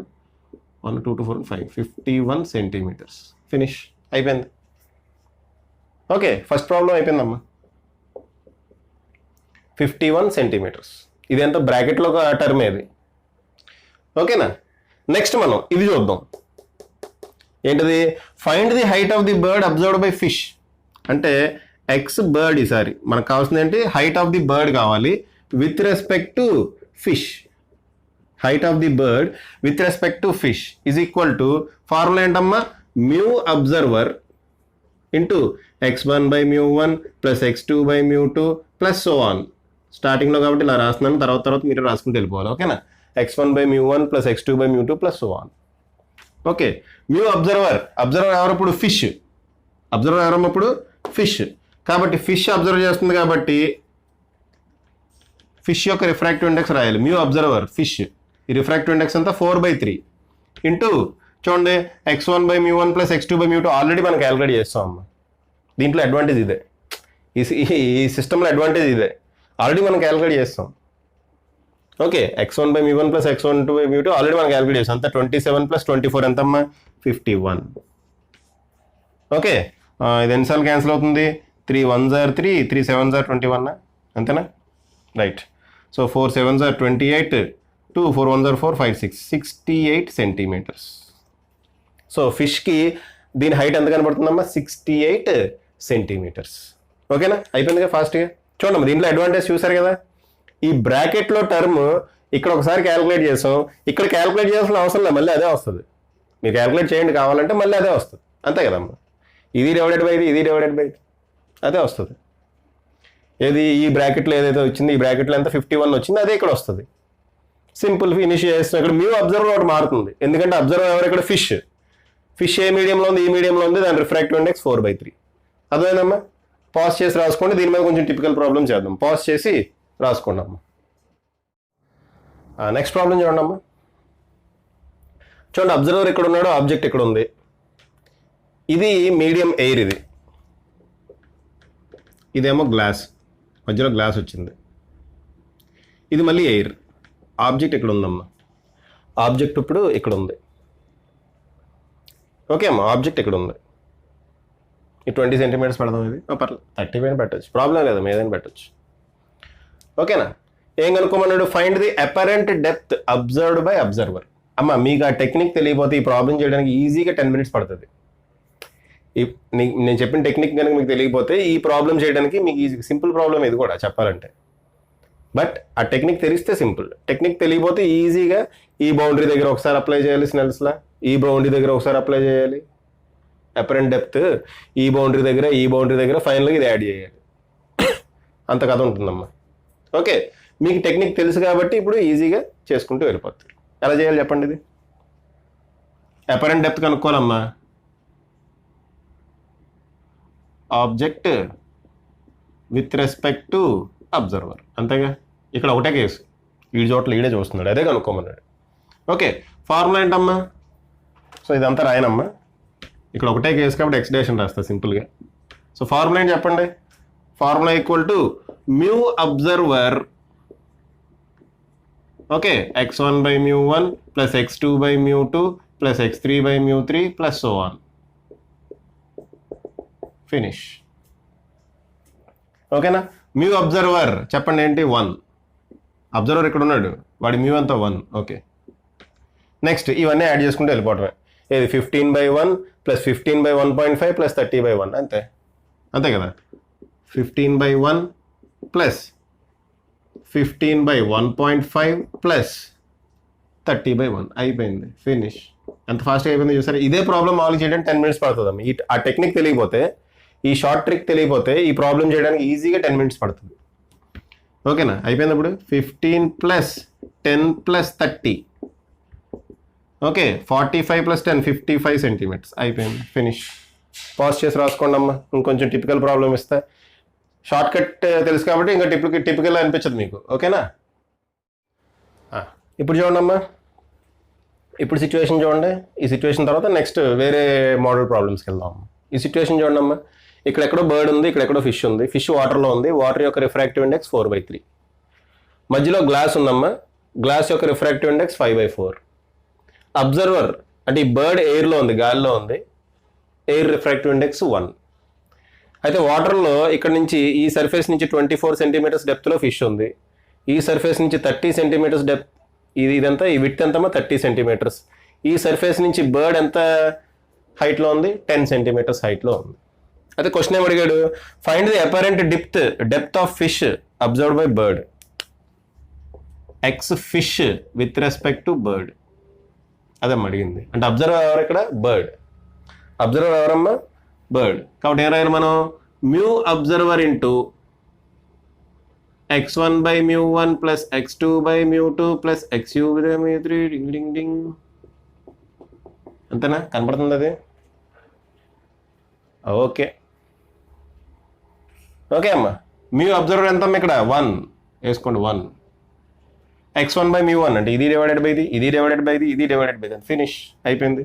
1 2 2 4 5 51 సెంటీమీటర్స్. ఫినిష్, అయిపోయింది. ఓకే, ఫస్ట్ ప్రాబ్లం అయిపోయిందమ్మా. 51 సెంటీమీటర్స్. ఇది ఎంత బ్రాకెట్లో ఒక టర్మ్ ఏది. ఓకేనా. నెక్స్ట్ మనం ఇది చూద్దాం. ఏంటిది? Find the height of the bird observed by fish. అంటే ఎక్స్ బర్డ్, ఈసారి మనకు కావాల్సింది ఏంటి? హైట్ ఆఫ్ ది బర్డ్ కావాలి with respect to fish. Height of the bird with respect to fish is equal to formula ఏంటమ్మా? Mu observer into x1 by మ్యూ1 ప్లస్ x2 బై మ్యూ2 ప్లస్ సో ఆన్. స్టార్టింగ్లో కాబట్టి ఇలా రాస్తున్నాను, తర్వాత మీరు రాసుకుంటూ వెళ్ళిపోవాలి. ఓకేనా. x1 బై మ్యూ1 ప్లస్ x2 బై మ్యూ2 plus so on. Okay. Mu observer ఎవరప్పుడు? ఫిష్. అబ్జర్వర్ ఎవరప్పుడు? ఫిష్. కాబట్టి ఫిష్ అబ్జర్వ్ చేస్తుంది కాబట్టి ఫిష్ యొక్క రిఫ్రాక్టివ్ ఇండెక్స్ రాయాలి. మ్యూ అబ్జర్వర్ ఫిష్, ఈ రిఫ్రాక్టివ్ ఇండెక్స్ అంతా 4/3 ఇంటూ చూడండి x1 బై మ్యూ1 ప్లస్ x2 బై మ్యూ2 ఆల్రెడీ మనం క్యాలిక్యులేట్ చేస్తాం అమ్మ. దీంట్లో అడ్వాంటేజ్ ఇదే, ఈ సిస్టంలో అడ్వాంటేజ్ ఇదే, ఆల్రెడీ మనం క్యాలిక్యులేట్ చేస్తాం. ఓకే. x1 బై మ్యూ1 ప్లస్ x1 బై మ్యూ2 ఆల్రెడీ మనం క్యాలిక్యులేట్ చేస్తాం. అంతా 27 ప్లస్ 24 ఎంతమ్మా? 51. ఓకే. ఇది ఎన్నిసార్లు క్యాన్సిల్ అవుతుంది? 3 1s are 3, 3 7s are 21. అంతేనా? Right. So 4 7s are 28, 2 4 1s are 4 5 6 68 centimetres. So ఫిష్కి దీని హైట్ ఎంత కనబడుతుందమ్మా? 68 సెంటీమీటర్స్. ఓకేనా. అయిపోయిందిగా ఫాస్ట్గా. చూడండి దీంట్లో అడ్వాంటేజ్ చూసారు కదా. ఈ బ్రాకెట్లో టర్మ్ ఇక్కడ ఒకసారి క్యాలిక్యులేట్ చేసాం, ఇక్కడ క్యాలిక్యులేట్ చేయాల్సిన అవసరం లేదు, మళ్ళీ అదే వస్తుంది. మీరు క్యాలిక్యులేట్ చేయండి కావాలంటే, మళ్ళీ అదే వస్తుంది. అంతే కదమ్మా. ఇది డివైడెడ్ బై ఇది డివైడెడ్ బై అదే వస్తుంది. ఏది? ఈ బ్రాకెట్లో ఏదైతే వచ్చింది, ఈ బ్రాకెట్లో ఎంత 51 వచ్చింది, అదే ఇక్కడ వస్తుంది. సింపుల్ ఫినిష్ చేసిన. ఇక్కడ మ్యూ అబ్జర్వర్ ఒకటి మారుతుంది, ఎందుకంటే అబ్జర్వర్ ఎవరు ఇక్కడ? ఫిష్. ఫిష్ ఏ మీడియంలో ఉంది? ఈ మీడియంలో ఉంది. దాని రిఫ్రాక్టివ్ ఇండెక్స్ 4/3. అదేనమ్మా. పాజ్ చేసి రాసుకోండి. దీని మీద కొంచెం టిపికల్ ప్రాబ్లం చేద్దాం. పాజ్ చేసి రాసుకోండి అమ్మా. నెక్స్ట్ ప్రాబ్లం చూడండి అమ్మా. చూడండి, అబ్జర్వర్ ఇక్కడ ఉన్నాడు, ఆబ్జెక్ట్ ఇక్కడ ఉంది. ఇది మీడియం ఎయిర్, ఇదేమో గ్లాస్, మధ్యలో గ్లాస్ వచ్చింది. ఇది మళ్ళీ ఎయిర్. ఆబ్జెక్ట్ ఇక్కడ ఉందమ్మా. ఆబ్జెక్ట్ ఇప్పుడు ఇక్కడ ఉంది. ఓకే అమ్మా. ఆబ్జెక్ట్ ఇక్కడ ఉంది. ఈ 20 సెంటీమీటర్స్ పెడదాం. ఇది పర్లేదు, 30 పైన పెట్టచ్చు, ప్రాబ్లం లేదు, ఏదైనా పెట్టచ్చు. ఓకేనా. ఏం కనుక్కోమన్నాడు? Find the apparent depth observed by observer. అమ్మ మీకు ఆ టెక్నిక్ తెలియకపోతే ఈ ప్రాబ్లం చేయడానికి ఈజీగా 10 minutes పడుతుంది. నేను చెప్పిన టెక్నిక్ కనుక మీకు తెలియకపోతే ఈ ప్రాబ్లం చేయడానికి మీకు ఈజీ, సింపుల్ ప్రాబ్లం ఇది కూడా చెప్పాలంటే. బట్ ఆ టెక్నిక్ తెలిస్తే సింపుల్, టెక్నిక్ తెలియకపోతే ఈజీగా ఈ బౌండరీ దగ్గర ఒకసారి అప్లై చేయాలి స్నెల్స్లా, ఈ బౌండరీ దగ్గర ఒకసారి అప్లై చేయాలి అపరెంట్ డెప్త్, ఈ బౌండరీ దగ్గర ఫైనల్గా ఇది యాడ్ చేయాలి. అంత కథ ఉంటుందమ్మా. ఓకే. మీకు టెక్నిక్ తెలుసు కాబట్టి ఇప్పుడు ఈజీగా చేసుకుంటూ వెళ్ళిపోతారు. ఎలా చేయాలి చెప్పండి? ఇది అపరెంట్ డెప్త్ కనుక్కోవాలమ్మా. Object with respect to observer, అంతేగా. ఇక్కడ ఒకటే కేసు, ఈడి చోట్ల ఈడే చూస్తున్నాడు, అదే కనుక్కోమన్నాడు. ఓకే. ఫార్ములా ఏంటమ్మా? సో ఇదంతా రాయనమ్మా, ఇక్కడ ఒకటే కేసు కాబట్టి ఎక్స్ డాష్ అని రాస్తా సింపుల్గా. సో ఫార్ములా ఏంటి చెప్పండి? Formula equal to mu observer, okay, x1 by మ్యూ1 ప్లస్ x2 బై మ్యూ2 ప్లస్ x3 బై మ్యూ3 ప్లస్ సో ఆన్. ఫినిష్. ఓకేనా. మ్యూ అబ్జర్వర్ చెప్పండి ఏంటి? 1. అబ్జర్వర్ ఇక్కడ ఉన్నాడు, వాడి మ్యూ అంతా 1. ఓకే. నెక్స్ట్ ఇవన్నీ యాడ్ చేసుకుంటూ వెళ్ళిపోవటమే. ఏది? 15/1 ప్లస్ 15/1.5 ప్లస్ 30/1, అంతే అంతే కదా. 15/1 ప్లస్ 15/1.5 ప్లస్ 30/1 అయిపోయింది. ఫినిష్. ఎంత ఫాస్ట్గా అయిపోయింది చూసారు. ఇదే ప్రాబ్లం మామూలుగా చేయడానికి 10 minutes పడుతుంది. ఆ టెక్నిక్ తెలియకపోతే, ఈ షార్ట్ ట్రిక్ తెలియకపోతే ఈ ప్రాబ్లం చేయడానికి ఈజీగా 10 minutes పడుతుంది. ఓకేనా. అయిపోయింది. ఇప్పుడు 15 plus 10 plus 30, okay, 45 plus 10 55 centimetres అయిపోయింది. ఫినిష్. పాజ్ చేసి రాసుకోండి అమ్మా. ఇంకొంచెం టిపికల్ ప్రాబ్లం ఇస్తే, షార్ట్ కట్ తెలుసు కాబట్టి ఇంకా టిపికల్ అనిపించదు మీకు. ఓకేనా. ఇప్పుడు చూడండి అమ్మా, ఇప్పుడు సిచ్యువేషన్ చూడండి. ఈ సిచ్యువేషన్ తర్వాత నెక్స్ట్ వేరే మోడల్ ప్రాబ్లమ్స్కి వెళ్దాం. ఈ సిచ్యువేషన్ చూడండి అమ్మా. ఇక్కడెక్కడో బర్డ్ ఉంది, ఇక్కడెక్కడో ఫిష్ ఉంది. ఫిష్ వాటర్లో ఉంది. వాటర్ యొక్క రిఫ్రాక్టివ్ ఇండెక్స్ 4/3. మధ్యలో గ్లాస్ ఉందమ్మా. గ్లాస్ యొక్క రిఫ్రాక్టివ్ ఇండెక్స్ 5/4. అబ్జర్వర్ అంటే ఈ బర్డ్ ఎయిర్లో ఉంది, గాలిలో ఉంది, ఎయిర్ రిఫ్రాక్టివ్ ఇండెక్స్ 1. అయితే వాటర్లో ఇక్కడ నుంచి ఈ సర్ఫేస్ నుంచి 24 సెంటీమీటర్స్ డెప్త్లో ఫిష్ ఉంది, ఈ సర్ఫేస్ నుంచి 30 సెంటీమీటర్స్ డెప్త్, ఇదంతా ఈ విడ్త్ ఎంతమ్మా 30 సెంటీమీటర్స్. ఈ సర్ఫేస్ నుంచి బర్డ్ ఎంత హైట్లో ఉంది, 10 సెంటీమీటర్స్ హైట్లో ఉంది. అయితే క్వశ్చన్ ఏం అడిగాడు, find the apparent depth of fish observed by bird. X fish with respect to bird, అదమ్మా అడిగింది. అంటే అబ్జర్వర్ ఎవరు ఇక్కడ, బర్డ్. అబ్జర్వర్ ఎవరమ్మా, బర్డ్. కాబట్టి ఏం రాయాలి మనం, mu observer into x1 by mu1 plus x2 by mu2 plus xu by mu3 డింగ్ డింగ్ డింగ్. అంతేనా, కనపడుతుంది అది? ఓకే ఓకే అమ్మా. మ్యూ అబ్జర్వర్ ఎంత అమ్మా ఇక్కడ, 1 వేసుకోండి. 1 x1 by mu1 అంటే ఇది డివైడెడ్ బై ఇది, ఇది డివైడెడ్ బై ఇది, ఇది డివైడెడ్ బై ఇది, ఫినిష్ అయిపోయింది.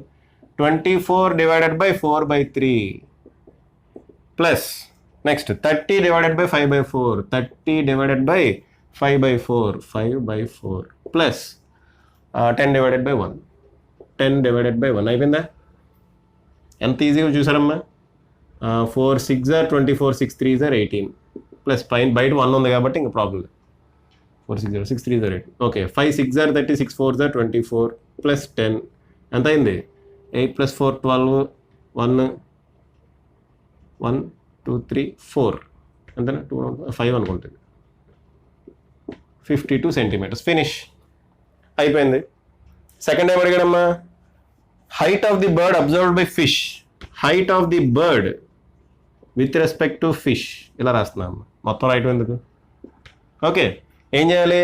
24 divided by 4/3 plus next 30 divided by 5/4, 30 divided by 5/4, 5/4 plus 10 divided by 1, 10 divided by 1 అయిపోయిందా? ఎంత ఈజీగా చూసారమ్మా. 4 6 are 24, 6 3 are 18 ప్లస్ పైన బయట 1 ఉంది కాబట్టి ఇంకా ప్రాబ్లం లేదు. 4 6 0 6 3 are 18. Okay, 5 6 are 30, 6 4 are 24 plus 10 ఎంత అయింది, 8 + 4 12, 1 1 2 3 4 అంతేనా, 2 5 అనుకుంటుంది. 52 సెంటీమీటర్స్, ఫినిష్ అయిపోయింది. సెకండ్ ఏం అడిగాడమ్మా, height of the bird observed by fish, height of the bird with respect to fish, ఇలా రాస్తున్నాం. మొత్తం రైట్ ఎందుకు? ఓకే, ఏం చేయాలి,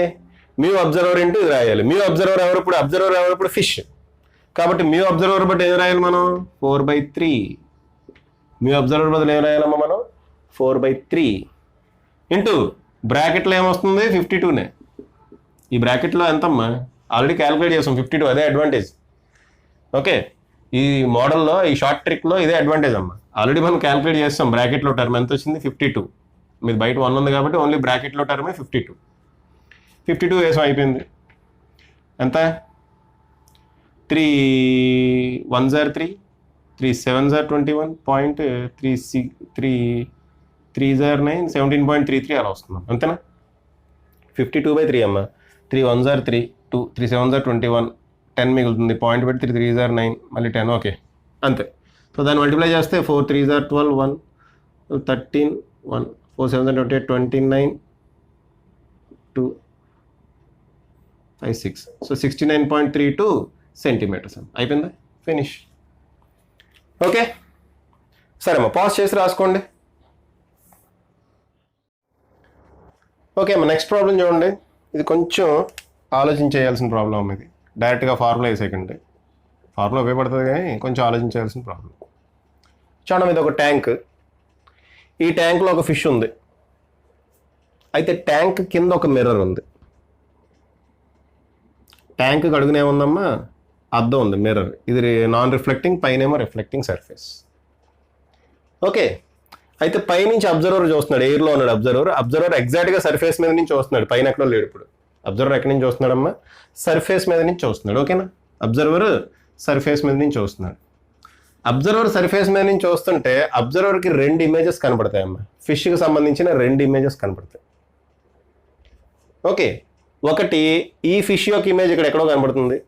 మ్యూ అబ్జర్వర్ ఇంటూ ఇది రాయాలి. మ్యూ అబ్జర్వర్ ఎవరు ఇప్పుడు, అబ్జర్వర్ ఎవరు ఇప్పుడు, ఫిష్. కాబట్టి మ్యూ అబ్జర్వర్ బట్టి ఏం రాయాలి మనం, 4/3. మ్యూ అబ్జర్వర్ బదులు ఏం రాయాలమ్మా మనం, 4/3 ఇంటూ బ్రాకెట్లో ఏమొస్తుంది, 52నే. ఈ బ్రాకెట్లో ఎంతమ్మా, ఆల్రెడీ క్యాలిక్యులేట్ చేస్తాం 52, అదే అడ్వాంటేజ్. ఓకే, ఈ మోడల్లో ఈ షార్ట్ ట్రిక్లో ఇదే అడ్వాంటేజ్ అమ్మా. ఆల్రెడీ మనం క్యాలిక్యులేట్ చేస్తాం, బ్రాకెట్లో టర్మ్ ఎంత వచ్చింది, 52. మీది బయట 1 ఉంది కాబట్టి ఓన్లీ బ్రాకెట్లో టర్మే 52. 52 వేసాం, అయిపోయింది. ఎంత, 3 1s are 3, 3 7s are 21.36, 3 3s are 9, 17.33 అలా వస్తుంది అంతేనా. 52/3 అమ్మా. 3 1s are 3, 2 3 7s are 21, 10 మిగులుతుంది, పాయింట్ పెట్టి 3 3s are 9, మళ్ళీ 10. ఓకే అంతే. సో దాన్ని మల్టిప్లై చేస్తే 4 3s are 12, 1 13, 1 4 7s are 28, 29 2 5 6, so 69.32 centimetres అయిపోయిందా, ఫినిష్. ఓకే సరే అమ్మా, పాజ్ చేసి రాసుకోండి. ఓకే అమ్మా, నెక్స్ట్ ప్రాబ్లం చూడండి. ఇది కొంచెం ఆలోచించేయాల్సిన ప్రాబ్లం అమ్మ. ఇది డైరెక్ట్గా ఫార్ములా వేసేకండి, ఫార్ములా ఉపయోగపడుతుంది కానీ కొంచెం ఆలోచించాల్సిన ప్రాబ్లం. చూడండి, ఇది ఒక ట్యాంక్. ఈ ట్యాంక్లో ఒక ఫిష్ ఉంది. అయితే ట్యాంక్ కింద ఒక మిర్రర్ ఉంది. ట్యాంక్ అడుగునే ఉందమ్మా, అద్దం ఉంది, మిర్రర్. ఇది నాన్ రిఫ్లెక్టింగ్, పైనేమో రిఫ్లెక్టింగ్ సర్ఫేస్. ఓకే, అయితే పైనుంచి అబ్జర్వర్ చూస్తున్నాడు, ఎయిర్లో ఉన్నాడు అబ్జర్వర్ ఎగ్జాక్ట్గా సర్ఫేస్ మీద నుంచి చూస్తున్నాడు, పైన ఎక్కడో లేడు. ఇప్పుడు అబ్జర్వర్ ఎక్కడి నుంచి చూస్తున్నాడమ్మా, సర్ఫేస్ మీద నుంచి చూస్తున్నాడు. ఓకేనా, అబ్జర్వర్ సర్ఫేస్ మీద నుంచి చూస్తున్నాడు. అబ్జర్వర్ సర్ఫేస్ మీద నుంచి చూస్తుంటే అబ్జర్వర్కి 2 ఇమేజెస్ కనపడతాయమ్మా. ఫిష్కి సంబంధించిన 2 ఇమేజెస్ కనపడతాయి. ఓకే, ఒకటి ఈ ఫిష్ యొక్క ఇమేజ్ ఇక్కడ ఎక్కడో కనపడుతుంది,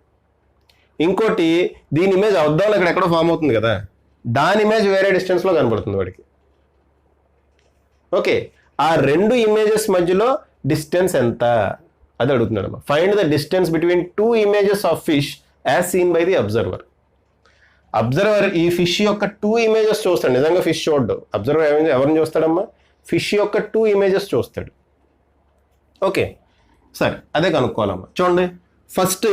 ఇంకోటి దీని ఇమేజ్ అద్దంలో ఇక్కడ ఎక్కడో ఫామ్ అవుతుంది కదా, దాని ఇమేజ్ వేరే డిస్టెన్స్లో కనపడుతుంది వాడికి. ఓకే, ఆ 2 ఇమేజెస్ మధ్యలో డిస్టెన్స్ ఎంత అది అడుగుతున్నాడు అమ్మా. Find the distance between 2 images of fish as seen by the observer. Observer ఈ ఫిష్ యొక్క 2 ఇమేజెస్ చూస్తాడు. నిజంగా ఫిష్ చూడ్డు, అబ్జర్వర్ ఎవరిని చూస్తాడమ్మా, ఫిష్ యొక్క 2 ఇమేజెస్ చూస్తాడు. ఓకే సరే, అదే కనుక్కోవాలమ్మా. చూడండి, ఫస్ట్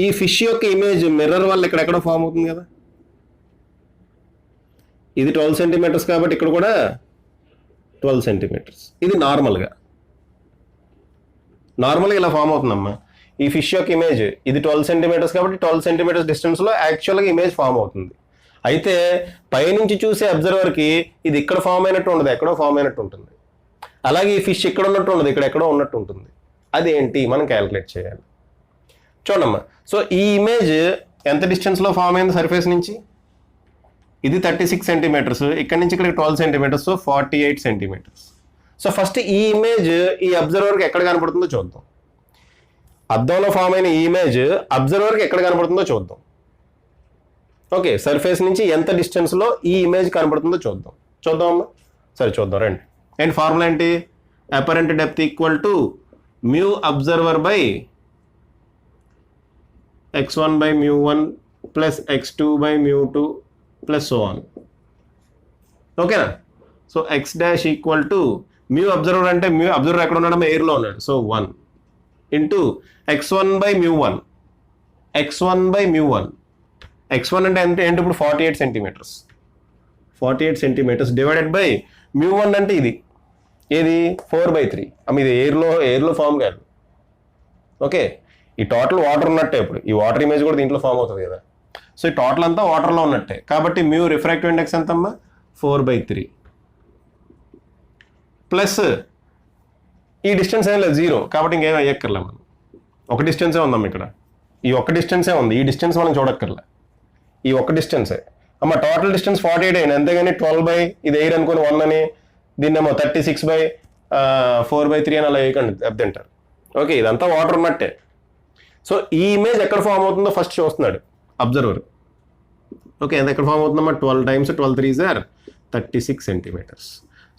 ఈ ఫిష్ యొక్క ఇమేజ్ మిర్రర్ వల్ల ఇక్కడ ఎక్కడో ఫామ్ అవుతుంది కదా, ఇది 12 సెంటీమీటర్స్ కాబట్టి ఇక్కడ కూడా 12 సెంటీమీటర్స్. ఇది నార్మల్గా ఇలా ఫామ్ అవుతుందమ్మా. ఈ ఫిష్ యొక్క ఇమేజ్ ఇది 12 సెంటీమీటర్స్ కాబట్టి 12 సెంటీమీటర్స్ డిస్టెన్స్లో యాక్చువల్గా ఇమేజ్ ఫామ్ అవుతుంది. అయితే పైనుంచి చూసే అబ్జర్వర్కి ఇది ఇక్కడ ఫామ్ అయినట్టు ఉండదు, ఎక్కడో ఫామ్ అయినట్టు ఉంటుంది. అలాగే ఈ ఫిష్ ఇక్కడ ఉన్నట్టు ఉండదు, ఇక్కడ ఎక్కడో ఉన్నట్టు ఉంటుంది. అదేంటి మనం క్యాలిక్యులేట్ చేయాలి. చూడమ్మా, సో ఈ ఇమేజ్ ఎంత డిస్టెన్స్లో ఫామ్ అయింది సర్ఫేస్ నుంచి? ఇది 36 సెంటీమీటర్స్, ఇక్కడ నుంచి ఇక్కడికి 12 centimetres, so 48 centimetres. So first ఈ ఇమేజ్ ఈ అబ్జర్వర్కి ఎక్కడ కనపడుతుందో చూద్దాం. అద్దంలో ఫామ్ అయిన ఈ ఇమేజ్ అబ్జర్వర్కి ఎక్కడ కనపడుతుందో చూద్దాం. ఓకే, సర్ఫేస్ నుంచి ఎంత డిస్టెన్స్లో ఈ ఇమేజ్ కనపడుతుందో చూద్దాం అమ్మా. సరే చూద్దాం రండి. అండ్ ఫార్ములా ఏంటి? Apparent depth equal to mu observer by x1 by mu1 plus x2 by mu2 plus so on. ఓకేనా? So x dash equal to mu observer అంటే మ్యూ అబ్జర్వర్ ఎక్కడ ఉన్నాడు? ఎయిర్లో ఉన్నాడు, so 1 into x1 by mu1. x1 by mu1 x1 అంటే ఏంటి ఇప్పుడు? 48 centimetres. 48 centimetres divided by mu1 అంటే ఇది ఏది? 4/3. ఇది ఎయిర్లో ఫామ్ కాదు. ఓకే, ఈ టోటల్ వాటర్ ఉన్నట్టే. ఇప్పుడు ఈ వాటర్ ఇమేజ్ కూడా దీంట్లో ఫామ్ అవుతుంది కదా. సో ఈ టోటల్ అంతా వాటర్లో ఉన్నట్టే కాబట్టి మ్యూ రిఫ్రాక్టివ్ ఇండెక్స్ ఎంతమ్మా? 4/3 ప్లస్ ఈ డిస్టెన్స్ ఏం లేదు, 0 కాబట్టి ఇంకేం అయ్యక్కర్లే మనం. ఒక డిస్టెన్సే ఉందమ్మా ఇక్కడ. ఈ ఒక్క డిస్టెన్సే ఉంది, ఈ డిస్టెన్స్ మనం చూడక్కర్లే. ఈ ఒక్క డిస్టెన్సే అమ్మ. టోటల్ డిస్టెన్స్ 48 అయింది, అంతేగాని 12 ఇది ఎయిర్ అనుకుని 1 అని దీన్నేమో 36/4/3 అని అలా వేయకండి, దెబ్బతింటారు. ఓకే, ఇదంతా వాటర్ ఉన్నట్టే. సో ఈ ఇమేజ్ ఎక్కడ ఫామ్ అవుతుందో ఫస్ట్ చూస్తున్నాడు అబ్జర్వర్. ఓకే, ఎంత ఎక్కడ ఫామ్ అవుతుందమ్మా? 12 times 12 3s are 36 centimetres.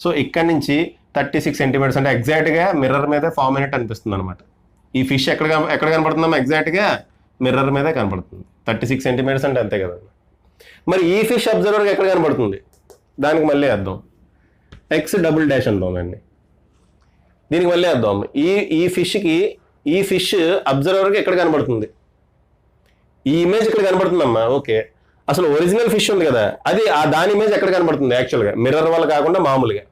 So ఇక్కడ నుంచి 36 సెంటీమీటర్స్ అంటే ఎగ్జాక్ట్గా మిర్రర్ మీదే ఫామ్ అయినట్టు అనిపిస్తుంది అనమాట. ఈ ఫిష్ ఎక్కడ కనపడుతుందమ్మా? ఎగ్జాక్ట్గా మిర్రర్ మీదే కనపడుతుంది. 36 సెంటీమీటర్స్ అంటే అంతే కదండి. మరి ఈ ఫిష్ అబ్జర్వర్కి ఎక్కడ కనపడుతుంది? దానికి మళ్ళీ వేద్దాం x డబుల్ డాష్ అందాం అండి. దీనికి మళ్ళీ వేద్దాం ఈ ఫిష్ అబ్జర్వర్కి ఎక్కడ కనబడుతుంది? ఈ ఇమేజ్ ఇక్కడ కనబడుతుందమ్మా. ఓకే, అసలు ఒరిజినల్ ఫిష్ ఉంది కదా, అది దాని ఇమేజ్ ఎక్కడ కనబడుతుంది? యాక్చువల్గా మిర్రర్ వల్ల కాకుండా మామూలుగా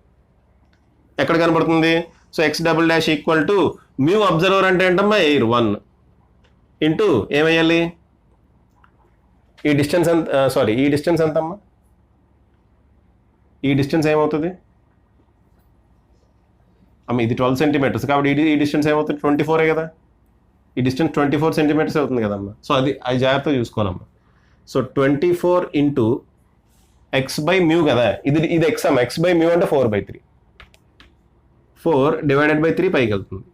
ఎక్కడ కనబడుతుంది? So x double dash equal to mu observer అంటే ఏంటమ్మా? ఎయిర్ 1 ఇంటూ ఏమయ్యాలి? ఈ డిస్టెన్స్ ఎంత? ఈ డిస్టెన్స్ ఎంతమ్మా? ఈ డిస్టెన్స్ ఏమవుతుంది అమ్మ? ఇది 12 సెంటీమీటర్స్ కాబట్టి ఈ డిస్టెన్స్ ఏమవుతుంది? 24 కదా. ఈ డిస్టెన్స్ 24 సెంటీమీటర్స్ అవుతుంది కదమ్మా. సో అది జాగ్రత్తగా చూసుకోవాలమ్మా. So 24 into X by mu కదా, ఇది ఎక్స్ అమ్మ. ఎక్స్ బై మ్యూ అంటే 4/3. 4 డివైడెడ్ బై 3 పైకి వెళ్తుంది.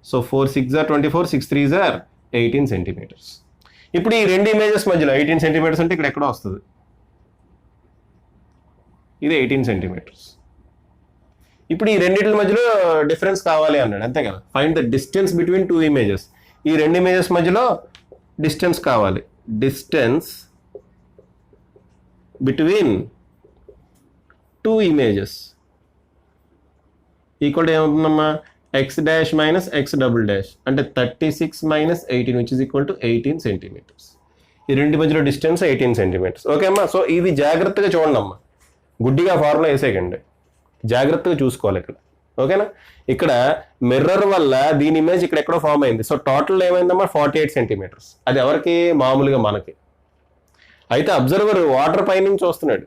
సో 4 6 are 24, 6 3s are 18 సెంటీమీటర్స్. ఇప్పుడు ఈ రెండు ఇమేజెస్ మధ్యలో 18 సెంటీమీటర్స్ అంటే ఇక్కడ ఎక్కడో వస్తుంది. ఇది 18 సెంటీమీటర్స్. ఇప్పుడు ఈ రెండింటి మధ్యలో డిఫరెన్స్ కావాలి అన్నాడు, అంతే కదా. Find the distance between 2 images. ఈ రెండు ఇమేజెస్ మధ్యలో డిస్టెన్స్ కావాలి. డిస్టెన్స్ బిట్వీన్ 2 ఇమేజెస్ ఈక్వల్ ఏమవుతుందమ్మా? X dash minus x double dash అంటే 36 minus 18 which is equal to 18 centimetres. ఈ రెండు మధ్యలో డిస్టెన్స్ 18 సెంటీమీటర్స్. ఓకే అమ్మా. సో ఇది జాగ్రత్తగా చూడండి అమ్మా, గుడ్డిగా ఫార్ములా వేసేయకండి, జాగ్రత్తగా చూసుకోవాలి ఇక్కడ. ఓకేనా? ఇక్కడ మిర్రర్ వల్ల దీని ఇమేజ్ ఇక్కడ ఎక్కడో ఫామ్ అయింది. సో టోటల్ ఏమైందమ్మా? 48 సెంటీమీటర్స్. అది ఎవరికి? మామూలుగా మనకి. అయితే అబ్జర్వర్ వాటర్ పైనుంచి చూస్తున్నాడు,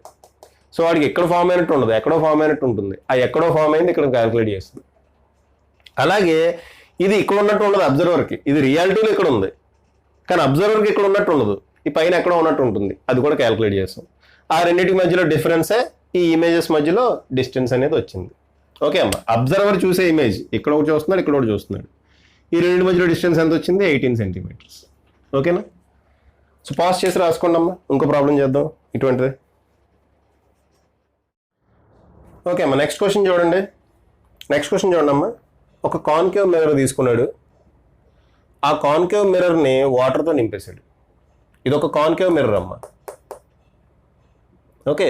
సో వాడికి ఎక్కడ ఫామ్ అయినట్టు ఉండదు, ఎక్కడో ఫామ్ అయినట్టు ఉంటుంది. ఆ ఎక్కడో ఫామ్ అయింది ఇక్కడ క్యాలిక్యులేట్ చేస్తుంది. అలాగే ఇది ఇక్కడ ఉన్నట్టు ఉండదు అబ్జర్వర్కి, ఇది రియాలిటీలో ఇక్కడ ఉంది, కానీ అబ్జర్వర్కి ఇక్కడ ఉన్నట్టు ఉండదు, ఈ పైన ఎక్కడో ఉన్నట్టు ఉంటుంది. అది కూడా క్యాలిక్యులేట్ చేస్తాం. ఆ రెండింటి మధ్యలో డిఫరెన్సే ఈ ఇమేజెస్ మధ్యలో డిస్టెన్స్ అనేది వచ్చింది. ఓకే అమ్మా. అబ్జర్వర్ చూసే ఇమేజ్ ఇక్కడ ఒకటి చూస్తున్నాడు, ఇక్కడ ఒకటి చూస్తున్నాడు. ఈ రెండింటి మధ్యలో డిస్టెన్స్ ఎంత వచ్చింది? 18 సెంటీమీటర్స్. ఓకేనా? సో పాస్ చేసి రాసుకోండి అమ్మా. ఇంకో ప్రాబ్లం చేద్దాం ఇటువంటిది. ఓకే అమ్మా. నెక్స్ట్ క్వశ్చన్ చూడండి అమ్మా. ఒక కాన్కేవ్ మిర్రర్ తీసుకున్నాడు, ఆ కాన్కేవ్ మిర్రర్ని వాటర్తో నింపేశాడు. ఇది ఒక కాన్కేవ్ మిర్రర్ అమ్మా. ఓకే,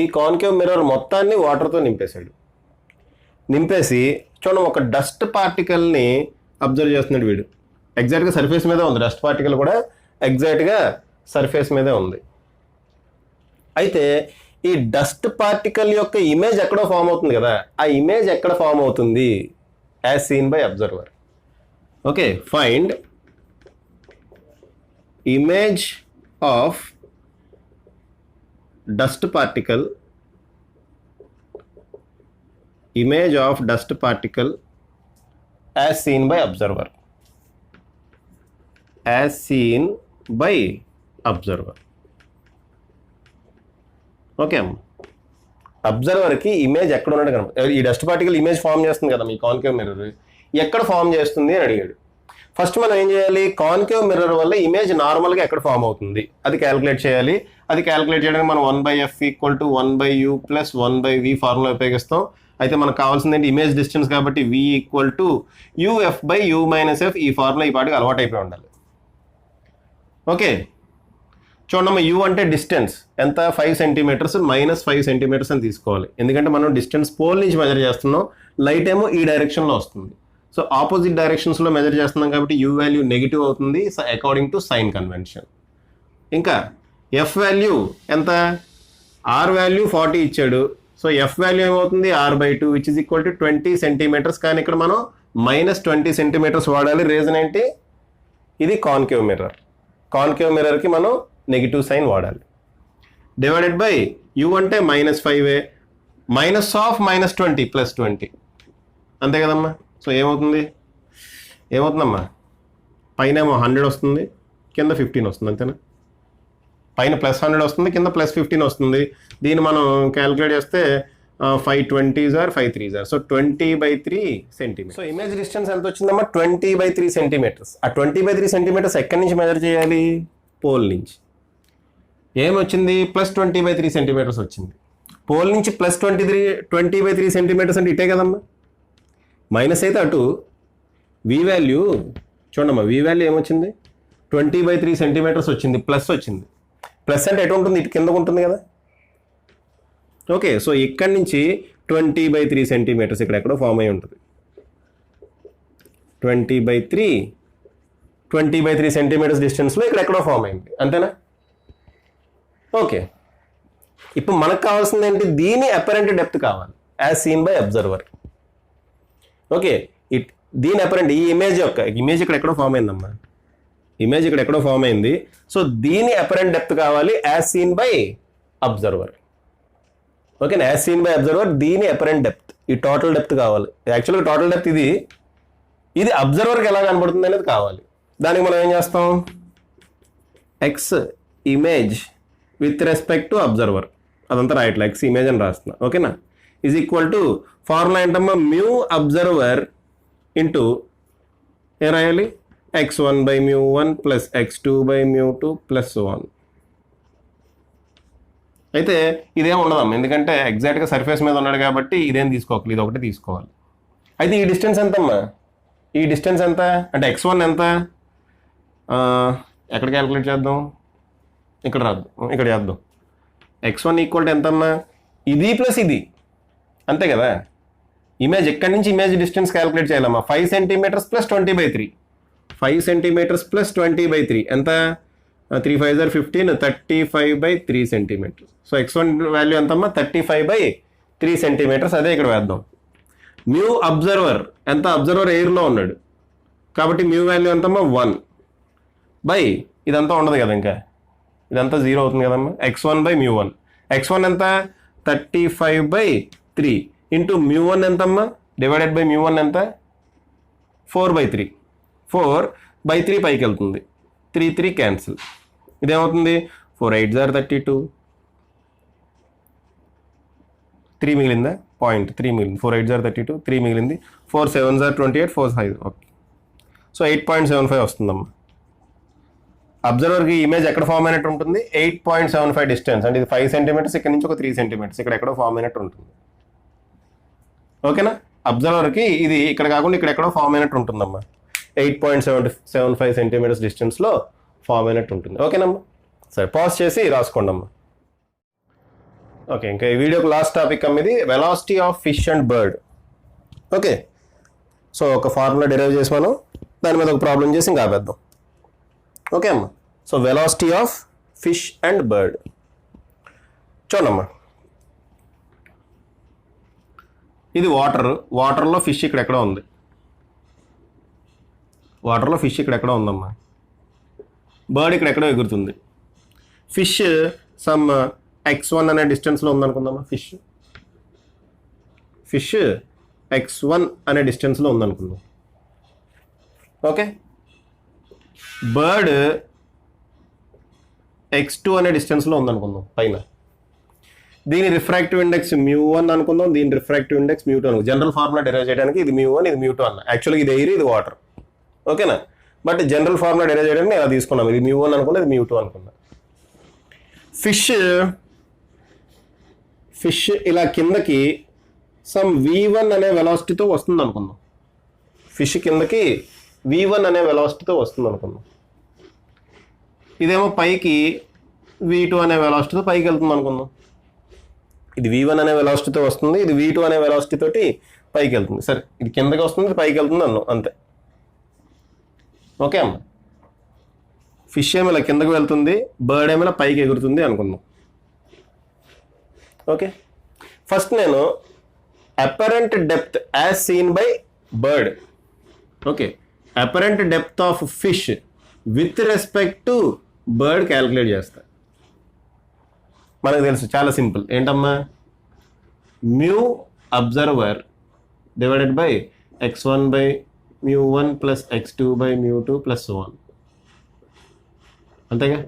ఈ కాన్కేవ్ మిర్రర్ మొత్తాన్ని వాటర్తో నింపేసి చూడండి ఒక డస్ట్ పార్టికల్ని అబ్జర్వ్ చేస్తున్నాడు వీడు. ఎగ్జాక్ట్గా సర్ఫేస్ మీద ఉంది, డస్ట్ పార్టికల్ కూడా ఎగ్జాక్ట్గా సర్ఫేస్ మీదే ఉంది. అయితే ఈ డస్ట్ పార్టికల్ యొక్క ఇమేజ్ ఎక్కడో ఫామ్ అవుతుంది కదా, ఆ ఇమేజ్ ఎక్కడ ఫామ్ అవుతుంది? As seen by observer. Okay, find image of dust particle as seen by observer. Observer. Okay అమ్మ, అబ్జర్వర్కి ఇమేజ్ ఎక్కడ ఉన్నాడు కనుక ఈ డస్ట్ పార్టికల్ ఇమేజ్ ఫామ్ చేస్తుంది కదా మీ కాన్కేవ్ మిర్రర్, ఎక్కడ ఫామ్ చేస్తుంది అని అడిగాడు. ఫస్ట్ మనం ఏం చేయాలి, కాన్కేవ్ మిర్రర్ వల్ల ఇమేజ్ నార్మల్గా ఎక్కడ ఫామ్ అవుతుంది అది క్యాలిక్యులేట్ చేయాలి. అది క్యాలిక్యులేట్ చేయడానికి మనం 1/f = 1/u + 1/v ఫార్ములా ఉపయోగిస్తాం. అయితే మనకు కావాల్సింది ఏంటి, ఇమేజ్ డిస్టెన్స్ కాబట్టి v = uf/u - f. ఈ ఫార్ములా ఈ పాటికి అలవాటు అయిపోయి ఉండాలి. ఓకే, చూడమ్మా, యూ అంటే డిస్టెన్స్ ఎంత, 5 సెంటీమీటర్స్ -5 సెంటీమీటర్స్ అని తీసుకోవాలి. ఎందుకంటే మనం డిస్టెన్స్ పోల్ నుంచి మెజర్ చేస్తున్నాం, లైట్ ఏమో ఈ డైరెక్షన్లో వస్తుంది. సో ఆపోజిట్ డైరెక్షన్స్లో మెజర్ చేస్తున్నాం కాబట్టి యూ వాల్యూ నెగిటివ్ అవుతుంది అకార్డింగ్ టు సైన్ కన్వెన్షన్. ఇంకా ఎఫ్ వాల్యూ ఎంత, ఆర్ వాల్యూ 40 ఇచ్చాడు. సో ఎఫ్ వాల్యూ ఏమవుతుంది, r/2 which is equal to 20 centimetres. కానీ ఇక్కడ మనం -20 సెంటీమీటర్స్ వాడాలి. రీజన్ ఏంటి, ఇది కాన్కేవ్ మిర్రర్. కాన్కేవ్ మిర్రర్కి మనం నెగిటివ్ సైన్ వాడాలి. డివైడెడ్ బై యూ అంటే -5 -20 + 20 అంతే కదమ్మా. సో ఏమవుతుందమ్మా, పైన ఏమో 100 వస్తుంది, కింద 15 వస్తుంది, అంతేనా. పైన +100 వస్తుంది, కింద +15 వస్తుంది. దీన్ని మనం క్యాలిక్యులేట్ చేస్తే 5 20s are 5 3s are. So 20/3 centimetre. So image distance ఎంత వచ్చిందమ్మా, 20/3 సెంటీమీటర్స్. ఆ 20/3 సెంటీమీటర్స్ ఎక్కడి నుంచి మెజర్ చేయాలి, పోల్ నుంచి. ఏమొచ్చింది, +20/3 సెంటీమీటర్స్ వచ్చింది. పోల్ నుంచి +20/3 సెంటీమీటర్స్ అంటే ఇటే కదమ్మా, మైనస్ అయితే అటు. వి వాల్యూ చూడమ్మా, వి వాల్యూ ఏమొచ్చింది, 20/3 సెంటీమీటర్స్ వచ్చింది, ప్లస్ వచ్చింది. ప్లస్ అంటే ఎటు ఉంటుంది, ఇటు కిందకు ఉంటుంది కదా. ఓకే, సో ఇక్కడి నుంచి 20/3 సెంటీమీటర్స్ ఇక్కడ ఎక్కడో ఫామ్ అయి ఉంటుంది. 20/3 సెంటీమీటర్స్ డిస్టెన్స్లో ఇక్కడ ఎక్కడో ఫామ్ అయింది, అంతేనా. ఓకే, ఇప్పుడు మనకు కావాల్సింది ఏంటి, దీని అపరెంట్ డెప్త్ కావాలి as seen by observer. Okay, దీని అపరెంట్ ఈ ఇమేజ్ ఇక్కడ ఎక్కడో ఫామ్ అయిందమ్మా, ఇమేజ్ ఇక్కడ ఎక్కడో ఫామ్ అయింది. సో దీని అపరెంట్ డెప్త్ కావాలి as seen by observer. Okay, as seen by observer దీని అపరెంట్ డెప్త్, ఈ టోటల్ డెప్త్ కావాలి. యాక్చువల్గా టోటల్ డెప్త్ ఇది అబ్జర్వర్కి ఎలా కనబడుతుంది అనేది కావాలి. దానికి మనం ఏం చేస్తాం, X image with respect to observer అదంతా రాయట్లే, ఎక్స్ ఇమేజ్ అని రాస్తున్నా. ఓకేనా, ఈజ్ ఈక్వల్ టు ఫార్ములా ఏంటమ్మా, మ్యూ అబ్జర్వర్ ఇంటూ ఏం రాయాలి, x1/μ1 + x2/μ2 + 1. అయితే ఇదేం ఉండదమ్మా, ఎందుకంటే ఎగ్జాక్ట్గా సర్ఫేస్ మీద ఉన్నాడు కాబట్టి ఇదేం తీసుకోవాలి, ఇది ఒకటి తీసుకోవాలి. అయితే ఈ డిస్టెన్స్ ఎంతమ్మా, ఈ డిస్టెన్స్ ఎంత అంటే x1 ఎంత, ఎక్కడ క్యాలిక్యులేట్ చేద్దాం, ఇక్కడ రాద్దాం, ఇక్కడ చేద్దాం. x1 = ఎంతమ్మా, ఇది ప్లస్ ఇది, అంతే కదా. ఇమేజ్ ఎక్కడి నుంచి ఇమేజ్ డిస్టెన్స్ క్యాలిక్యులేట్ చేయాలమ్మా, 5 సెంటీమీటర్స్ + 20/3. 5 సెంటీమీటర్స్ + 20/3 ఎంత, 3 5s are 15, 35/3 centimetres. So x1 value ఎంతమ్మా, 35/3 సెంటీమీటర్స్. అదే ఇక్కడ వేద్దాం. మ్యూ అబ్జర్వర్ ఎంత, అబ్జర్వర్ ఎయిర్లో ఉన్నాడు కాబట్టి మ్యూ వాల్యూ ఎంతమ్మా, 1/, ఇదంతా ఉండదు కదా, ఇంకా ఇదంతా 0 అవుతుంది కదమ్మా. x1/μ1, x1 ఎంత, 35/3 ఇంటూ μ1 ఎంతమ్మా, డివైడెడ్ బై μ1 ఎంత, 4/3. 4/3 పైకి వెళ్తుంది, 3 క్యాన్సిల్. ఇదేమవుతుంది, 4 8s are 32, 3 మిగిలిందా, 0.3 మిగిలింది. 4 8s are 32, 3 మిగిలింది. 4 7s are 28, 4 5. ఓకే, సో 8.75 వస్తుందమ్మా. అబ్జర్వర్కి ఇమేజ్ ఎక్కడ ఫామ్ అయినట్టు ఉంటుంది, 8.75 డిస్టెన్స్ అంటే ఇది 5 సెంటీమీటర్స్, ఇక్కడ నుంచి ఒక 3 సెంటీమీటర్స్ ఇక్కడ ఎక్కడో ఫామ్ అయినట్టు ఉంటుంది. ఓకేనా, అబ్జర్వర్కి ఇది ఇక్కడ కాకుండా ఇక్కడ ఎక్కడో ఫామ్ అయినట్టు ఉంటుందమ్మా. 8.75 సెంటీమీటర్స్ డిస్టెన్స్లో ఫామ్ అయినట్టు ఉంటుంది. ఓకేనమ్మా, సరే పాజ్ చేసి రాసుకోండి అమ్మా. ఓకే, ఇంకా ఈ వీడియోకి లాస్ట్ టాపిక్ ఇది velocity of fish and bird. Okay, so ఒక ఫార్ములా డెరైవ్ చేసి మనం దాని మీద ఒక ప్రాబ్లం చేసి ఇంకా ఆపేద్దాం. ఓకే అమ్మా, so velocity of fish and bird చూడమ్మా. ఇది వాటర్లో ఫిష్ ఇక్కడ ఎక్కడో ఉంది, వాటర్లో ఫిష్ ఇక్కడ ఎక్కడో ఉందమ్మా. బర్డ్ ఇక్కడ ఎక్కడో ఎగురుతుంది. ఫిష్ సమ్ x1 అనే డిస్టెన్స్లో ఉందనుకుందామా. ఫిష్ x1 అనే డిస్టెన్స్లో ఉందనుకుందాం. ఓకే, బర్డ్ x2 అనే డిస్టెన్స్లో ఉందనుకుందాం పైన. దీని రిఫ్రాక్టివ్ ఇండెక్స్ μ1 అనుకుందాం, దీని రిఫ్రాక్టివ్ ఇండెక్స్ μ2 అనుకుందాం. జనరల్ ఫార్ములా డెరైవ్ చేయడానికి ఇది μ1 ఇది μ2 అన్న. యాక్చువల్గా ఇది ఎయిర్ ఇది వాటర్, ఓకేనా? బట్ జనరల్ ఫార్ములా డెరైవ్ చేయడానికి ఇలా తీసుకున్నాం. ఇది μ1 అనుకున్నా, ఇది μ2 అనుకున్నా. ఫిష్ ఇలా కిందకి సమ్ v1 అనే వెలాసిటీతో వస్తుంది అనుకుందాం. ఫిష్ కిందకి v1 అనే వెలాసిటీతో వస్తుంది అనుకుందాం. ఇదేమో పైకి v2 అనే వెలాసిటీతో పైకి వెళ్తుంది అనుకుందాం. ఇది v1 అనే వెలాసిటీతో వస్తుంది, ఇది v2 అనే వెలాసిటీ తోటి పైకి వెళ్తుంది. సరే, ఇది కిందకి వస్తుంది, ఇది పైకి వెళ్తుంది అన్నాం, అంతే. ఓకే అమ్మ. ఫిష్ ఏమో ఇలా కిందకు వెళ్తుంది, బర్డ్ ఏమో ఇలా పైకి ఎగురుతుంది అనుకుందాం. ఓకే, ఫస్ట్ నేను apparent depth as seen by bird, okay, apparent depth of fish with respect to bird calculate చేస్తా. మనకు తెలుసు, చాలా సింపుల్. ఏంటమ్మా? Mu observer divided by x1 by μ1 plus x2 by μ2 plus 1, అంతేగా?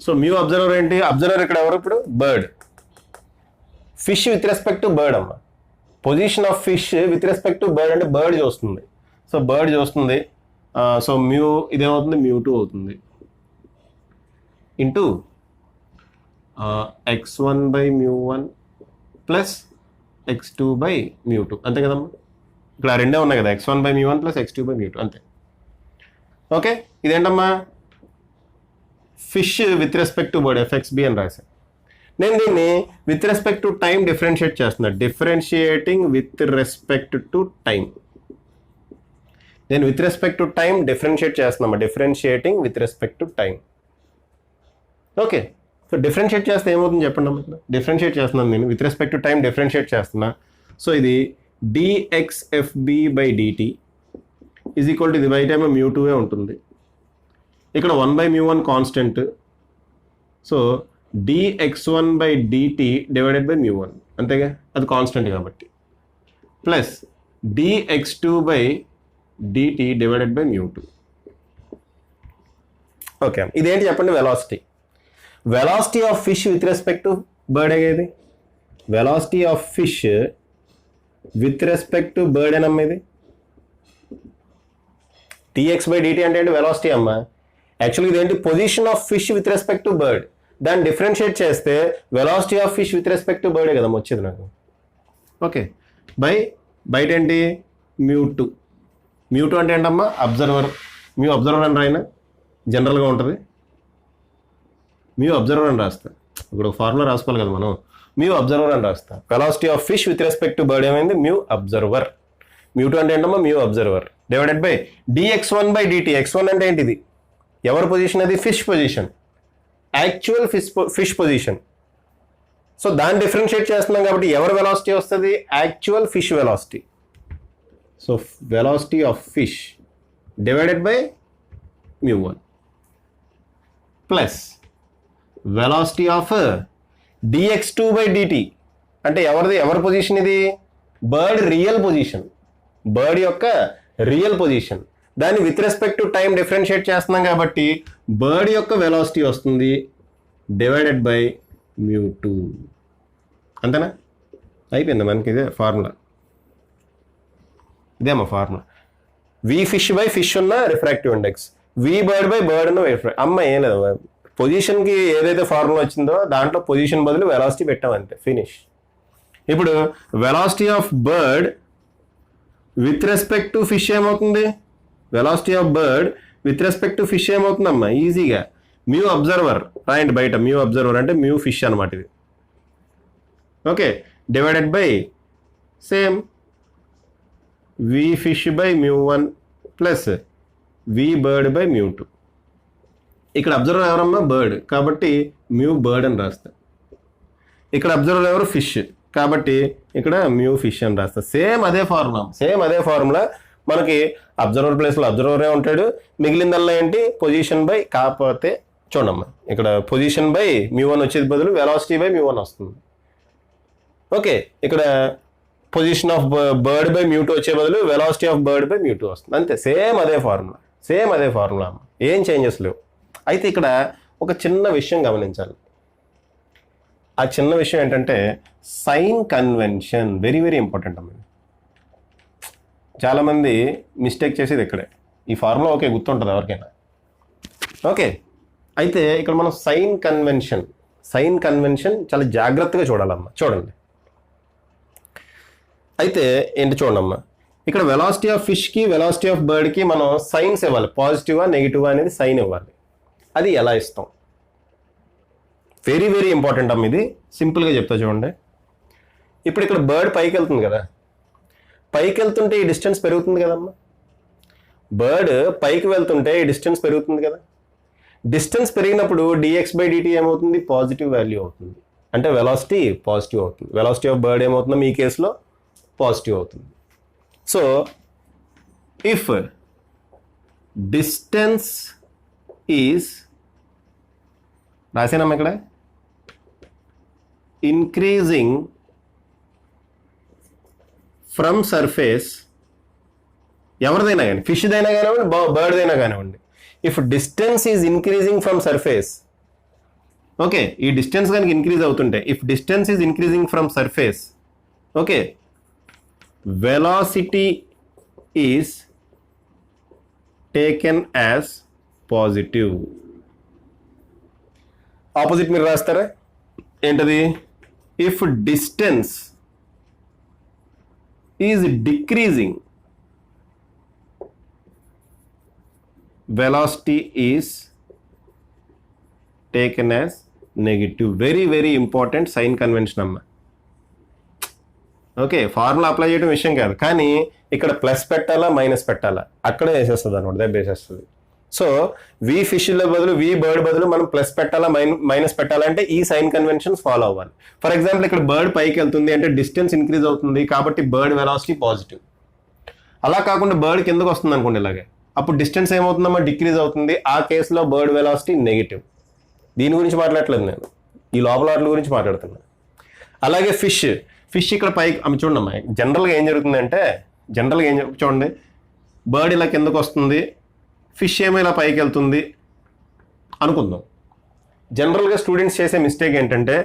సో మ్యూ అబ్జర్వర్ ఏంటి? అబ్జర్వర్ ఇక్కడ ఎవరు? ఇప్పుడు bird. Fish with respect to bird అమ్మ. Position of fish with respect to bird అంటే బర్డ్ చూస్తుంది. సో బర్డ్ చూస్తుంది. సో మ్యూ ఇదేమవుతుంది? μ2 అవుతుంది into x1 by μ1 plus x2 by μ2, అంతే కదమ్మా? ఇక్కడ రెండే ఉన్నాయి కదా, x1 by μ1 plus x2 by μ2, అంతే. ఓకే, ఇదేంటమ్మా? Fish with respect to bird fxb అని రాశాను. నేను దీన్ని with respect to time differentiate చేస్తున్నా. Differentiating with respect to time. నేను with respect to time differentiate చేస్తున్నామా? Differentiating with respect to time. Okay, so differentiate చేస్తే ఏమవుతుంది చెప్పండి అమ్మ? డిఫరెన్షియేట్ చేస్తున్నాను నేను, with respect to time differentiate చేస్తున్నా. సో ఇది dxfb by dt is equal to, ఇది బయట ఏమో μ2 ఉంటుంది, ఇక్కడ 1 by μ1 constant. So dx1 by dt divided by μ1, అంతేగా? అది కాన్స్టెంట్ కాబట్టి, plus dx2 by dt divided by μ2. Okay, ఇదేంటి చెప్పండి? Velocity. Velocity of fish with respect to bird ఏది? Velocity of fish with respect to bird ఏనమ్మా ఇది. dx బై dt అంటే ఏంటి? వెలాసిటీ అమ్మ. యాక్చువల్గా ఇదేంటి? Position of fish with respect to bird. దాన్ని డిఫరెన్షియేట్ చేస్తే velocity of fish with respect to birthday కదమ్మా వచ్చేది నాకు. ఓకే, బయట ఏంటి? μ2. μ2 అంటే ఏంటమ్మా? అబ్జర్వర్. మ్యూ అబ్జర్వర్ అని రాయినా, జనరల్గా ఉంటుంది. మ్యూ అబ్జర్వర్ అని రాస్తా. ఇప్పుడు ఒక ఫార్ములా రాసుకోవాలి కదా మనం. మ్యూ అబ్జర్వర్ అని రాస్తా. Velocity of fish with respect to bird ఏమైంది? Mu observer. μ2 అంటే ఏంటమ్మా? Mu observer divided by dx1 by dt. x1 అంటే ఏంటిది? ఎవరి పొజిషన్ అది? Fish position, actual fish position. So దాన్ని డిఫరెన్షియేట్ చేస్తున్నాం కాబట్టి ఎవరి వెలాసిటీ వస్తుంది? Actual fish velocity. So velocity of fish divided by μ1 plus velocity of dx2 by dt అంటే ఎవరి పొజిషన్ ఇది? బర్డ్ రియల్ పొజిషన్, బర్డ్ యొక్క రియల్ పొజిషన్. దాన్ని with respect to time differentiate చేస్తున్నాం కాబట్టి బర్డ్ యొక్క వెలాసిటీ వస్తుంది డివైడెడ్ బై μ2, అంతేనా? అయిపోయింది మనకి. ఇదే ఫార్ములా, ఇదే మా formula. V fish by fish ఉన్న refractive index, v bird by bird ఉన్న అమ్మ ఏం లేదు. పొజిషన్కి ఏదైతే ఫార్ములా వచ్చిందో దాంట్లో పొజిషన్ బదులు వెలాసిటీ పెట్టామంతే, ఫినిష్. ఇప్పుడు velocity of bird with respect to fish ఏమవుతుంది? Velocity of bird with respect to fish ఏమవుతుందమ్మా? ఈజీగా మ్యూ అబ్జర్వర్ రాయండి బయట. మ్యూ అబ్జర్వర్ అంటే మ్యూ ఫిష్ అనమాట ఇది. Okay, divided by same v fish by μ1 plus v bird by μ2. ఇక్కడ అబ్జర్వర్ ఎవరమ్మా? బర్డ్ కాబట్టి మ్యూ బర్డ్ అని రాస్తా. ఇక్కడ అబ్జర్వర్ ఎవరు? ఫిష్ కాబట్టి ఇక్కడ మ్యూ ఫిష్ అని రాస్తా. సేమ్ అదే ఫార్ములా. మనకి అబ్జర్వర్ ప్లేస్లో అబ్జర్వరే ఉంటాడు, మిగిలిందల్లా ఏంటి? Position by. కాకపోతే చూడమ్మా, ఇక్కడ పొజిషన్ బై μ1 వచ్చేది బదులు వెలాసిటీ బై μ1 వస్తుంది. ఓకే, ఇక్కడ పొజిషన్ ఆఫ్ బర్డ్ బై μ2 వచ్చే బదులు వెలాసిటీ ఆఫ్ బర్డ్ బై μ2 వస్తుంది, అంతే. సేమ్ అదే ఫార్ములా. ఏం చేంజెస్ లేవు. అయితే ఇక్కడ ఒక చిన్న విషయం గమనించాలి. ఆ చిన్న విషయం ఏంటంటే sign convention very very important అమ్మ. చాలామంది మిస్టేక్ చేసేది ఇక్కడే. ఈ ఫార్ములా ఓకే గుర్తుంటుంది ఎవరికైనా. ఓకే, అయితే ఇక్కడ మనం సైన్ కన్వెన్షన్ చాలా జాగ్రత్తగా చూడాలమ్మా. చూడండి, అయితే ఏంటి చూడమ్మా, ఇక్కడ వెలాసిటీ ఆఫ్ ఫిష్కి వెలాసిటీ ఆఫ్ బర్డ్కి మనం సైన్స్ ఇవ్వాలి. పాజిటివా నెగిటివా అనేది సైన్ ఇవ్వాలి. అది ఎలా ఇస్తాం? వెరీ వెరీ ఇంపార్టెంట్ అమ్మ. ఇది సింపుల్గా చెప్తా చూడండి. ఇప్పుడు ఇక్కడ బర్డ్ పైకి వెళ్తుంది కదా, పైకి వెళ్తుంటే ఈ డిస్టెన్స్ పెరుగుతుంది కదమ్మా. బర్డ్ పైకి వెళ్తుంటే ఈ డిస్టెన్స్ పెరుగుతుంది కదా. డిస్టెన్స్ పెరిగినప్పుడు dx/dt ఏమవుతుంది? పాజిటివ్ వాల్యూ అవుతుంది. అంటే వెలాసిటీ పాజిటివ్ అవుతుంది. వెలాసిటీ ఆఫ్ బర్డ్ ఏమవుతుందో మీ కేసులో పాజిటివ్ అవుతుంది. సో ఇఫ్ డిస్టెన్స్ ఈజ్, రాసేనమ్మా ఇక్కడ, ఇంక్రీజింగ్ ఫ్రమ్ సర్ఫేస్, ఎవరిదైనా కానీ, ఫిష్దైనా కానివ్వండి, బర్డ్దైనా కానివ్వండి, if distance is increasing from surface, okay, ఈ డిస్టెన్స్ కనుక ఇంక్రీజ్ అవుతుంటే, if distance is increasing from surface, okay, velocity is taken as positive. Opposite మీరు రాస్తారా ఏంటది? If distance is decreasing, velocity is taken as negative. very very important sign convention అమ్మ. ఓకే, ఫార్ములా అప్లై చేయడం విషయం కాదు, కానీ ఇక్కడ ప్లస్ పెట్టాలా మైనస్ పెట్టాలా అక్కడే వేసేస్తుంది అనమాట, దెబ్బ వేసేస్తుంది. సో వి ఫిష్ల బదులు వి బర్డ్ బదులు మనం ప్లస్ పెట్టాలా మైనస్ పెట్టాలంటే ఈ సైన్ కన్వెన్షన్స్ ఫాలో అవ్వాలి. ఫర్ ఎగ్జాంపుల్ ఇక్కడ బర్డ్ పైకి వెళ్తుంది అంటే డిస్టెన్స్ ఇంక్రీజ్ అవుతుంది కాబట్టి బర్డ్ వెలాసిటీ పాజిటివ్. అలా కాకుండా బర్డ్ కిందకు వస్తుంది అనుకోండి ఇలాగే, అప్పుడు డిస్టెన్స్ ఏమవుతుందమ్మా? డిక్రీజ్ అవుతుంది. ఆ కేసులో బర్డ్ వెలాసిటీ నెగిటివ్. దీని గురించి మాట్లాడలేదు నేను, ఈ లోపల వాటి గురించి మాట్లాడుతున్నాను. అలాగే ఫిష్ ఇక్కడ పైకి అమ్మ చూడమ్మా, జనరల్గా ఏం జరుగుతుందంటే, చూడండి, బర్డ్ ఇలా కిందకు వస్తుంది, ఫిష్ ఏమో ఇలా పైకి వెళ్తుంది అనుకుందాం. జనరల్గా స్టూడెంట్స్ చేసే మిస్టేక్ ఏంటంటే,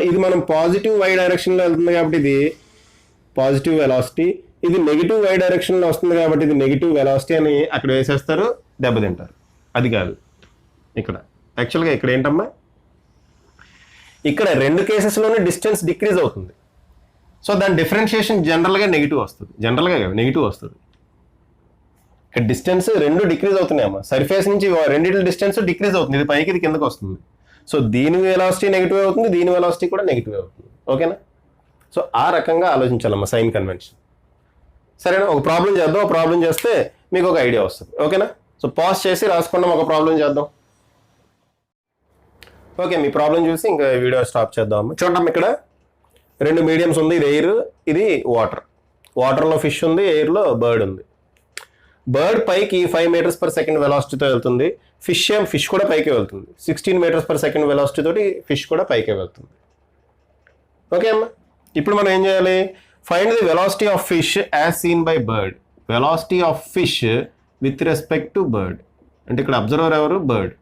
ఇది మనం పాజిటివ్ వై డైరెక్షన్లో వెళ్తుంది కాబట్టి ఇది పాజిటివ్ వెలాసిటీ, ఇది నెగిటివ్ వై డైరెక్షన్లో వస్తుంది కాబట్టి ఇది నెగిటివ్ వెలాసిటీ అని అక్కడ వేసేస్తారు, దెబ్బతింటారు. అది కాదు ఇక్కడ. యాక్చువల్గా ఇక్కడ ఏంటమ్మా, ఇక్కడ రెండు కేసెస్లోనే డిస్టెన్స్ డిక్రీజ్ అవుతుంది. సో దాని డిఫరెన్షియేషన్ జనరల్గా నెగిటివ్ వస్తుంది. జనరల్గా నెగిటివ్ వస్తుంది. ఇక్కడ డిస్టెన్స్ రెండు డిక్రీజ్ అవుతున్నాయి అమ్మా. సర్ఫేస్ నుంచి రెండింటి డిస్టెన్స్ డిక్రీజ్ అవుతుంది. ఇది పైకి ఇది కిందకు వస్తుంది. సో దీని వెలాసిటీ నెగిటివ్ అవుతుంది, దీని వెలాసిటీ కూడా నెగిటివ్ అవుతుంది. ఓకేనా? సో ఆ రకంగా ఆలోచించాలమ్మా సైన్ కన్వెన్షన్. సరేనా? ఒక ప్రాబ్లం చేద్దాం. ఒక ప్రాబ్లం చేస్తే మీకు ఒక ఐడియా వస్తుంది. ఓకేనా? సో పాజ్ చేసి రాసుకున్నాం, ఒక ప్రాబ్లం చేద్దాం. ఓకే, మీ ప్రాబ్లం చూసి ఇంకా వీడియో స్టాప్ చేద్దాం. చూడమ్మా, ఇక్కడ రెండు మీడియంస్ ఉంది. ఇది ఎయిర్, ఇది వాటర్. వాటర్లో ఫిష్ ఉంది, ఎయిర్లో బర్డ్ ఉంది. బర్డ్ పైకి 5 meters per second వెలాసిటీతో వెళ్తుంది. ఫిష్ కూడా పైకి వెళ్తుంది. 16 meters per second వెలాసిటీ తోటి ఫిష్ కూడా పైకి వెళ్తుంది. ఓకే అమ్మా, ఇప్పుడు మనం ఏం చేయాలి? Find the velocity of fish as seen by bird. Velocity of fish with respect to bird. అంటే ఇక్కడ అబ్జర్వర్ ఎవరు? బర్డ్.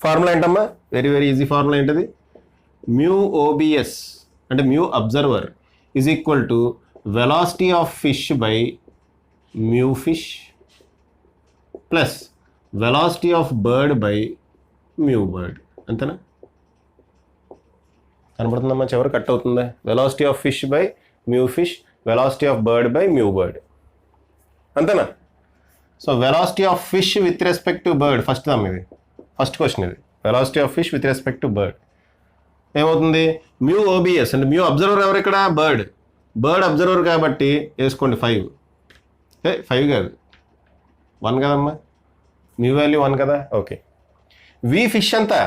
ఫార్ములా ఏంటమ్మా? వెరీ వెరీ ఈజీ ఫార్ములా ఏంటది? మ్యూ ఓబిఎస్ అంటే mu observer is equal to velocity of fish by mu fish plus velocity of bird by mu bird. అంతేనా? కనబడుతుందమ్మా? చివరి కట్ అవుతుందా? Velocity of fish by mu fish, velocity of bird by mu bird. అంతేనా? So velocity of fish with respect to bird first దమ్, ఇది ఫస్ట్ క్వశ్చన్. ఇది velocity of fish with respect to bird ఏమవుతుంది? మ్యూ ఓబిఎస్ అంటే మ్యూ అబ్జర్వర్ ఎవరు ఇక్కడ? బర్డ్. బర్డ్ అబ్జర్వర్ కాబట్టి వేసుకోండి 5. 5 కాదు, 1 కదమ్మా. మ్యూ వాల్యూ 1 కదా. ఓకే. వి ఫిష్ అంతా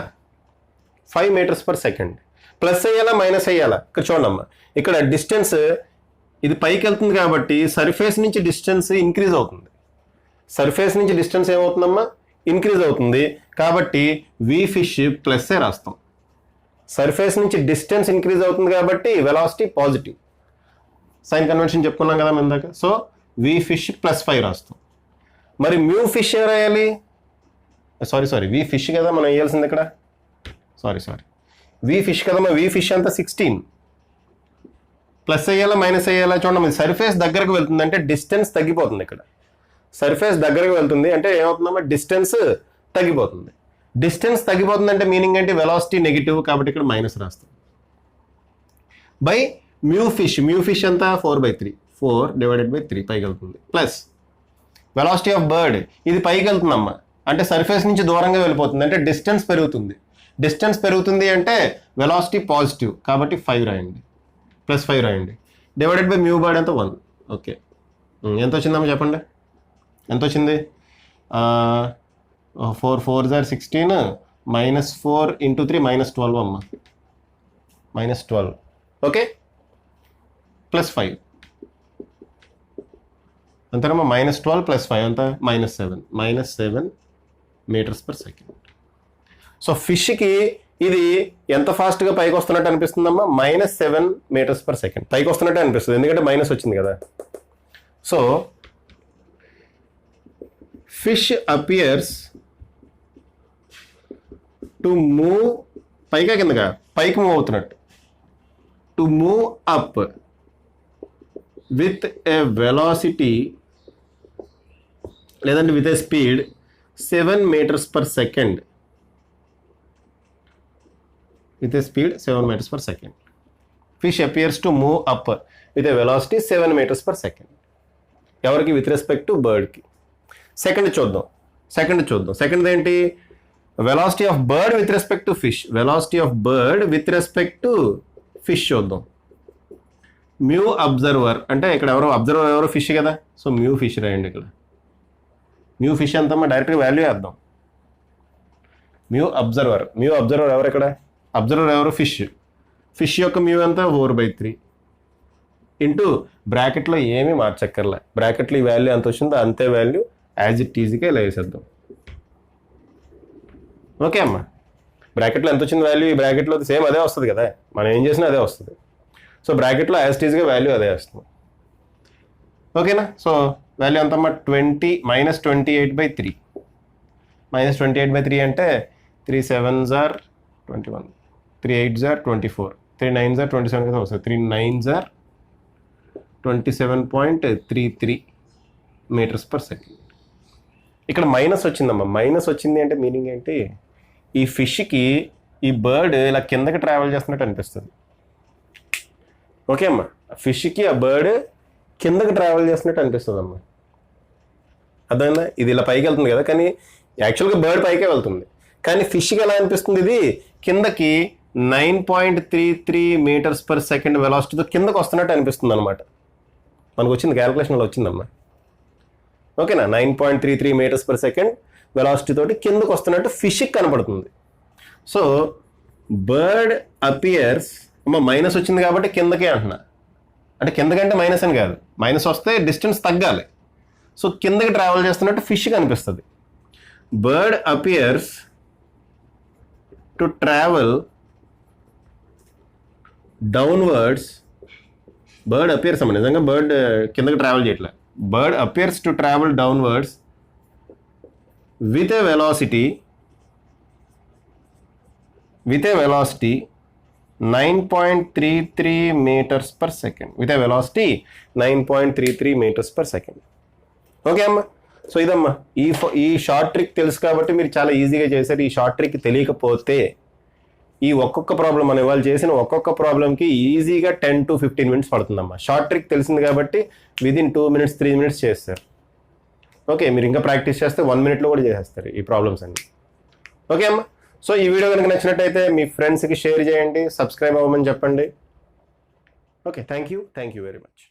5 meters per second. ప్లస్ అయ్యాలా మైనస్ అయ్యాలా? ఇక్కడ చూడమ్మా, ఇక్కడ డిస్టెన్స్ ఇది పైకి వెళ్తుంది కాబట్టి సర్ఫేస్ నుంచి డిస్టెన్స్ ఇంక్రీజ్ అవుతుంది. సర్ఫేస్ నుంచి డిస్టెన్స్ ఏమవుతుందమ్మా? ఇంక్రీజ్ అవుతుంది. కాబట్టి వి ఫిష్ ప్లస్ రాస్తాం. సర్ఫేస్ నుంచి డిస్టెన్స్ ఇంక్రీజ్ అవుతుంది కాబట్టి వెలాసిటీ పాజిటివ్. సైన్ కన్వెన్షన్ చెప్పుకున్నాం కదా ఇందాక. సో వి ఫిష్ +5 రాస్తాం. మరి మ్యూ ఫిష్ ఏం రాయాలి? సారీ వి ఫిష్ కదా మనం వేయాల్సింది ఇక్కడ. సారీ వి ఫిష్ కదమ్మా. వి ఫిష్ అంతా 16 ప్లస్ అయ్యేలా మైనస్ అయ్యేలా చూడండి. సర్ఫేస్ దగ్గరకు వెళ్తుంది అంటే డిస్టెన్స్ తగ్గిపోతుంది. ఇక్కడ సర్ఫేస్ దగ్గరకు వెళ్తుంది అంటే ఏమవుతుందమ్మా, డిస్టెన్స్ తగ్గిపోతుంది. డిస్టెన్స్ తగ్గిపోతుంది అంటే మీనింగ్ ఏంటి, వెలాసిటీ నెగిటివ్, కాబట్టి ఇక్కడ మైనస్ రాస్తాం. బై మ్యూ ఫిష్ అంతా 4/3, 4/3 పైకి వెళ్తుంది. ప్లస్ వెలాసిటీ ఆఫ్ బర్డ్, ఇది పైకి వెళ్తుందమ్మా అంటే సర్ఫేస్ నుంచి దూరంగా వెళ్ళిపోతుంది అంటే డిస్టెన్స్ పెరుగుతుంది. డిస్టెన్స్ పెరుగుతుంది అంటే వెలాసిటీ పాజిటివ్, కాబట్టి 5 రాయండి, +5 రాయండి. డివైడెడ్ బై మ్యూ బర్డ్ ఎంత 1. ఓకే, ఎంత వచ్చిందమ్మా చెప్పండి, ఎంత వచ్చింది? 4 4s are 16 -4 × 3 -12 అమ్మా, -12. ఓకే, +5 అంతేనమ్మా. -12 + 5 అంత -7 m/s. సో ఫిష్కి ఇది ఎంత ఫాస్ట్గా పైకి వస్తున్నట్టు అనిపిస్తుందమ్మా, -7 m/s పైకి వస్తున్నట్టు అనిపిస్తుంది, ఎందుకంటే మైనస్ వచ్చింది కదా. So fish appears to move, పైగా కిందగా, పైకి మూవ్ అవుతున్నట్టు, to move up with a velocity లేదంటే with a speed 7 m/s. with a speed 7 m/s. Fish appears to move up with a velocity 7 m/s. ఎవరికి, విత్ రెస్పెక్ట్ టు బర్డ్కి. సెకండ్ చూద్దాం. సెకండ్ ఏంటి, velocity of bird with respect to fish. Velocity of bird with respect to fish చూద్దాం. మ్యూ అబ్జర్వర్ అంటే ఇక్కడ అబ్జర్వర్ ఫిష్ కదా, సో మ్యూ ఫిష్ రాయండి. ఇక్కడ మ్యూ ఫిష్ అంతమ్మా, డైరెక్ట్గా వాల్యూ వేద్దాం. మ్యూ అబ్జర్వర్ ఎవరు ఇక్కడ, అబ్జర్వర్ ఎవరు, ఫిష్ యొక్క మ్యూ ఎంత 4/3 ఇంటూ బ్రాకెట్లో ఏమీ మార్చక్కర్లే, బ్రాకెట్లో ఈ వాల్యూ ఎంత వచ్చిందో అంతే వాల్యూ యాజ్ ఇట్ ఈజీగా ఇలా వేసేద్దాం. ఓకే అమ్మా, బ్రాకెట్లో ఎంత వచ్చింది వాల్యూ, ఈ బ్రాకెట్లో సేమ్ అదే వస్తుంది కదా, మనం ఏం చేసినా అదే వస్తుంది. సో బ్రాకెట్లో యాజ్ ఇట్ ఈజీగా వాల్యూ అదే వస్తుంది. ఓకేనా. సో వాల్యూ ఎంతమ్మా, -28/3. -28/3 అంటే 3 7s are 21, 3 8s are 24, 3 9s are 27 కదా వస్తుంది. 3 9s are 27.33 m/s. ఇక్కడ మైనస్ వచ్చిందమ్మా. మైనస్ వచ్చింది అంటే మీనింగ్ ఏంటి, ఈ ఫిష్కి ఈ బర్డ్ ఇలా కిందకి ట్రావెల్ చేస్తున్నట్టు అనిపిస్తుంది. ఓకే అమ్మా, ఫిష్కి ఆ బర్డ్ కిందకి ట్రావెల్ చేస్తున్నట్టు అనిపిస్తుంది అమ్మా. అర్థమైందా, ఇది ఇలా పైకి వెళ్తుంది కదా, కానీ యాక్చువల్గా బర్డ్ పైకే వెళ్తుంది, కానీ ఫిష్కి ఎలా అనిపిస్తుంది, ఇది కిందకి 9.33 m/s వెలాసిటీతో కిందకు వస్తున్నట్టు అనిపిస్తుంది అనమాట. మనకు వచ్చింది క్యాలిక్యులేషన్లో వచ్చిందమ్మా. ఓకేనా, 9.33 m/s వెలాసిటీ తోటి కిందకు వస్తున్నట్టు ఫిష్కి కనపడుతుంది. సో బర్డ్ అపియర్స్, అమ్మ మైనస్ వచ్చింది కాబట్టి కిందకే అంటున్నా, అంటే కిందకంటే మైనస్ అని కాదు, మైనస్ వస్తే డిస్టెన్స్ తగ్గాలి. సో కిందకి ట్రావెల్ చేస్తున్నట్టు ఫిష్ కనిపిస్తుంది. Bird appears to travel downwards, bird appears అమ్మ, నిజంగా బర్డ్ కిందకి ట్రావెల్ చేయట్లే, bird appears to travel downwards with a velocity 9.33 m/s. With a velocity 9.33 m/s. Okay అమ్మా. సో ఇదమ్మా, ఈ షార్ట్ ట్రిక్ తెలుసు కాబట్టి మీరు చాలా ఈజీగా చేశారు. ఈ షార్ట్ ట్రిక్ తెలియకపోతే ఈ ఒక్కొక్క ప్రాబ్లం అనే వాళ్ళు చేసిన ఒక్కొక్క ప్రాబ్లంకి ఈజీగా 10 to 15 minutes పడుతుందమ్మా. షార్ట్ ట్రిక్ తెలిసింది కాబట్టి విదిన్ 2 minutes 3 minutes చేస్తారు. ఓకే, మీరు ఇంకా ప్రాక్టీస్ చేస్తే 1 minute కూడా చేసేస్తారు ఈ ప్రాబ్లమ్స్ అన్ని. ఓకే అమ్మా. సో ఈ వీడియో కనుక నచ్చినట్టయితే మీ ఫ్రెండ్స్కి షేర్ చేయండి, సబ్స్క్రైబ్ అవ్వమని చెప్పండి. Okay, thank you very much.